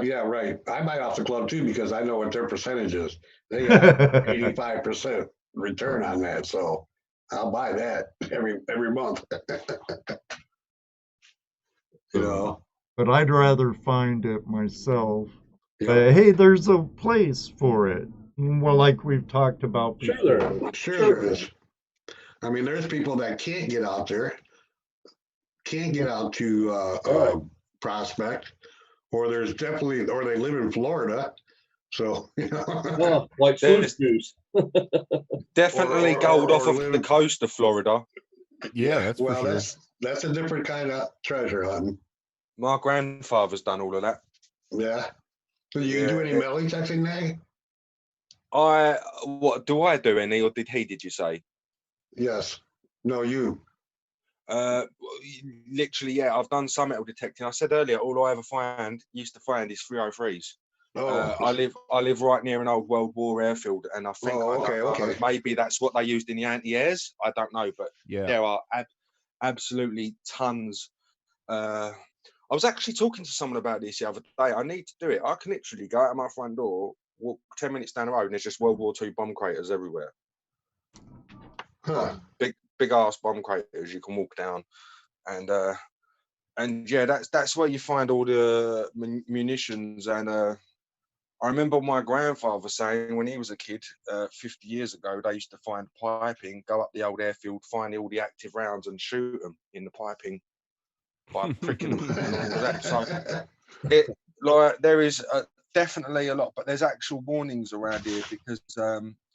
Yeah, right. I buy off the club too because I know what their percentage is. They got 85% return on that, so I'll buy that every month. But I'd rather find it myself. Yeah. Hey, there's a place for it. Well, like we've talked about before. Sure there is. I mean, there's people that can't get out there, can't get out to prospect, or there's definitely, or they live in Florida. So, Well, like fruit juice. Definitely gold off of the coast of Florida. Yeah, that's for sure. That's a different kind of treasure hunting. My grandfather's done all of that. Yeah. So you do any metal detecting, Nag? What do I do any, or did he? Did you say? Yes. No, you. Literally, yeah. I've done some metal detecting. I said earlier, all I ever used to find is 303s. I live right near an old World War airfield, and I think maybe that's what they used in the anti-airs. I don't know, but there are absolutely tons. I was actually talking to someone about this the other day. I need to do it. I can literally go out of my front door, walk 10 minutes down the road, and there's just World War II bomb craters everywhere. Huh. Big ass bomb craters you can walk down, and yeah, that's where you find all the munitions. And I remember my grandfather saying when he was a kid, 50 years ago, they used to find piping, go up the old airfield, find all the active rounds, and shoot them in the piping by pricking them and all of that. So there is definitely a lot, but there's actual warnings around here because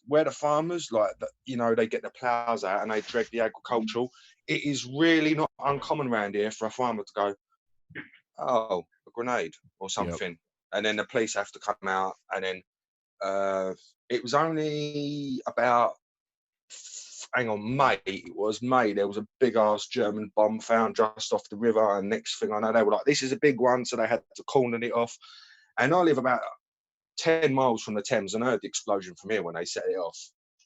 where the farmers, like, you know, they get the plows out and they drag the agricultural. It is really not uncommon around here for a farmer to go, oh, a grenade or something. And then the police have to come out. And then it was only about, hang on, May. It was May. There was a big ass German bomb found just off the river. And next thing I know, they were like, this is a big one. So they had to cordon it off. And I live about 10 miles from the Thames and heard the explosion from here when they set it off.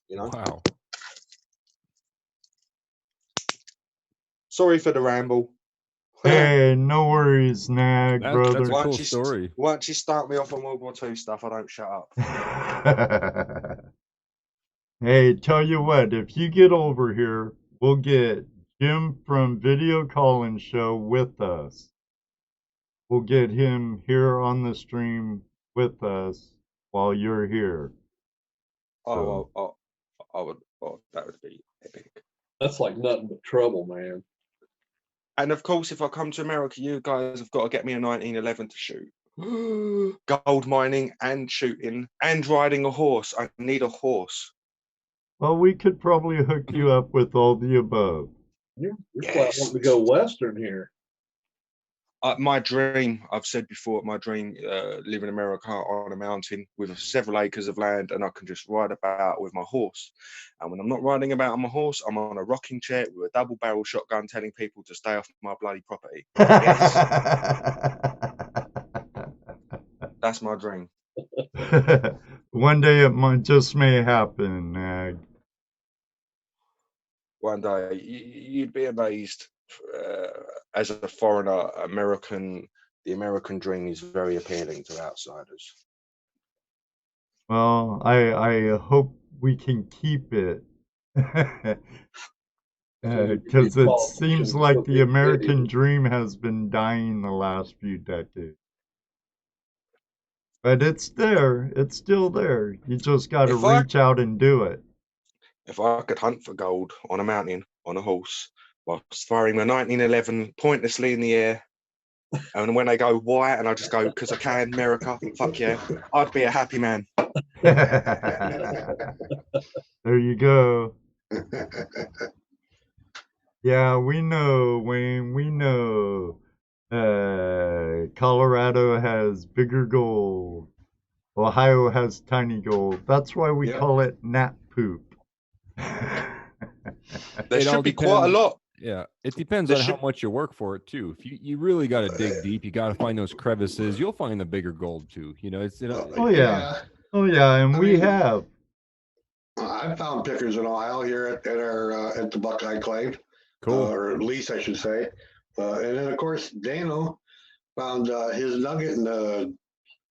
You know? Wow. Sorry for the ramble. Hey, no worries, Nag, brother. That's a cool story. Once you start me off on World War II stuff, I don't shut up. Hey, tell you what, if you get over here, we'll get Jim from Video Calling Show with us. We'll get him here on the stream with us while you're here. Oh, that would be epic. That's like nothing but trouble, man. And of course, if I come to America, you guys have got to get me a 1911 to shoot. Gold mining and shooting and riding a horse. I need a horse. Well, we could probably hook you up with all the above. You're quite wanting to go Western here. My dream, I've said before, my dream, live in America on a mountain with several acres of land, and I can just ride about with my horse. And when I'm not riding about on my horse, I'm on a rocking chair with a double-barrel shotgun telling people to stay off my bloody property. Yes. That's my dream. One day it just may happen, Nag. One day, you'd be amazed. As a foreigner, the American dream is very appealing to outsiders. Well, I hope we can keep it. Because it seems like the American dream has been dying the last few decades. But it's there. It's still there. You just got to reach out and do it. If I could hunt for gold on a mountain, on a horse, whilst firing my 1911 pointlessly in the air, and when they go, why? And I just go, because I can, America, fuck yeah, I'd be a happy man. There you go. Yeah, we know, Wayne, we know. Colorado has bigger gold. Ohio has tiny gold. That's why we call it gnat poop. There should be quite a lot. Yeah, it depends on how much you work for it too. If you really got to dig deep, you got to find those crevices. You'll find the bigger gold too. You know, it's oh yeah, and we have. I found pickers in Ohio here at the Buckeye Clave. Cool, or at least I should say. And then of course Dano found his nugget in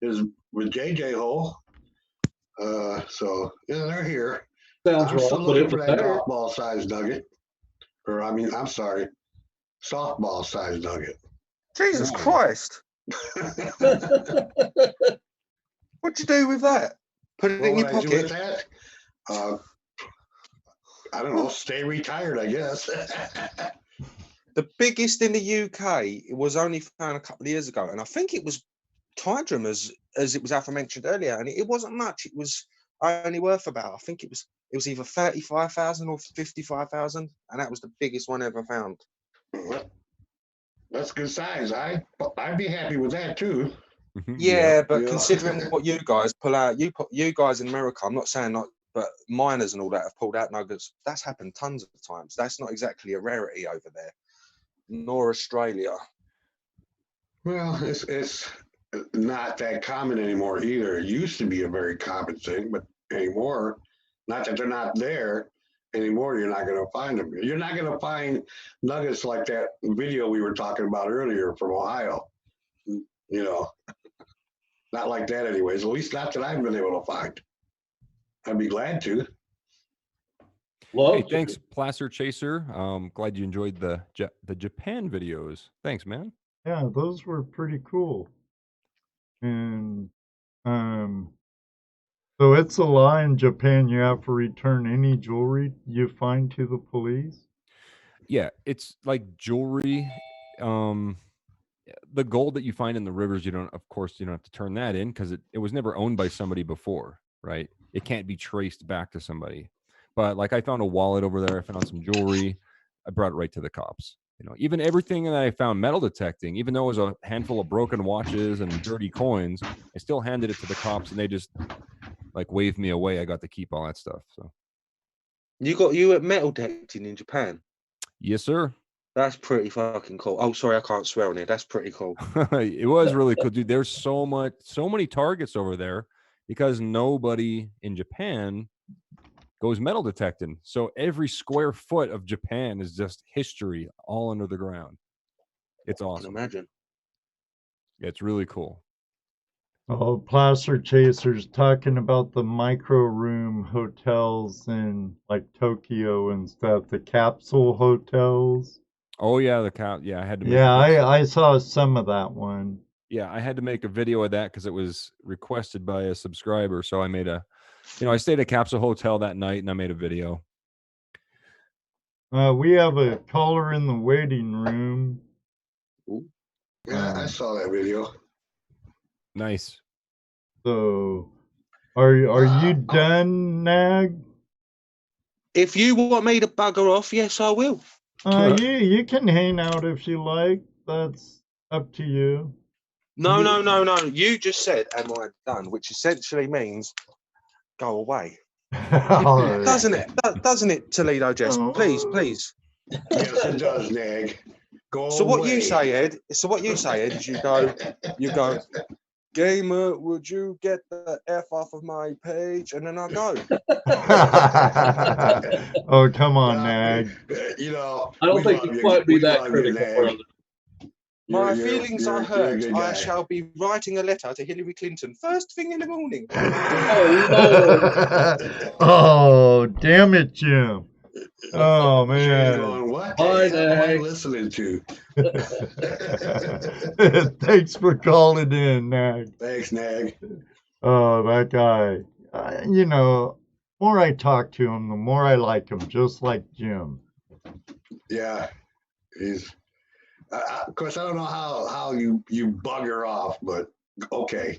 his with JJ hole. So yeah, they're here. Sounds I'm still wrong, looking for that golf ball size nugget. Or I'm sorry, softball size nugget. Jesus Christ! What'd you do with that? Put it in your pocket. Do with that? I don't know. Stay retired, I guess. The biggest in the UK, it was only found a couple of years ago, and I think it was Tydrum, as it was aforementioned earlier, and it wasn't much. It was only worth about, I think it was either 35,000 or 55,000, and that was the biggest one ever found. That's good size. I'd be happy with that too. Yeah, but considering what you guys pull out, you guys in America, I'm not saying not, but miners and all that have pulled out nuggets. That's happened tons of times. That's not exactly a rarity over there, nor Australia. Well, it's not that common anymore either. It used to be a very common thing, but anymore, not that they're not there anymore, you're not going to find them. You're not going to find nuggets like that video we were talking about earlier from Ohio. You know, not like that anyways, at least not that I've been able to find. I'd be glad to. Hey, thanks, Placer Chaser. Glad you enjoyed the Japan videos. Thanks, man. Yeah, those were pretty cool. And so it's a law in Japan. You have to return any jewelry you find to the police. Yeah, it's like jewelry. The gold that you find in the rivers, of course, you don't have to turn that in because it was never owned by somebody before, right? It can't be traced back to somebody. But like I found a wallet over there, I found some jewelry, I brought it right to the cops. You know, even everything that I found metal detecting, even though it was a handful of broken watches and dirty coins, I still handed it to the cops, and they just like waved me away. I got to keep all that stuff. So You at metal detecting in Japan? yes, sir. That's pretty fucking cool. Oh, sorry, I can't swear on it. That's pretty cool. It was really cool, dude. There's so many targets over there because nobody in Japan goes metal detecting. So every square foot of Japan is just history all under the ground. It's I can awesome. imagine. It's really cool. Oh, Placer Chasers talking about the micro room hotels in like Tokyo and stuff, the capsule hotels. Oh yeah, yeah, I had to make Yeah, I saw some of that one. yeah, I had to make a video of that because it was requested by a subscriber. So I made I stayed at Capsule Hotel that night and I made a video. We have a caller in the waiting room. Ooh. Yeah, I saw that video. Nice. So, are you done, Nag? If you want me to bugger off, yes, I will. You can hang out if you like. That's up to you. No. You just said, "Am I done?" Which essentially means go away. Right. Doesn't it? Doesn't it, Toledo Jess? Please. Yes, it does, Nag. Go So what away. you say, Ed? So what you say, Ed, is you go, gamer, would you get the F off of my page? And then I go. Oh, come on, Nag. You know, I don't think you quite be that critical, brother. My feelings are you're a hurt. good I guy. shall be writing a letter to Hillary Clinton first thing in the morning. Oh, damn it, Jim. Oh, Shane's man. going, what Hi, the hell am I Nag. listening to? Thanks for calling in, Nag. Thanks, Nag. Oh, that guy. More I talk to him, the more I like him, just like Jim. Yeah, he's. Of course, I don't know how you bugger off, but okay.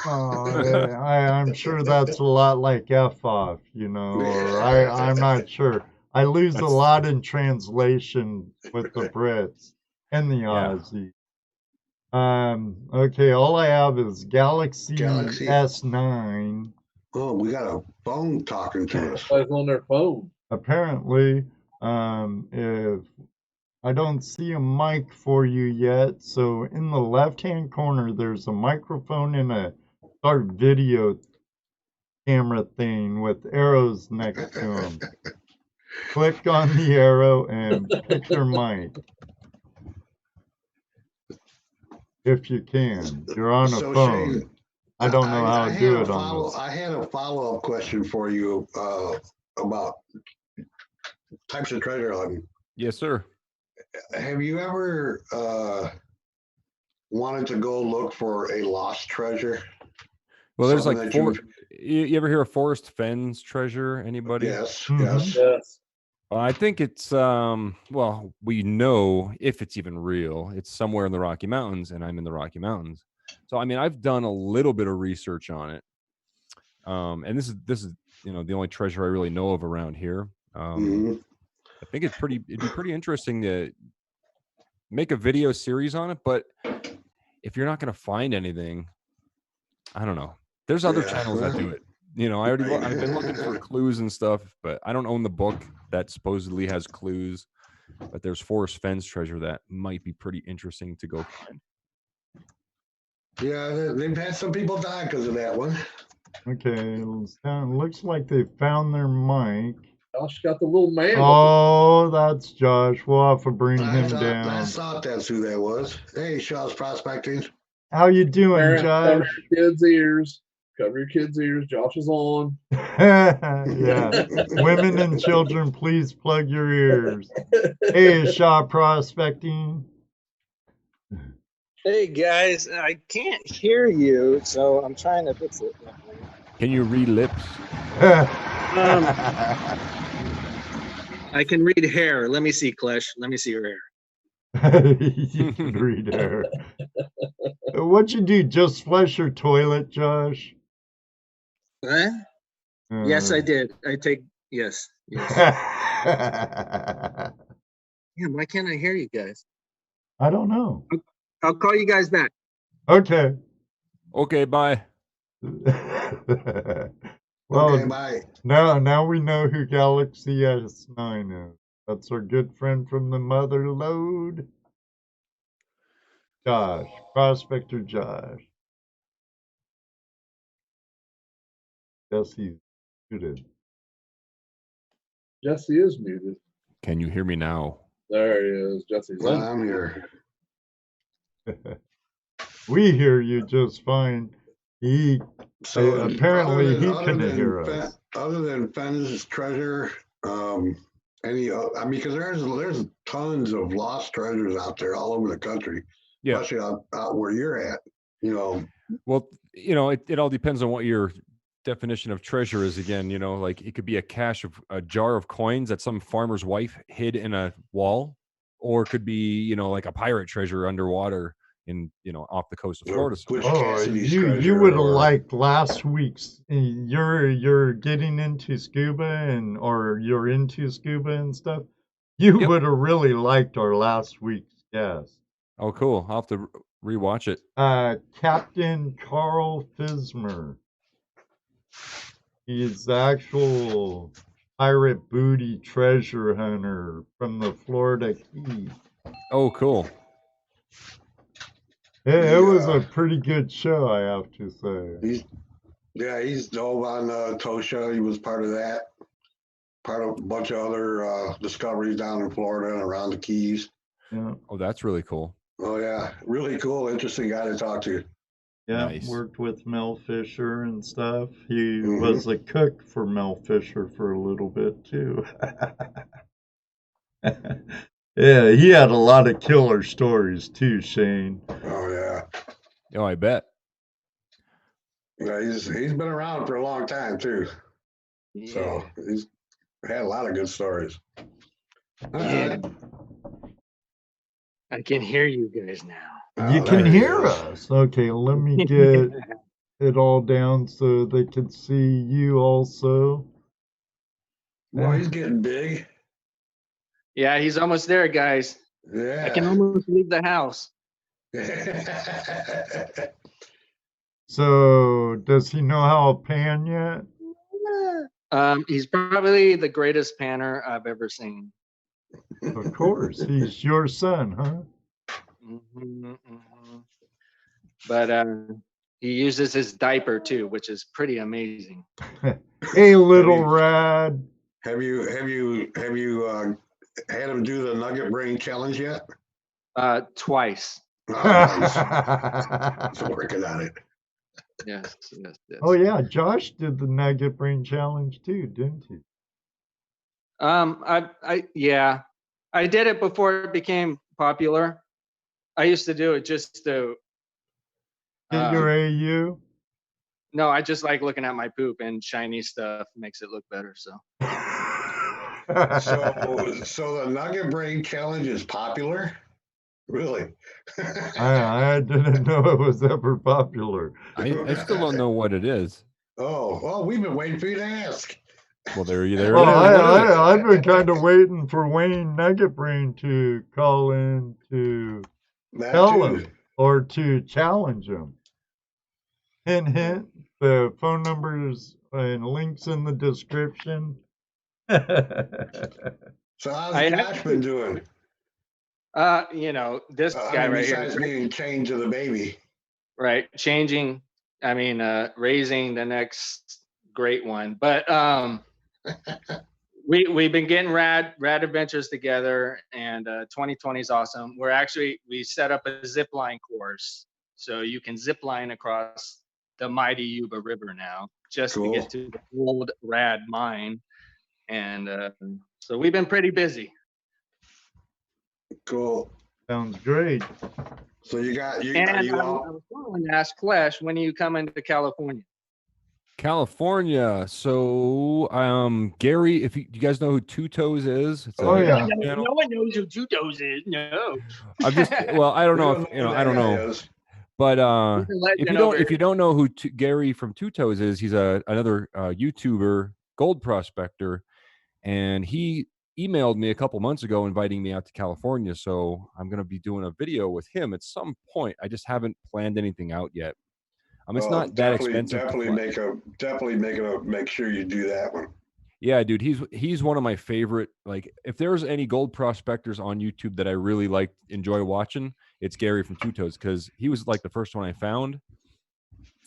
I'm sure that's a lot like F off, or I'm not sure. I lose a lot in translation with the Brits and the Aussie. Okay, all I have is Galaxy S9. Oh, we got a phone talking to us. Everybody's on their phone. Apparently, if I don't see a mic for you yet, so in the left-hand corner, there's a microphone and a start video camera thing with arrows next to them. Click on the arrow and pick your mic. If you can. You're on a phone. Shane, I don't know how to do it on this. I had a follow-up question for you about types of treasure hunting. Yes, sir. Have you ever wanted to go look for a lost treasure? Well, there's like you ever hear of Forrest Fenn's treasure? Anybody? Yes, Yes. I think it's well, we know if it's even real. It's somewhere in the Rocky Mountains, and I'm in the Rocky Mountains. So I mean, I've done a little bit of research on it. And this is the only treasure I really know of around here. I think it'd be pretty interesting to make a video series on it, but if you're not going to find anything, I don't know. There's other channels that do it. I've been looking for clues and stuff, but I don't own the book that supposedly has clues. But there's Forrest Fenn's treasure that might be pretty interesting to go find. Yeah, they've had some people die because of that one. Okay, looks like they found their mic. Josh got the little man. Oh, that's Josh. We'll have to bring him down. I thought that's who that was. Hey, Shaw's Prospecting. How you doing, Josh? Cover your kids' ears. Cover your kids' ears. Josh is on. Yeah. Women and children, please plug your ears. Hey, Shaw Prospecting. Hey guys, I can't hear you, so I'm trying to fix it. Can you read lips? I can read hair. Let me see, Klesh. Let me see your hair. You can read hair. What'd you do? Just flush your toilet, Josh? Huh? Yes, I did. Yes. Yeah, why can't I hear you guys? I don't know. I'll call you guys back. Okay. Okay, bye. Well, Okay, bye. now we know who Galaxy S9 is. That's our good friend from the mother lode. Josh, Prospector Josh. Yes, he's muted. Jesse is muted. Can you hear me now? There he is. Jesse's in. I'm here. We hear you just fine. He So apparently he couldn't hear us. Other than Fenn's treasure, any? I mean, because there's tons of lost treasures out there all over the country, Yeah. especially out where you're at. You know. Well, it all depends on what your definition of treasure is. Again, like it could be a jar of coins that some farmer's wife hid in a wall, or it could be, like a pirate treasure underwater in, off the coast of Florida. Oh, you would have liked last week's. You're getting into scuba or you're into scuba and stuff. You would have really liked our last week's guest. Oh, cool. I'll have to rewatch it. Captain Carl Fismer. He's the actual pirate booty treasure hunter from the Florida Keys. Oh, cool. It was a pretty good show, I have to say. He's dove on Tosha. He was part of that. Part of a bunch of other discoveries down in Florida and around the Keys. Yeah. Oh, that's really cool. Oh, yeah. Really cool, interesting guy to talk to. Yeah, Nice. Worked with Mel Fisher and stuff. He was a cook for Mel Fisher for a little bit, too. Yeah, he had a lot of killer stories, too, Shane. Oh, yeah. Oh, I bet. Yeah, he's been around for a long time, too. Yeah. So he's had a lot of good stories. Yeah. I can hear you guys now. You can hear us. Okay, let me get it all down so they can see you also. Boy, he's getting big. Yeah, he's almost there, guys. Yeah. I can almost leave the house. So, does he know how to pan yet? He's probably the greatest panner I've ever seen. Of course, he's your son, huh? But he uses his diaper too, which is pretty amazing. Hey, little Rad. Have you had him do the Nugget Brain Challenge yet? Twice. Oh, nice. He's working on it. Yes. Oh yeah, Josh did the Nugget Brain Challenge too, didn't he? I did it before it became popular. I used to do it just to Get your AU? No, I just like looking at my poop, and shiny stuff makes it look better. So So the Nugget Brain Challenge is popular? Really? I didn't know it was ever popular. I still don't know what it is. Oh, well, we've been waiting for you to ask. Well, there Well, I've been kind of waiting for Wayne Nugget Brain to call in to tell him or to challenge him. Hint, hint. The phone numbers and links in the description. So how's Josh been doing? This guy right here. Besides being chained to the baby. Right. Changing. I mean, raising the next great one. But we've been getting rad adventures together, and 2020 is awesome. We set up a zip line course, so you can zip line across the mighty Yuba River now, just to get to the old rad mine. And so we've been pretty busy. Cool. Sounds great. So I was going to ask Klesh, when are you coming to California? California. So, Gary, if you guys know who Two Toes is, Yeah. No one knows who Two Toes is. No. I don't know if I don't know. But He's a legend over if you don't know who Gary from Two Toes is, he's another YouTuber, Gold Prospector, and he emailed me a couple months ago inviting me out to California. So I'm going to be doing a video with him at some point. I just haven't planned anything out yet. It's not that expensive. Make sure you do that one. Yeah, dude, he's one of my favorite. Like, if there's any gold prospectors on YouTube that I really enjoy watching, it's Gary from Two Toes, because he was like the first one I found,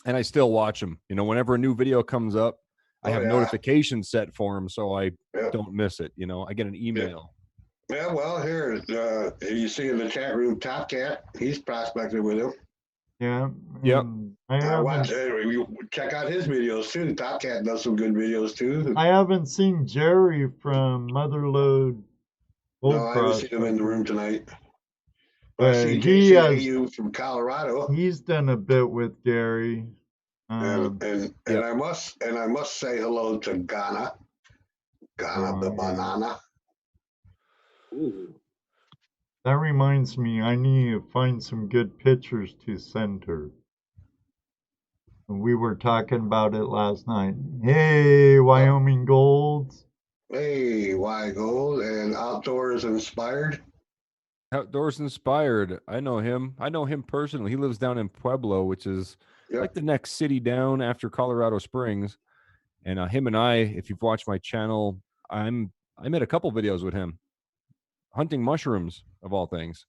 and I still watch him. You know, whenever a new video comes up, I have notifications set for him, so I don't miss it. You know, I get an email. Yeah, well, here you see in the chat room, Top Cat, he's prospected with him. Yeah. Yep. Check out his videos too. Top Cat does some good videos too. I haven't seen Jerry from Motherlode. No, I haven't seen him in the room tonight. But I see he JCAU from Colorado. He's done a bit with Gary. And I must say hello to Ghana the banana. Ooh. That reminds me, I need to find some good pictures to send her. We were talking about it last night. Hey, Wyoming Golds. Hey, Y Gold and Outdoors Inspired. Outdoors Inspired. I know him. I know him personally. He lives down in Pueblo, which is like the next city down after Colorado Springs. And him and I, if you've watched my channel, I made a couple videos with him, hunting mushrooms of all things.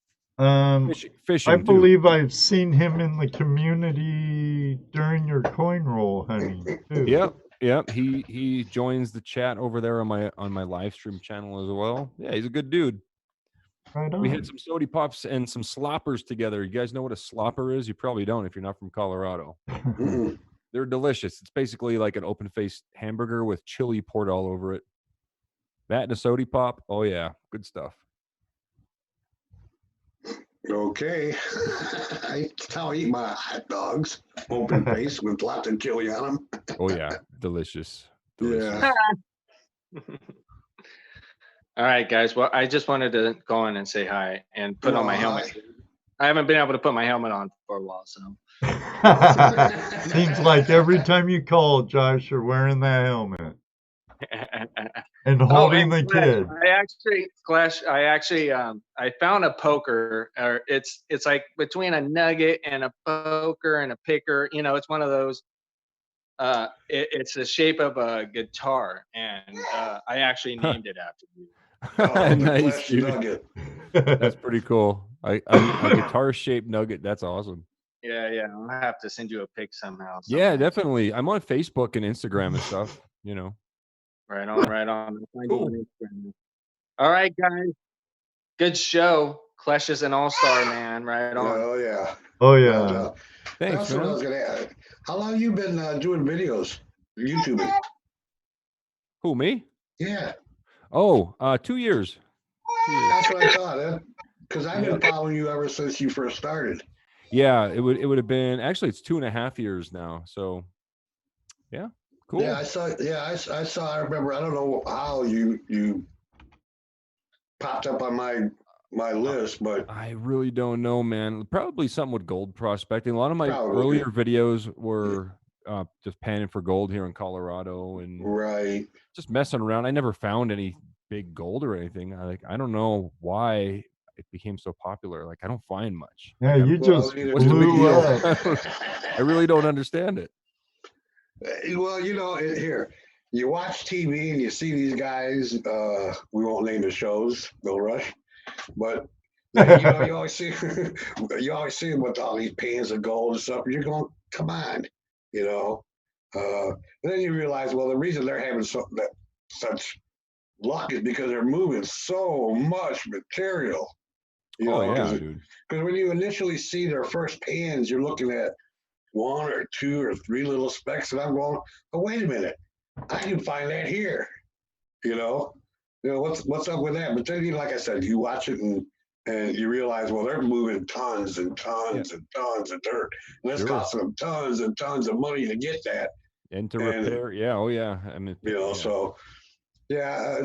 Fishing. I believe I've seen him in the community during your coin roll hunting too. Yep. He joins the chat over there on my live stream channel as well. Yeah, he's a good dude. Right on. We had some sody pops and some sloppers together. You guys know what a slopper is? You probably don't if you're not from Colorado. They're delicious. It's basically like an open-faced hamburger with chili poured all over it. That and a sody pop. Oh yeah, good stuff. Okay. That's how I eat my hot dogs. Open face with lots of chili on them. Oh yeah, delicious. Yeah. All right, guys. Well, I just wanted to go in and say hi and put on my helmet. I haven't been able to put my helmet on for a while, so. Seems like every time you call, Josh, you're wearing that helmet and holding the kid. I found a poker. Or it's like between a nugget and a poker and a picker. You know, it's one of those. It's the shape of a guitar, and I actually named it after you. Nice, dude. That's pretty cool. A guitar-shaped nugget. That's awesome. Yeah. I'll have to send you a pic somehow. Yeah, definitely. I'm on Facebook and Instagram and stuff. You know. Right on. I'll find you on Instagram. All right, guys. Good show. Klesh is an all-star, man. Right on. Oh yeah. Thanks, That's what I was gonna ask. How long you been doing videos, YouTubing? Who, me? Yeah. Oh, 2 years. That's what I thought, because I've been following you ever since you first started. Yeah, it would have been, actually it's 2.5 years now. So yeah, cool. Yeah, I saw. I remember. I don't know how you popped up on my list, but I really don't know, man. Probably something with gold prospecting. A lot of my earlier videos were just panning for gold here in Colorado and just messing around. I never found any big gold or anything. I don't know why it became so popular. Like, I don't find much. Yeah, like, you just blew up. I really don't understand it. Well, you know, here you watch TV and you see these guys. We won't name the shows, Bill Rush, but you know, you always see them with all these pans of gold and stuff. And you're going, come on, you know. And then you realize, well, the reason they're having such luck is because they're moving so much material. You know, dude. Because when you initially see their first pans, you're looking at 1 or 2 or 3 little specks, and I'm going, oh, wait a minute, I can find that here. You know what's up with that? But then, like I said, you watch it and you realize, well, they're moving tons and tons and tons of dirt, and it's costing them tons and tons of money to get that and to repair. Yeah, oh yeah. I mean, you know, so yeah,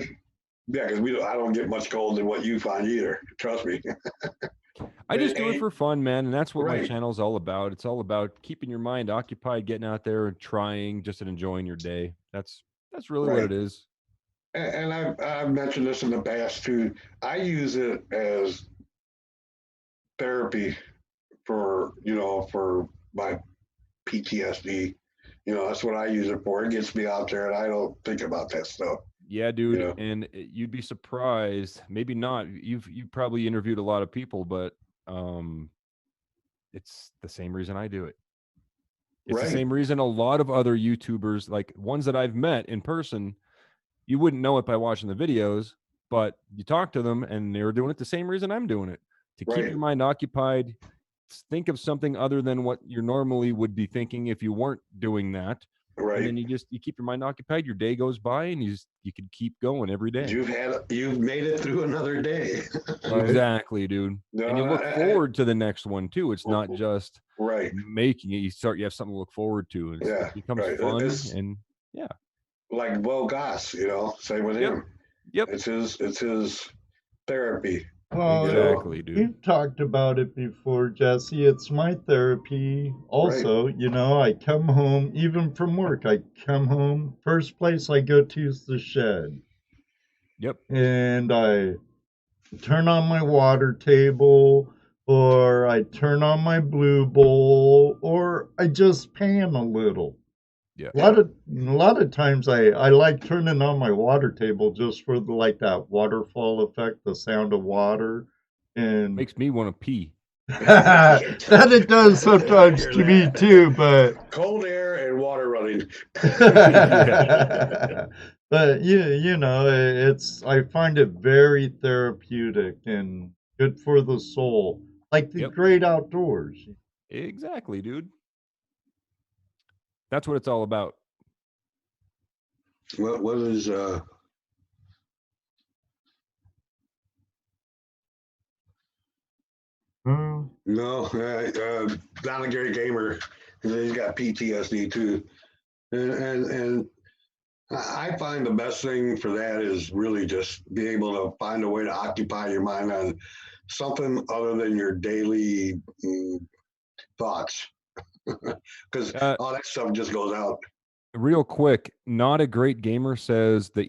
because I don't get much gold in what you find either. Trust me. I just do it And- for fun, man, and that's what my Right. channel's all about. It's all about keeping your mind occupied, getting out there and trying, just and enjoying your day. That's really what Right. it is. And I've mentioned this in the past too. I use it as therapy for for my PTSD. That's what I use it for. It gets me out there, and I don't think about that stuff. Yeah, dude, Yeah. and you'd be surprised. Maybe not. You've probably interviewed a lot of people, but it's the same reason I do it. It's the Right. same reason a lot of other YouTubers, like ones that I've met in person, you wouldn't know it by watching the videos, but you talk to them and they're doing it the same reason I'm doing it. To keep Right. your mind occupied, think of something other than what you normally would be thinking if you weren't doing that. Right. And then you keep your mind occupied, your day goes by, and you can keep going every day. You've made it through another day. Exactly, dude. No, And you look forward to the next one too. It's not just right. making it. You have something to look forward to. And Yeah, it becomes right. fun. It's- And yeah. Like Will Goss, same with Yep. him. Yep. It's his therapy. Well, Exactly, dude. you've talked about it before, Jesse. It's my therapy. Also, I come home, even from work, I come home. First place I go to is the shed. Yep. And I turn on my water table, or I turn on my blue bowl, or I just pan a little. Yeah. A lot of times I like turning on my water table just for that waterfall effect, the sound of water, and Makes me want to pee. that it does sometimes to me too, but Cold air and water running. but it's I find it very therapeutic and good for the soul, like the Yep. great outdoors. Exactly, dude. That's what it's all about. What is no, not a great gamer. He's got PTSD too, and I find the best thing for that is really just be able to find a way to occupy your mind on something other than your daily thoughts, because all that stuff just goes out. Real quick, not a great gamer says the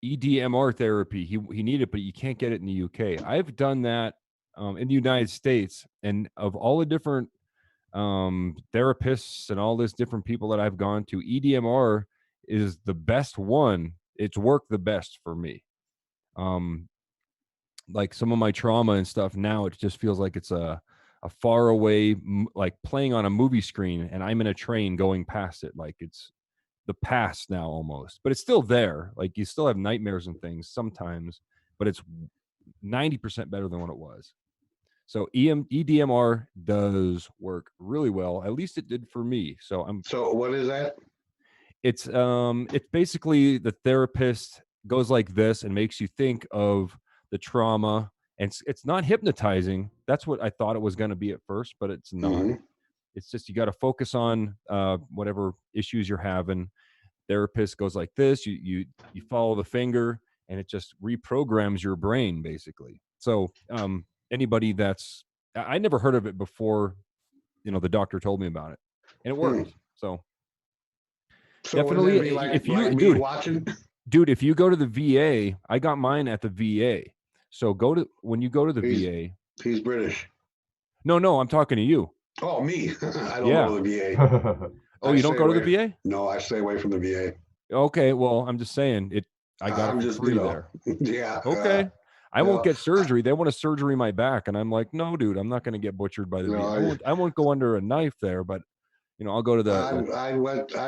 EDMR therapy. He needed it, but you can't get it in the UK. I've done that in the United States, and of all the different therapists and all this different people that I've gone to, EDMR is the best one. It's worked the best for me. Like some of my trauma and stuff now, it just feels like it's a far away, like playing on a movie screen, and I'm in a train going past it. Like it's the past now almost, but it's still there. Like you still have nightmares and things sometimes, but it's 90% better than what it was. So EDMR does work really well. At least it did for me. So what is that? It's basically the therapist goes like this and makes you think of the trauma, and it's not hypnotizing. That's what I thought it was going to be at first, but it's not. Mm-hmm. It's just you got to focus on whatever issues you're having. Therapist goes like this. You follow the finger, and it just reprograms your brain basically. So anybody I never heard of it before, the doctor told me about it, and it worked. So definitely, if you watching, dude, if you go to the VA, I got mine at the VA. So when you go to the VA. He's British. No, I'm talking to you. Oh, me. I don't go to the VA. Oh, you don't go to the VA? No, I stay away from the VA. Okay, well, I'm just saying I got it for free there. Yeah. Okay. I won't get surgery. They want to surgery my back, and I'm like, no, dude, I'm not going to get butchered by the VA. I won't go under a knife there, but I'll go to the. I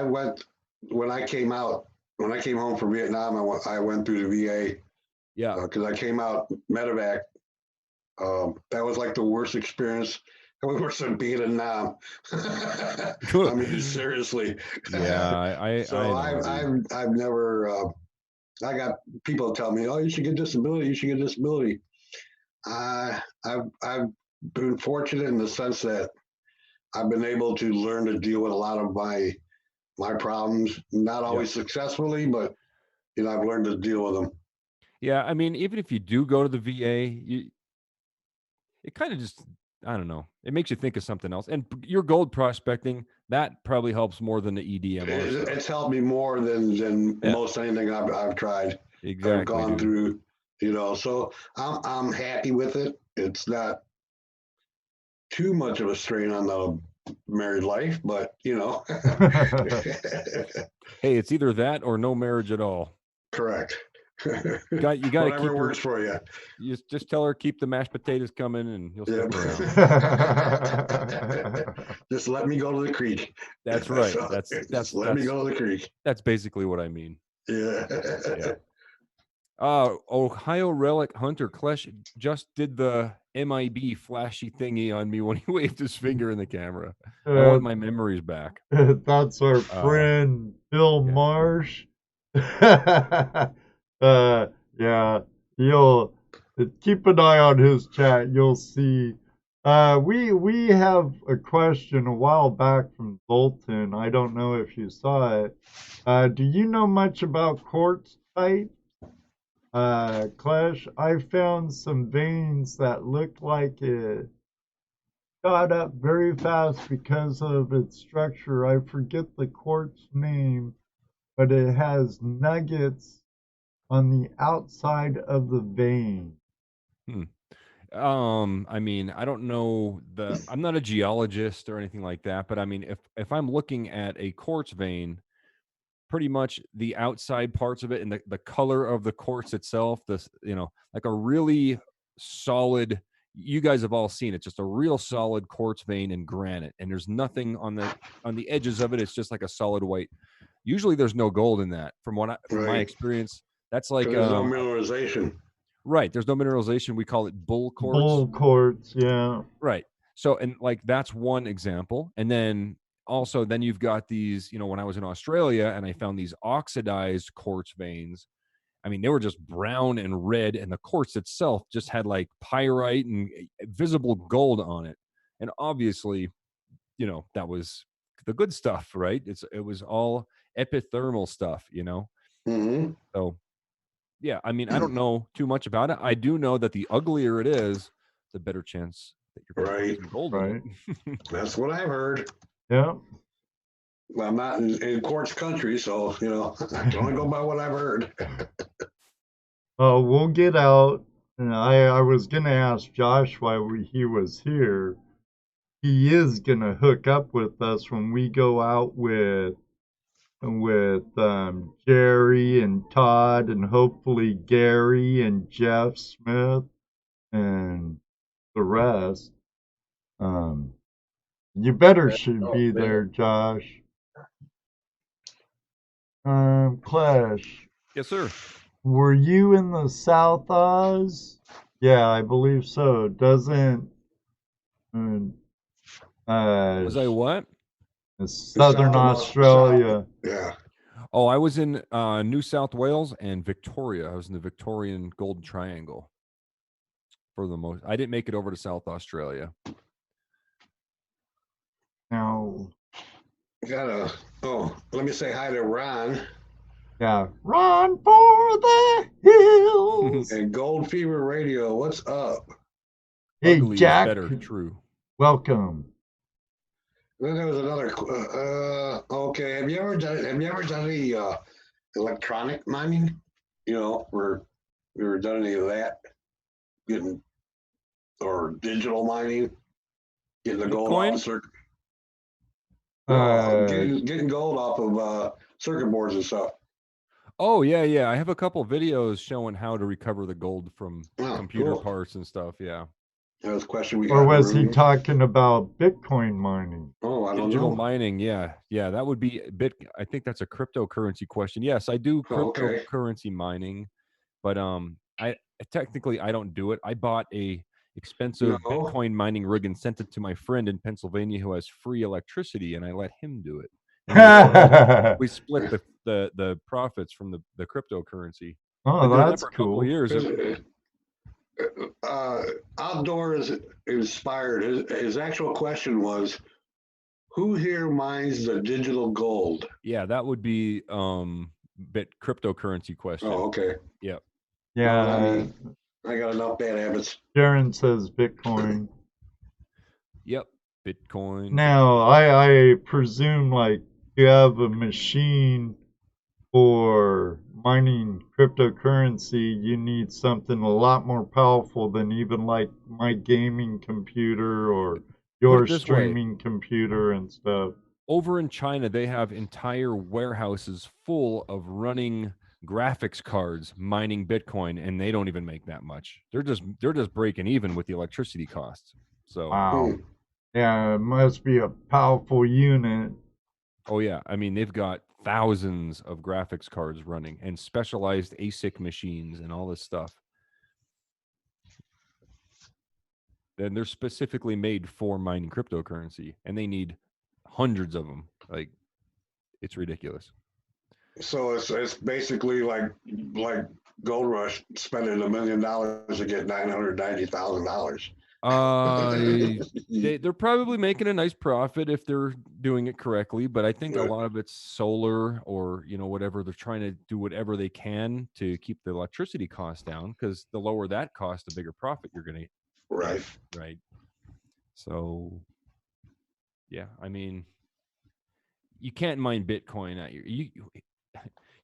went when I came out. When I came home from Vietnam, I went through the VA. Yeah. Because I came out medevac. That was like the worst experience. Worse than being a Nam. I mean, seriously. Yeah, So I've never. I got people tell me, "Oh, you should get disability. You should get disability." I've been fortunate in the sense that I've been able to learn to deal with a lot of my problems. Not always successfully, but I've learned to deal with them. Yeah, I mean, even if you do go to the VA, it kind of just, I don't know. It makes you think of something else. And your gold prospecting, that probably helps more than the EDMR stuff. It's helped me more than most anything I've tried. Exactly. I've gone dude. through, you know. So I'm happy with it. It's not too much of a strain on the married life, but you know. Hey, it's either that or no marriage at all. Correct. You got to Whatever keep works for you. You just tell her keep the mashed potatoes coming, and you'll stick around. Just let me go to the creek. That's right. Let me go to the creek. That's basically what I mean. Yeah. Ohio Relic Hunter Klesh just did the MIB flashy thingy on me when he waved his finger in the camera. I want my memories back. That's our friend Bill Marsh. Yeah, you'll keep an eye on his chat. You'll see. We have a question a while back from Zoltan. I don't know if you saw it. Do you know much about quartz type? Klesh, I found some veins that looked like it got up very fast because of its structure. I forget the quartz name, but it has nuggets on the outside of the vein. I mean, I don't know I'm not a geologist or anything like that, but I mean, if I'm looking at a quartz vein, pretty much the outside parts of it and the color of the quartz itself, this, you know, like a really solid, you guys have all seen it, just a real solid quartz vein in granite, and there's nothing on the edges of it. It's just like a solid white. Usually there's no gold in that. From my experience, that's like there's no mineralization. Right. There's no mineralization. We call it bull quartz. Bull quartz, yeah. Right. So, and like that's one example. And then also, then you've got these, you know, when I was in Australia and I found these oxidized quartz veins. I mean, they were just brown and red, and the quartz itself just had like pyrite and visible gold on it. And obviously, you know, that was the good stuff, right? It was all epithermal stuff, you know? Mm-hmm. So, yeah, I mean, I don't know too much about it. I do know that the uglier it is, the better chance that you're going to get some gold in it. That's what I've heard. Yeah. Well, I'm not in quartz country, so, you know, I can only go by what I've heard. We'll get out. And I was going to ask Josh why he was here. He is going to hook up with us when we go out with Jerry and Todd and hopefully Gary and Jeff Smith and the rest. You better should be there, Josh. Klesh. Yes, sir. Were you in the South Oz? Yeah, I believe so. Doesn't was I what? Southern Australia. Yeah. Oh, I was in New South Wales and Victoria. I was in the Victorian Golden Triangle for the most. I didn't make it over to South Australia. Now, let me say hi to Ron. Yeah, run for the hills. And Gold Fever Radio, what's up? Hey, Ugly Jack. Is better, true. Welcome. Then there was another. Okay, have you ever done any electronic mining? You know, you ever done any of that? Or digital mining? Getting the gold off circuit. Getting gold off of circuit boards and stuff. Oh yeah. I have a couple videos showing how to recover the gold from computer parts and stuff. Yeah. That was a question we got. Or was he talking about Bitcoin mining? Oh, I don't Digital know. mining, yeah, that would be I think that's a cryptocurrency question. Yes, I do cryptocurrency mining, but I technically I don't do it. I bought a expensive Bitcoin mining rig and sent it to my friend in Pennsylvania who has free electricity, and I let him do it. We split the profits from the cryptocurrency. Oh, that's for a cool. couple of years. Outdoors inspired. His actual question was, who here mines the digital gold? Yeah, that would be cryptocurrency question. Oh, okay. Yep. Yeah. I got enough bad habits. Sharon says Bitcoin. Yep. Bitcoin. Now, I presume like you have a machine for mining cryptocurrency, you need something a lot more powerful than even like my gaming computer or your this way. streaming computer and stuff. Over in China, they have entire warehouses full of running graphics cards mining Bitcoin, and they don't even make that much. They're just breaking even with the electricity costs. So Wow. Yeah, it must be a powerful unit. oh yeah, I mean they've got thousands of graphics cards running and specialized ASIC machines and all this stuff. Then they're specifically made for mining cryptocurrency, and they need hundreds of them. Like, it's ridiculous. So it's basically like Gold Rush spending $1 million to get $990,000. They're probably making a nice profit if they're doing it correctly, but I think a lot of it's solar or whatever. They're trying to do whatever they can to keep the electricity costs down, because the lower that cost, the bigger profit you're going to Right. Right. So, yeah, I mean, you can't mine Bitcoin at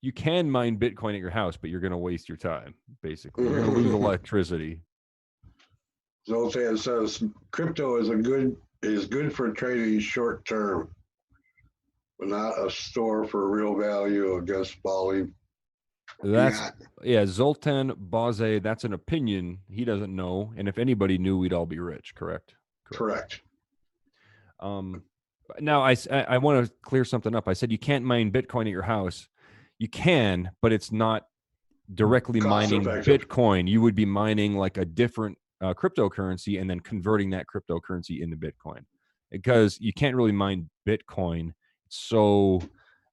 you can mine Bitcoin at your house, but you're going to waste your time. Basically, you're going to lose electricity. Zoltan says crypto is good for trading short term, but not a store for real value against falling. Zoltan Baze, that's an opinion. He doesn't know, and if anybody knew, we'd all be rich. Correct. Now I want to clear something up. I said you can't mine Bitcoin at your house. You can, but it's not directly mining Bitcoin. You would be mining like a different cryptocurrency and then converting that cryptocurrency into Bitcoin, because you can't really mine Bitcoin. So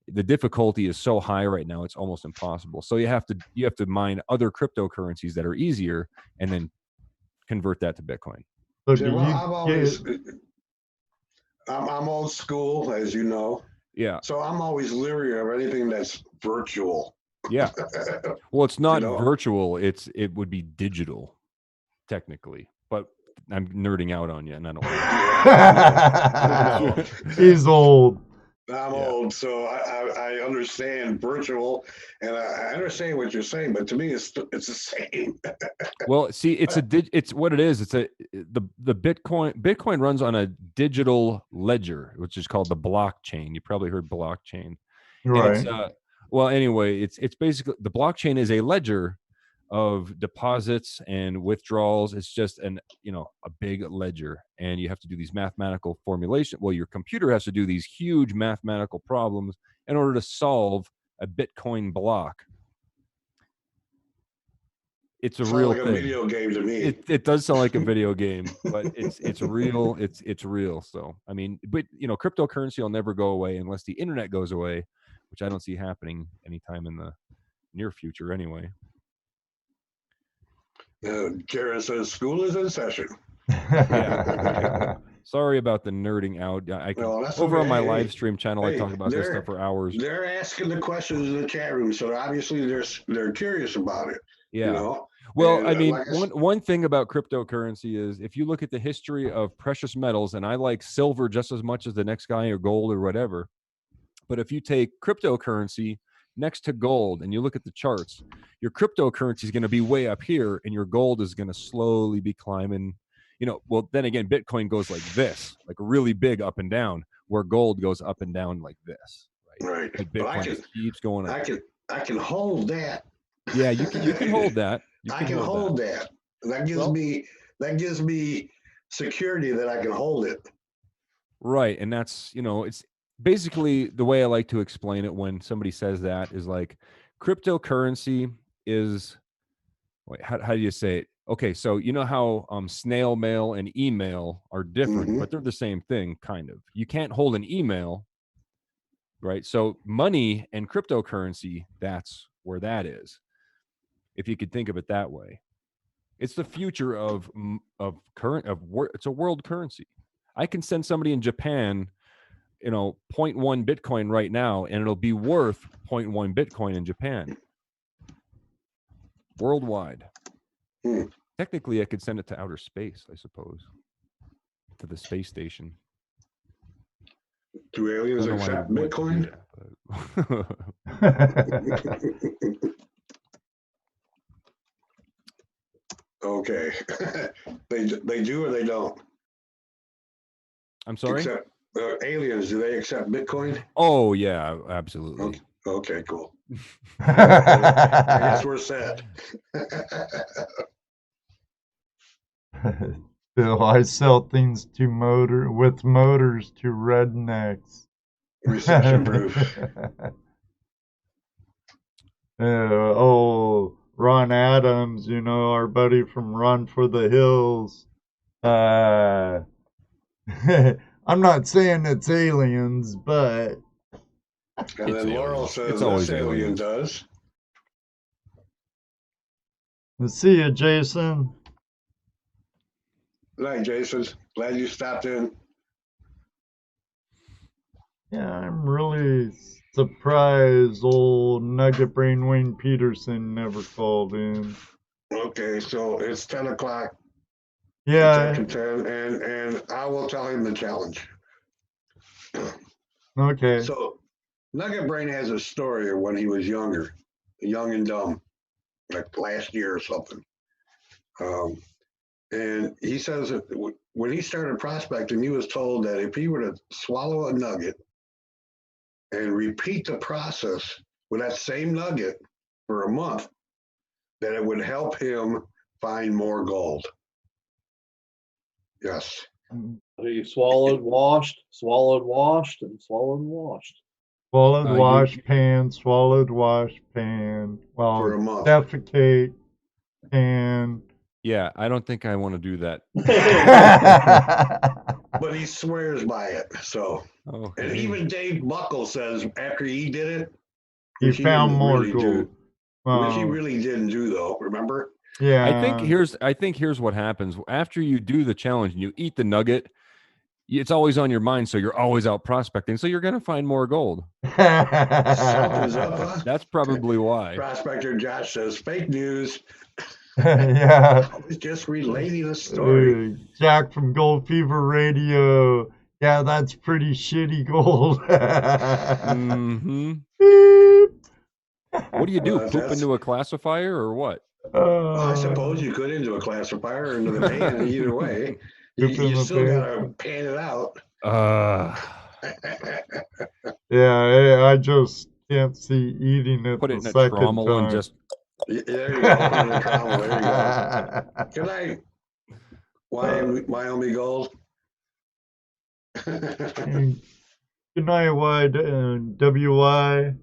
the difficulty is so high right now, it's almost impossible. So you have to mine other cryptocurrencies that are easier and then convert that to Bitcoin. I'm old school, as you know. Yeah. So I'm always leery of anything that's virtual. Yeah. Well, it's not virtual. It would be digital, technically. But I'm nerding out on you, and I don't want to. He's old. I'm old, so I understand virtual, and I understand what you're saying, but to me, it's the same. Well, see, it's what it is. It's the Bitcoin runs on a digital ledger, which is called the blockchain. You probably heard blockchain, right? Well, anyway, it's basically the blockchain is a ledger of deposits and withdrawals. It's just a big ledger, and you have to do these mathematical formulation. Well, your computer has to do these huge mathematical problems in order to solve a Bitcoin block. It's a real like thing. A video game to me. It does sound like a video game, but it's real. It's real. So I mean, but cryptocurrency will never go away unless the internet goes away, which I don't see happening anytime in the near future anyway. Jared says school is in session. Yeah. Sorry about the nerding out. On my live stream channel, I talk about this stuff for hours. They're asking the questions in the chat room, so obviously they're curious about it. Yeah. Well, I mean, one thing about cryptocurrency is if you look at the history of precious metals, and I like silver just as much as the next guy or gold or whatever, but if you take cryptocurrency next to gold and you look at the charts, your cryptocurrency is going to be way up here and your gold is going to slowly be climbing. Well, then again, Bitcoin goes like this, like really big up and down, where gold goes up and down like this. Right. Like Bitcoin just keeps going up. I can hold that. Yeah, you can hold that. I can hold that. That gives me security that I can hold it. Right, and that's it's basically the way I like to explain it when somebody says that is like cryptocurrency is. Wait, how do you say it? Okay, so you know how snail mail and email are different, but they're the same thing, kind of. You can't hold an email, right? So money and cryptocurrency, that's where that is. If you could think of it that way, it's the future of it's a world currency. I can send somebody in Japan, 0.1 Bitcoin right now, and it'll be worth 0.1 Bitcoin in Japan. Worldwide. Technically, I could send it to outer space, I suppose, to the space station. Do aliens Don't know why I accept would want to do Bitcoin? that, but- Okay. they do or they don't? I'm sorry. Accept, aliens, do they accept Bitcoin? Oh yeah, absolutely. Okay, cool. I guess we're set. Bill, I sell things to motors to rednecks. Recession proof. Ron Adams, our buddy from Run for the Hills. I'm not saying it's aliens, but And then Laurel says It's always this alien aliens. does. let's see you, Jason. Good night, Jason. Glad you stopped in. Yeah, I'm really surprised old Nugget Brain Wayne Peterson never called in. Okay, so it's 10 o'clock. Yeah, It's after 10, and I will tell him the challenge. okay. So Nugget Brain has a story of when he was younger, young and dumb, like last year or something. And he says that when he started prospecting, he was told that if he were to swallow a nugget and repeat the process with that same nugget for a month, that it would help him find more gold. Yes. He swallowed, washed, swallowed, washed, and swallowed, washed. Swallowed, you- wash, pan, swallowed, wash, pan. Well, For a month. defecate, pan. Yeah, I don't think I want to do that. But he swears by it. So, Oh, and even Dave Buckle says after he did it, He which he found didn't more really gold. do, which he Well, really didn't do though. Remember? yeah. I think here's what happens after you do the challenge and you eat the nugget. It's always on your mind, so you're always out prospecting. So you're gonna find more gold. Something's up, huh? That's probably why. Prospector Josh says fake news. Yeah. I was just relating a story. Jack from Gold Fever Radio. Yeah, that's pretty shitty gold. Hmm. Beep. What do you do? Poop That's- into a classifier or what? I suppose you could into a classifier or into the pan. Either way, you Poop in the still pan. gotta pan it out. Yeah, I just can't see eating it Put it the in a second trommel time. and just There you go. Put it in a trommel. There you go. Good night, Wyoming Gold. Good night, WY,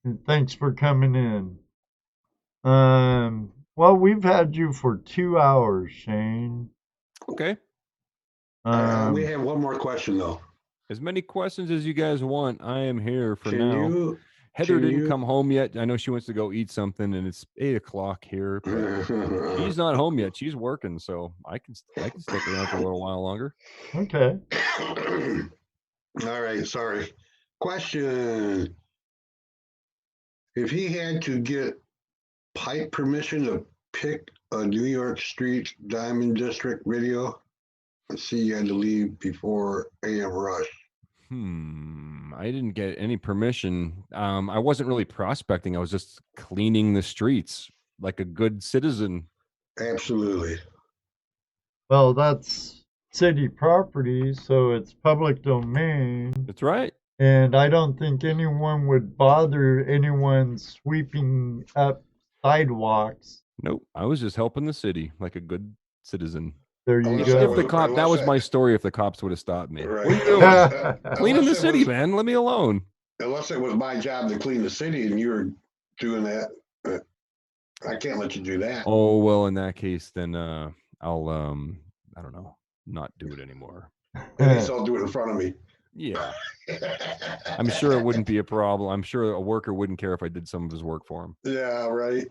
and thanks for coming in. Well, we've had you for 2 hours, Shane. okay. We have one more question though. As many questions as you guys want. I am here for Can now. you? Heather can didn't you- come home yet. I know she wants to go eat something, and it's 8 o'clock here. But she's not home yet. She's working, so I can stick around for a little while longer. Okay. All right, sorry. Question. If he had to get pipe permission to pick a New York Street Diamond District video, let's see, you had to leave before AM rush. I didn't get any permission. I wasn't really prospecting. I was just cleaning the streets like a good citizen. Absolutely. Well, that's city property, so it's public domain. That's right. And I don't think anyone would bother anyone sweeping up sidewalks. Nope. I was just helping the city like a good citizen. There Oh, you that's If go. the cop, that was my story. If the cops would have stopped me, Right. what are you doing? Cleaning the Unless it city, was- man. Let me alone. Unless it was my job to clean the city and you were doing that, I can't let you do that. Oh well, in that case, then I'll I don't know, not do it anymore. At least I'll do it in front of me. Yeah, I'm sure it wouldn't be a problem. I'm sure a worker wouldn't care if I did some of his work for him. Yeah, right.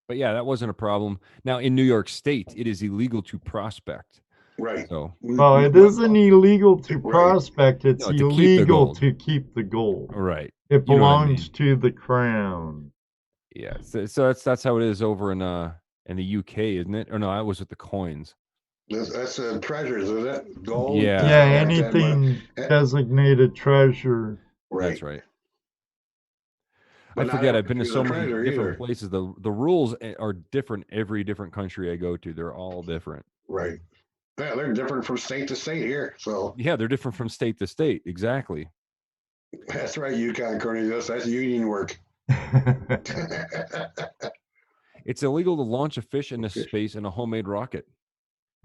But yeah, that wasn't a problem. Now in New York State, it is illegal to prospect. Right. So Well, it isn't illegal to Right. prospect. It's No, to keep the illegal gold. to keep the gold. right, It You know what I belongs to the crown. Yeah, so that's how it is over in the UK, isn't it? Or no, I was with the coins. That's treasures, isn't it? Gold. Yeah. Yeah, like that, but- anything designated treasure. Right. That's right. But I not forget. I've been to everything's so a many treasure different either. places. The rules are different every different country I go to. They're all different. Right. Yeah, they're different from state to state here. So Yeah, they're different from state to state. Exactly. that's right, Yukon Cornelius. That's union work. It's illegal to launch a fish into space in a homemade rocket.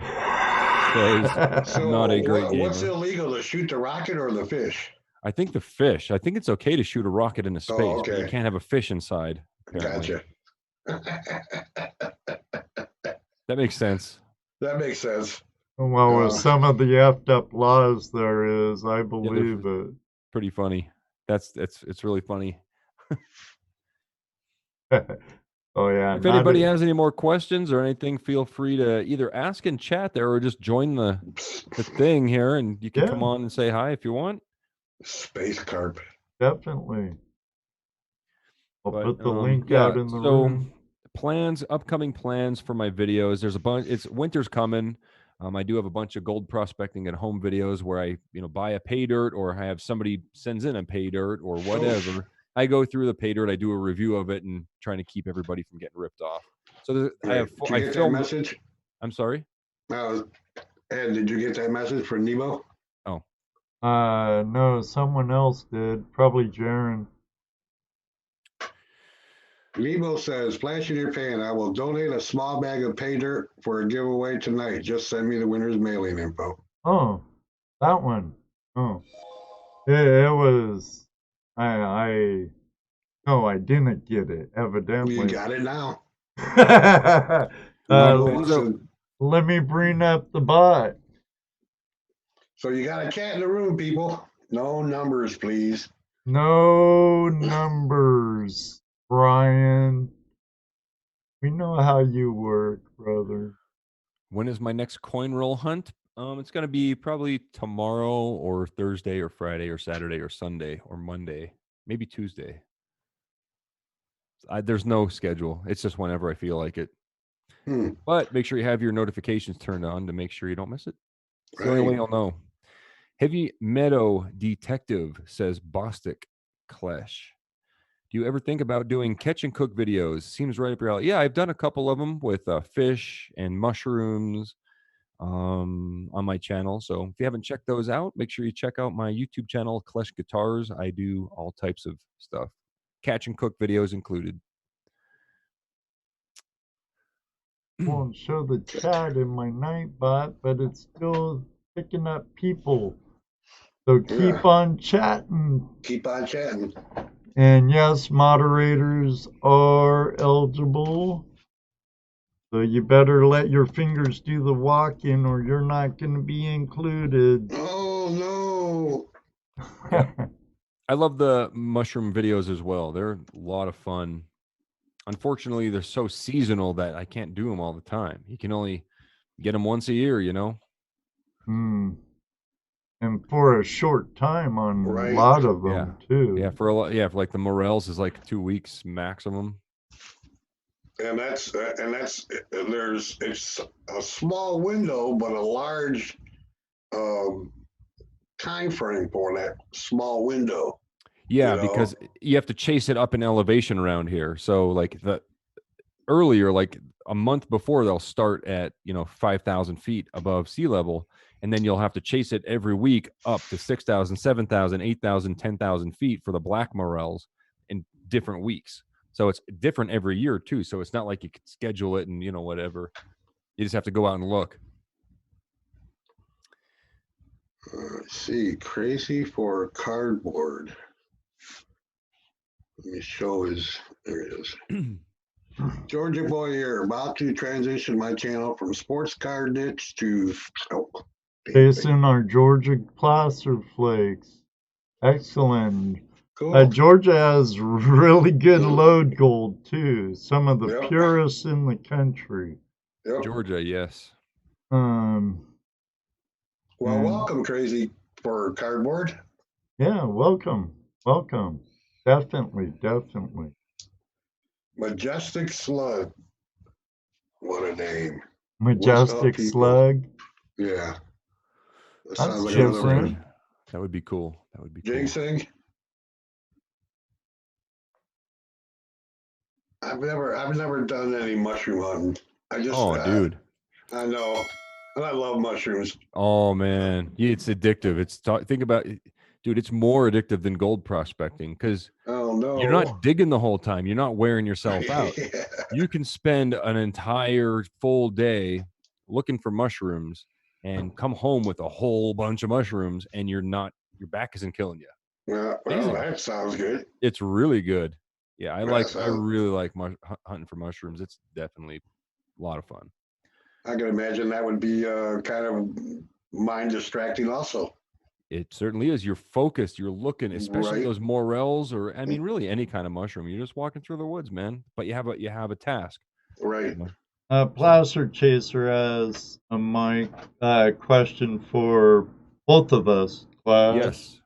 Says So not a great what's gamer. illegal, to shoot the rocket or the fish? I think the fish. I think it's okay to shoot a rocket into space, but you okay. can't have a fish inside. Apparently. Gotcha. That makes sense. That makes sense. Well, with some of the effed up laws there is, I believe it. Pretty funny. It's really funny. Oh yeah. If anybody has any more questions or anything, feel free to either ask in chat there or just join the thing here, and you can come on and say hi if you want. Space carp. Definitely. I'll put the link out in the room. Upcoming plans for my videos. There's a bunch. It's winter's coming. I do have a bunch of gold prospecting at home videos where I, buy a pay dirt, or I have somebody sends in a pay dirt or whatever. I go through the pay dirt. I do a review of it and trying to keep everybody from getting ripped off. So I have. Did you get that message? I'm sorry. Ed, did you get that message from Nemo? Oh. No, someone else did. Probably Jaron. Nemo says, "Flash in your pan. I will donate a small bag of pay dirt for a giveaway tonight. Just send me the winner's mailing info." Oh, that one. Oh, it was. I didn't get it. Evidently, you got it now. Let me bring up the bot. So you got a cat in the room, people. No numbers, please. No numbers. Brian, we know how you work, brother. When is my next coin roll hunt? It's going to be probably tomorrow or Thursday or Friday or Saturday or Sunday or Monday, maybe Tuesday. There's no schedule. It's just whenever I feel like it. But make sure you have your notifications turned on to make sure you don't miss it. It's the only way you'll know. Heavy Meadow Detective says, Bostic Klesh. Do you ever think about doing catch and cook videos? Seems right up your alley. Yeah, I've done a couple of them with fish and mushrooms on my channel. So if you haven't checked those out, make sure you check out my YouTube channel, Klesh Guitars. I do all types of stuff. Catch and cook videos included. Won't show the chat in my night bot, but it's still picking up people. So keep on chatting. Keep on chatting. And yes, moderators are eligible. So you better let your fingers do the walking or you're not going to be included. Oh, no. Yeah. I love the mushroom videos as well. They're a lot of fun. Unfortunately, they're so seasonal that I can't do them all the time. You can only get them once a year, And for a short time on a lot of them too. Yeah, for like the morels is like 2 weeks maximum. And it's a small window, but a large time frame for that small window. Yeah, because you have to chase it up in elevation around here. So like earlier, like a month before, they'll start at 5,000 feet above sea level. And then you'll have to chase it every week up to 6,000, 7,000, 8,000, 10,000 feet for the black morels in different weeks. So it's different every year too. So it's not like you could schedule it and whatever. You just have to go out and look. Let's see, crazy for cardboard. Let me show there it is. Georgia boy here, about to transition my channel from sports card niche to Facing our Georgia placer flakes. Excellent. Cool. Georgia has really good load gold too. Some of the purest in the country. Georgia, yes. Well, welcome, crazy for cardboard. Yeah, welcome. Definitely. Majestic Slug. What a name. Majestic people? Slug. Yeah. That That's sounds like different. another Ginseng. That would be cool. That would be cool. ginseng. I've never done any mushroom hunting. I just dude. I know. And I love mushrooms. Oh man, yeah, it's addictive. Think about it. Dude, it's more addictive than gold prospecting because Oh no. you're not digging the whole time. You're not wearing yourself out. Yeah. You can spend an entire full day looking for mushrooms and come home with a whole bunch of mushrooms and your back isn't killing you. Well, Amazing. that sounds good. It's really good. Yeah, I sounds- really like hunting for mushrooms. It's definitely a lot of fun. I can imagine that would be kind of mind distracting also. It certainly is. You're focused. You're looking, especially Right. those morels, or I mean, really any kind of mushroom. You're just walking through the woods, man. But you have a task. Right. You know? Placer Chaser has a mic question for both of us, Clash. Yes.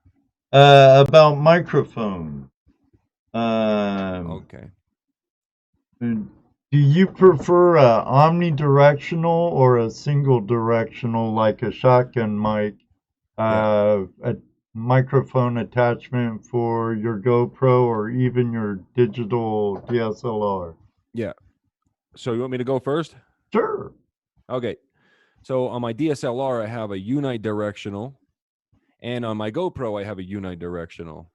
About microphone. Okay. Do you prefer a omnidirectional or a single directional, like a shotgun mic? A microphone attachment for your GoPro or even your digital DSLR? Yeah. So you want me to go first? Sure. Okay. So on my DSLR, I have a unidirectional, and on my GoPro, I have a unidirectional.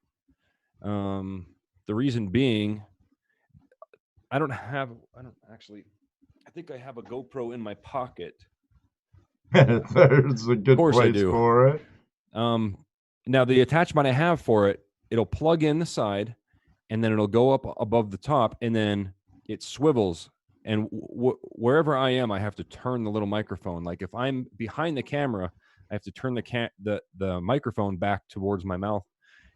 The reason being, I think I have a GoPro in my pocket. There's a good place for it. Now the attachment I have for it, it'll plug in the side, and then it'll go up above the top, and then it swivels. And wherever I am, I have to turn the little microphone. Like if I'm behind the camera, I have to turn the microphone back towards my mouth,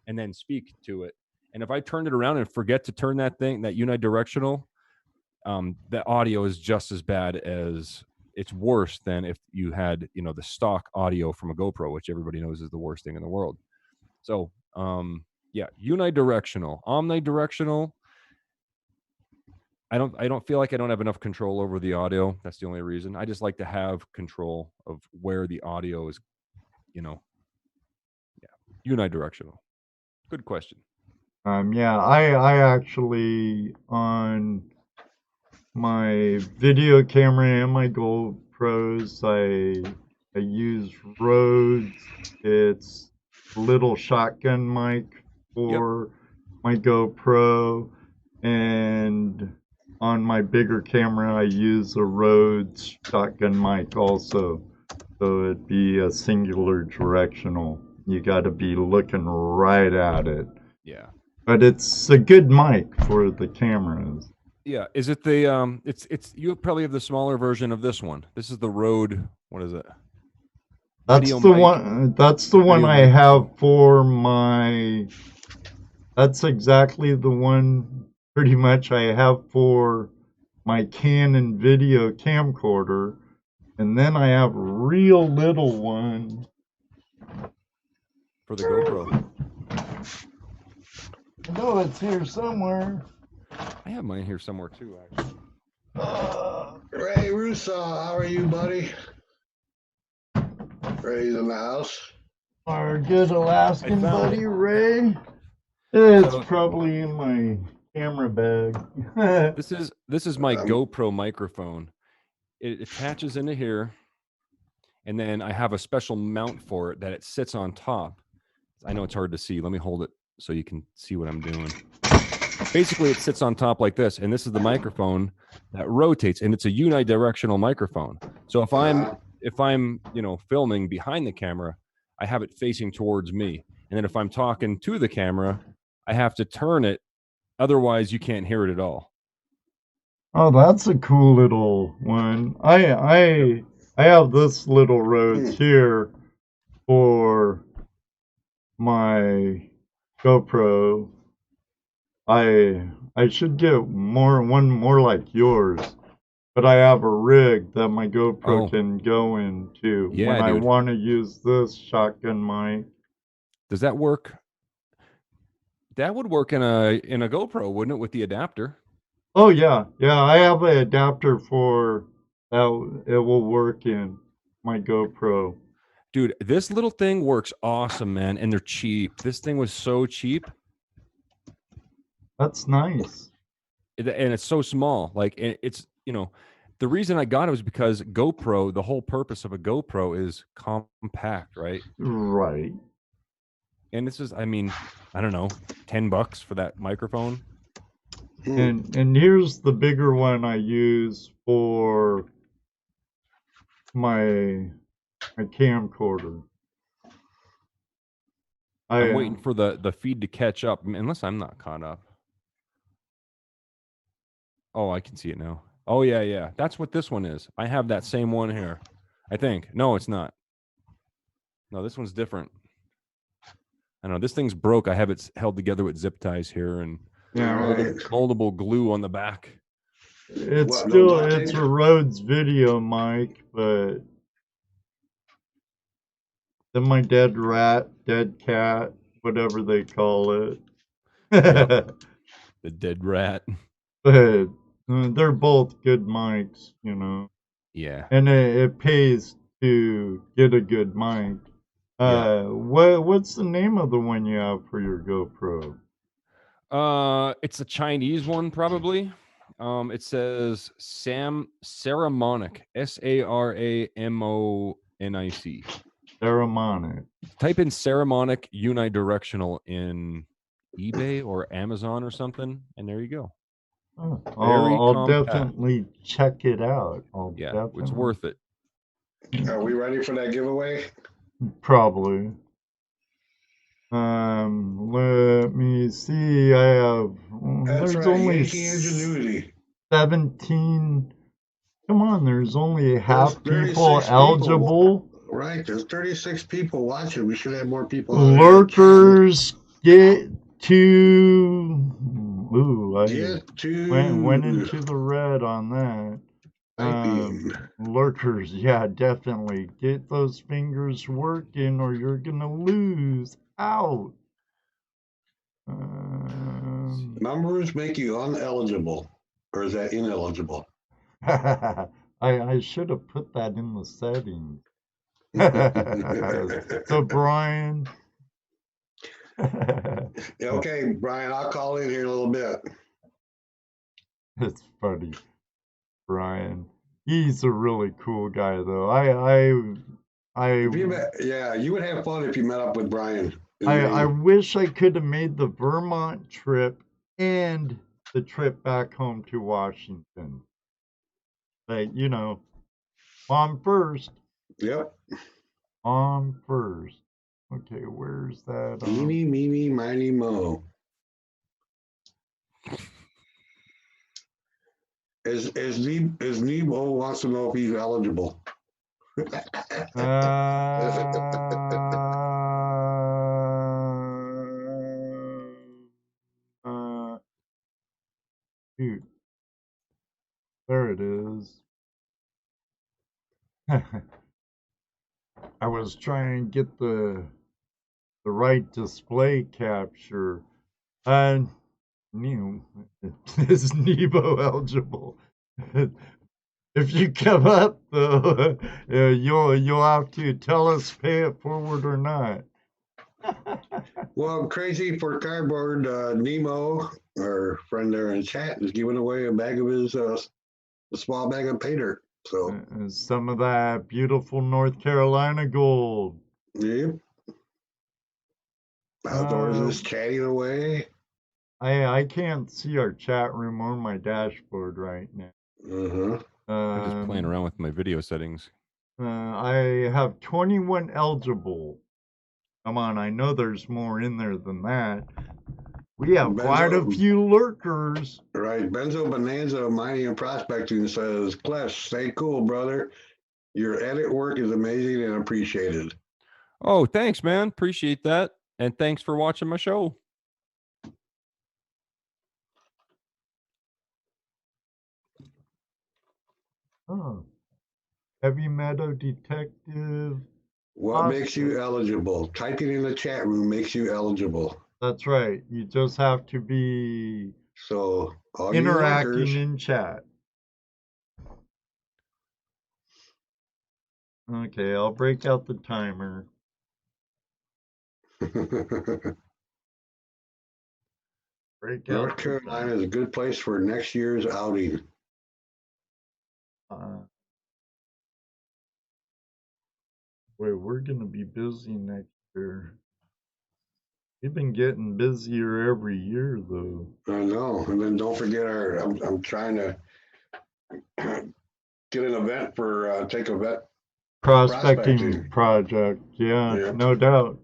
and then speak to it. And if I turned it around and forget to turn that unidirectional, the audio is just as bad as. It's worse than if you had, the stock audio from a GoPro, which everybody knows is the worst thing in the world. So, unidirectional, omnidirectional. I don't feel like I don't have enough control over the audio. That's the only reason. I just like to have control of where the audio is, unidirectional. Good question. I actually, on my video camera and my GoPros, I use Rhodes. It's a little shotgun mic for my GoPro, and on my bigger camera I use a Rhodes shotgun mic also. So it'd be a singular directional. You got to be looking right at it. Yeah. But it's a good mic for the cameras. Yeah, is it the it's you probably have the smaller version of this one. This is the Rode, what is it? That's the one I have for my. That's exactly the one pretty much I have for my Canon video camcorder, and then I have a real little one for the GoPro. No, it's here somewhere. I have mine here somewhere too, actually. Ray Russo, how are you, buddy? Ray's in the house. Our good Alaskan buddy, Ray. It's probably in my camera bag. This is my GoPro microphone. It attaches into here, and then I have a special mount for it that it sits on top. I know it's hard to see. Let me hold it so you can see what I'm doing. Basically, it sits on top like this, and this is the microphone that rotates, and it's a unidirectional microphone. So if I'm filming behind the camera, I have it facing towards me, and then if I'm talking to the camera, I have to turn it. Otherwise, you can't hear it at all. Oh, that's a cool little one. I have this little Rhodes here for my GoPro. I should get one more like yours, but I have a rig that my GoPro can go into when I want to use this shotgun mic. Does that work? That would work in a GoPro, wouldn't it, with the adapter? Oh yeah, yeah. I have an adapter for that. It will work in my GoPro. Dude, this little thing works awesome, man, and they're cheap. This thing was so cheap, That's nice. and it's so small. Like it's the reason I got it was because GoPro. The whole purpose of a GoPro is compact, right? Right. And this is, I mean, I don't know, $10 for that microphone. And here's the bigger one I use for my camcorder. I'm waiting for the feed to catch up, unless I'm not caught up. Oh, I can see it now. Oh yeah. That's what this one is. I have that same one here. I think. No, it's not. No, this one's different. I know this thing's broke. I have it held together with zip ties here and moldable glue on the back. It's it's a Rhodes video mic, but then my dead rat, dead cat, whatever they call it. Yep. The dead rat. But they're both good mics, Yeah. And it pays to get a good mic. What's the name of the one you have for your GoPro? It's a Chinese one probably. It says Saramonic, Saramonic. Saramonic. Type in Saramonic unidirectional in eBay or Amazon or something, and there you go. Oh, I'll definitely check it out. It's worth it. Are we ready for that giveaway? Probably. Let me see. I have. There's only 17. Come on, there's only half people eligible. Right, there's 36 people watching. We should have more people. Lurkers get to. Ooh, I went into the red on that. Lurkers, yeah, definitely. Get those fingers working or you're going to lose out. Numbers make you uneligible. Or is that ineligible? I should have put that in the settings. So, Brian. Okay, Brian, I'll call in here in a little bit. It's funny. Brian. He's a really cool guy, though. You would have fun if you met up with Brian. I wish I could have made the Vermont trip and the trip back home to Washington. Like, mom first. Yep. Mom first. Okay, where's that? Eeny, meeny, miny, mo. As Nebo wants to know if he's eligible. Dude. There it is. I was trying to get the right display capture. And is Nebo eligible? If you come up though, you'll have to tell us pay it forward or not. Well, Crazy for Cardboard, Nemo, our friend there in chat, is giving away a bag of his a small bag of pay dirt. So some of that beautiful North Carolina gold. Yep. Outdoors is chatting away. I can't see our chat room or my dashboard right now. I'm just playing around with my video settings. I have 21 eligible. Come on, I know there's more in there than that. We have quite a few lurkers. Right. Benzo Bonanza Mining and Prospecting says, Klesh, stay cool, brother. Your edit work is amazing and appreciated. Oh, thanks, man. Appreciate that. And thanks for watching my show. Oh. Heavy Meadow Detective. What makes you eligible? Typing in the chat room makes you eligible. That's right. You just have to be So all you interacting lurkers, in chat. Okay, I'll break out the timer. Break North out the Carolina timer. is a good place for next year's outing. Wait, we're gonna be busy next year. We've been getting busier every year, though. I know, and then don't forget I'm trying to get an event for take a vet Prospecting project, yeah, Yep. no doubt.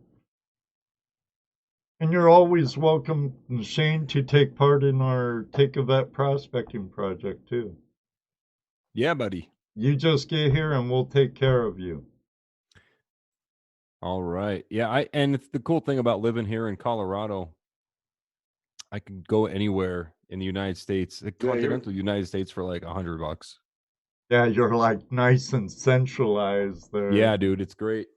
And you're always welcome, Shane, to take part in our Take a Vet prospecting project too. Yeah, buddy. You just get here and we'll take care of you. All right. Yeah, and it's the cool thing about living here in Colorado, I can go anywhere in the United States, the continental United States, for like $100. Yeah, you're like nice and centralized there. Yeah, dude, it's great.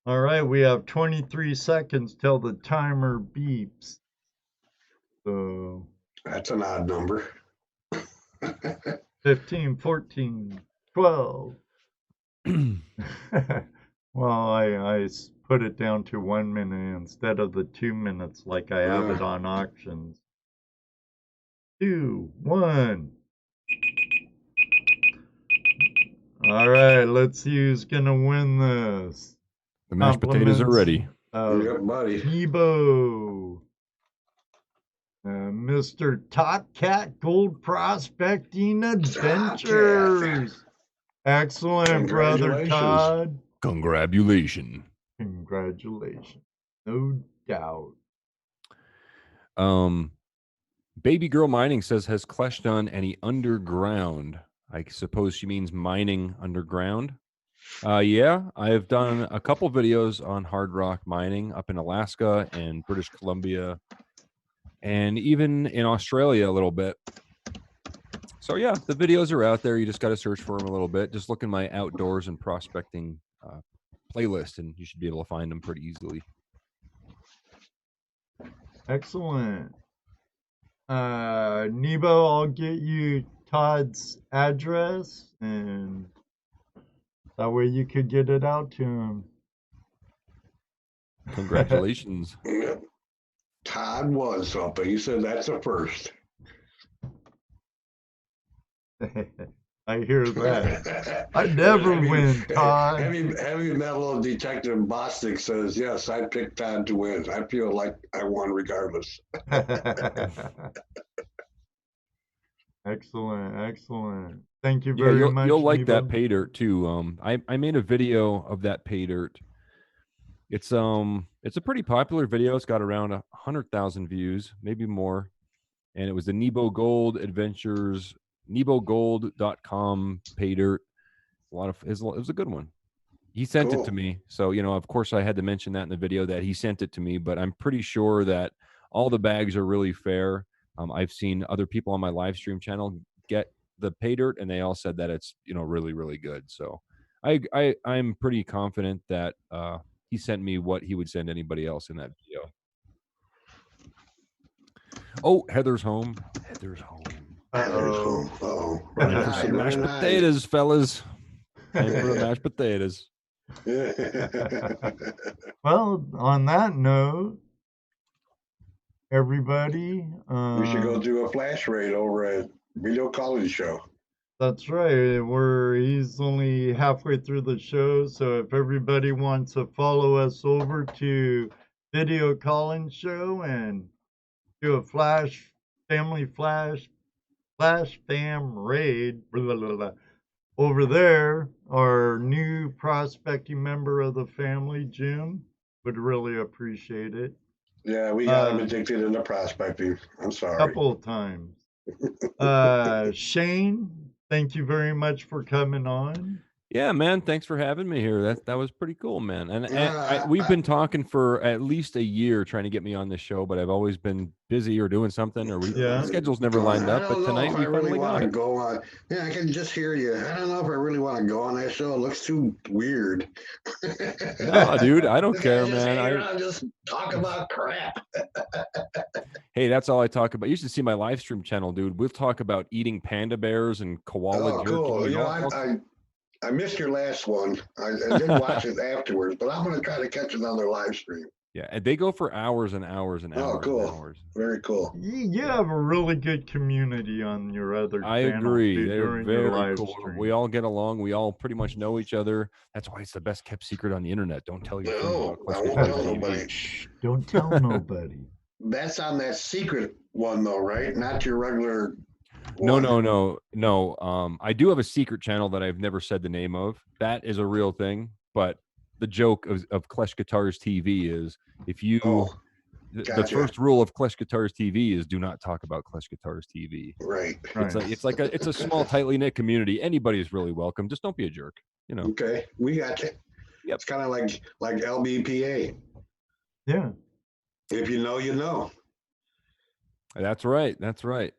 All right, we have 23 seconds till the timer beeps. So That's an odd number. 15, 14, 12. Well, I put it down to 1 minute instead of the 2 minutes like I have it on auctions. 2, 1. All right, let's see who's gonna win this. The mashed potatoes are ready. Yep, buddy. Nebo. Mr. Top Cat Gold Prospecting Adventures. Excellent, brother Todd. Congratulations. Congratulations. No doubt. Baby Girl Mining says, has Klesh done any underground? I suppose she means mining underground. Yeah, I have done a couple videos on hard rock mining up in Alaska and British Columbia, and even in Australia a little bit. So yeah, the videos are out there. You just got to search for them a little bit. Just look in my outdoors and prospecting playlist, and you should be able to find them pretty easily. Excellent. Nebo, I'll get you Todd's address, and that way you could get it out to him. Congratulations. Todd was something. He said that's a first. I hear that. I never win, Todd. Heavy metal detective Bostic says, yes, I picked Todd to win. I feel like I won regardless. Excellent, excellent. Thank you very much. You'll like Nebo. that pay dirt too. I made a video of that pay dirt. It's a pretty popular video. It's got around 100,000 views, maybe more. And it was the Nebo Gold Adventures, nebogold.com pay dirt. It was a good one. He sent it to me. So, of course I had to mention that in the video that he sent it to me, but I'm pretty sure that all the bags are really fair. I've seen other people on my live stream channel get the pay dirt, and they all said that it's, really, really good. So I'm pretty confident that he sent me what he would send anybody else in that video. Oh, Heather's home. Heather's home. Uh-oh. Time for some mashed potatoes, fellas. Time for the mashed potatoes. Well, on that note, everybody, we should go do a flash raid over at Video College Show. That's right. He's only halfway through the show, so if everybody wants to follow us over to Video Collins Show and do a family flash fam raid, blah, blah, blah. Over there, our new prospecting member of the family, Jim, would really appreciate it. Yeah, we got him addicted into prospecting. I'm sorry. A couple of times. Shane, thank you very much for coming on. Yeah, man. Thanks for having me here. That was pretty cool, man. And we've been talking for at least a year trying to get me on this show, but I've always been busy or doing something, or schedules never lined up. But tonight we finally got it. Go on. Yeah, I can just hear you. I don't know if I really want to go on that show. It looks too weird. No, dude, I don't care, man. I just talk about crap. Hey, that's all I talk about. You should see my live stream channel, dude. We'll talk about eating panda bears and koala jerky. Cool. You know, I missed your last one. I didn't watch it afterwards, but I'm going to try to catch another live stream. Yeah, and they go for hours and hours and hours. Oh, cool. And hours. Very cool. You have a really good community on your other I channels, agree. dude, They're during your very live cool. stream. We all get along. We all pretty much know each other. That's why it's the best kept secret on the internet. Don't tell your friends about I Klesh won't Guitars tell TV. nobody. Don't tell nobody. That's on that secret one, though, right? Not your regular No. one. I do have a secret channel that I've never said the name of. That is a real thing. But the joke of Klesh Guitars TV is if you the Gotcha. first rule of Klesh Guitars TV is do not talk about Klesh Guitars TV. Right. It's a small, tightly knit community. Anybody is really welcome. Just don't be a jerk. You know. Okay, we got you. Yep. It's kind of like LBPA. Yeah. If you know, you know. That's right. That's right.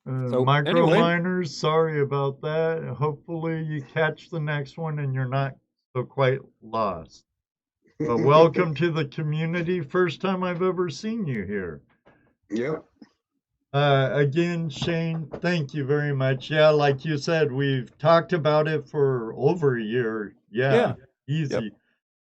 So, Micro anyway. miners, sorry about that. Hopefully you catch the next one and you're not so quite lost. But welcome to the community. First time I've ever seen you here. Yep. Again, Shane, thank you very much. Yeah, like you said, we've talked about it for over a year. Yeah. Easy. Yep.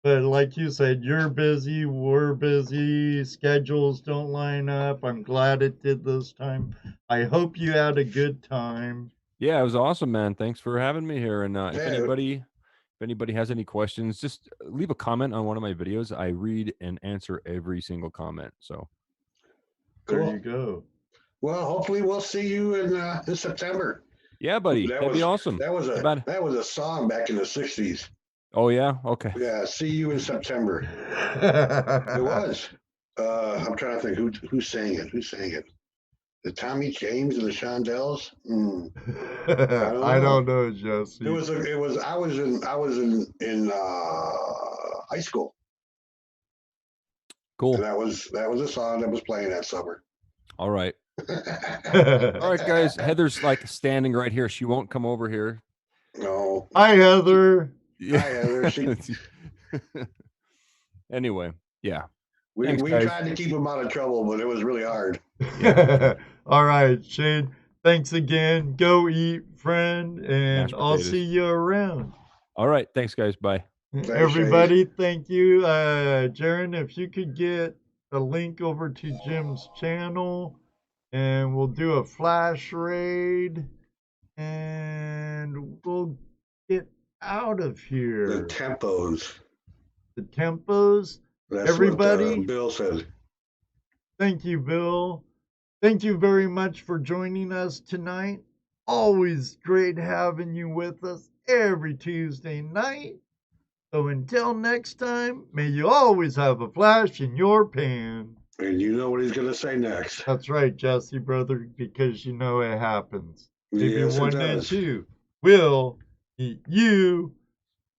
But like you said, you're busy, we're busy, schedules don't line up. I'm glad it did this time. I hope you had a good time. Yeah, it was awesome, man. Thanks for having me here. And if Yeah. anybody has any questions, just leave a comment on one of my videos. I read and answer every single comment. So There Cool. you go. Well, hopefully we'll see you in September. yeah, buddy, that'd be awesome. That was About- that was a song back in the '60s. Oh yeah, okay. Yeah, see you in September. It was. I'm trying to think who sang it. Who sang it? The Tommy James and the Shondells. I don't know, Jesse. It was. I was in high school. Cool. And that was a song that was playing that summer. All right. All right, guys. Heather's like standing right here. She won't come over here. No. Hi, Heather. Yeah. Hi, Heather. Anyway, yeah. We Thanks, guys. tried to keep him out of trouble, but it was really hard. All right, Shane. Thanks again. Go eat, friend, and Mashed I'll potatoes. see you around. All right. Thanks, guys. Bye. Everybody, thank you. Jaron, if you could get a link over to Jim's channel, and we'll do a flash raid, and we'll get out of The here. tempos. The tempos. That's Everybody? what Bill said. Thank you, Bill. Thank you very much for joining us tonight. Always great having you with us every Tuesday night. So until next time, may you always have a flash in your pan. And you know what he's going to say next. That's right, Jesse, brother, because you know it happens. Maybe Yes, it one and does. two will meet you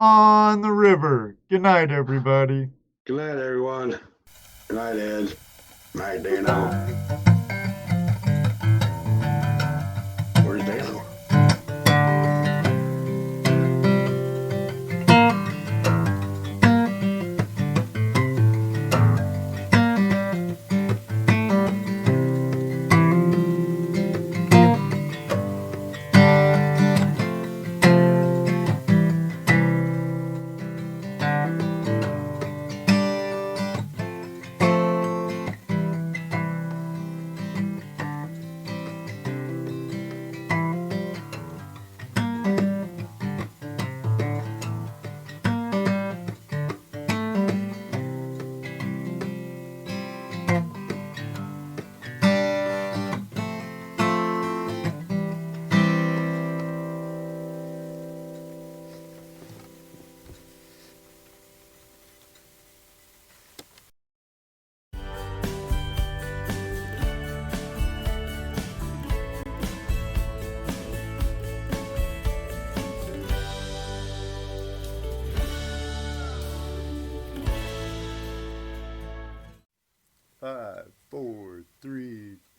on the river. Good night, everybody. Good night, everyone. Good night, Ed. Good night, Dano. Where's Dano?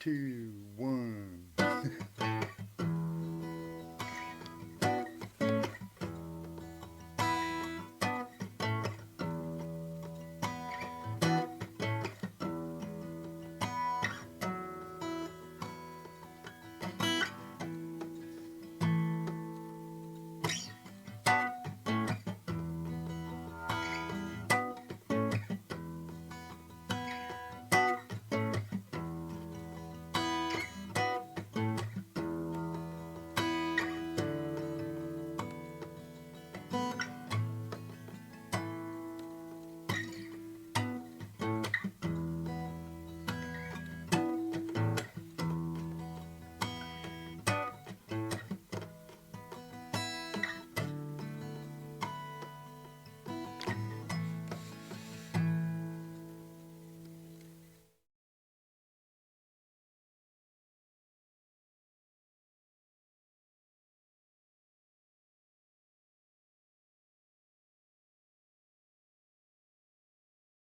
2, 1.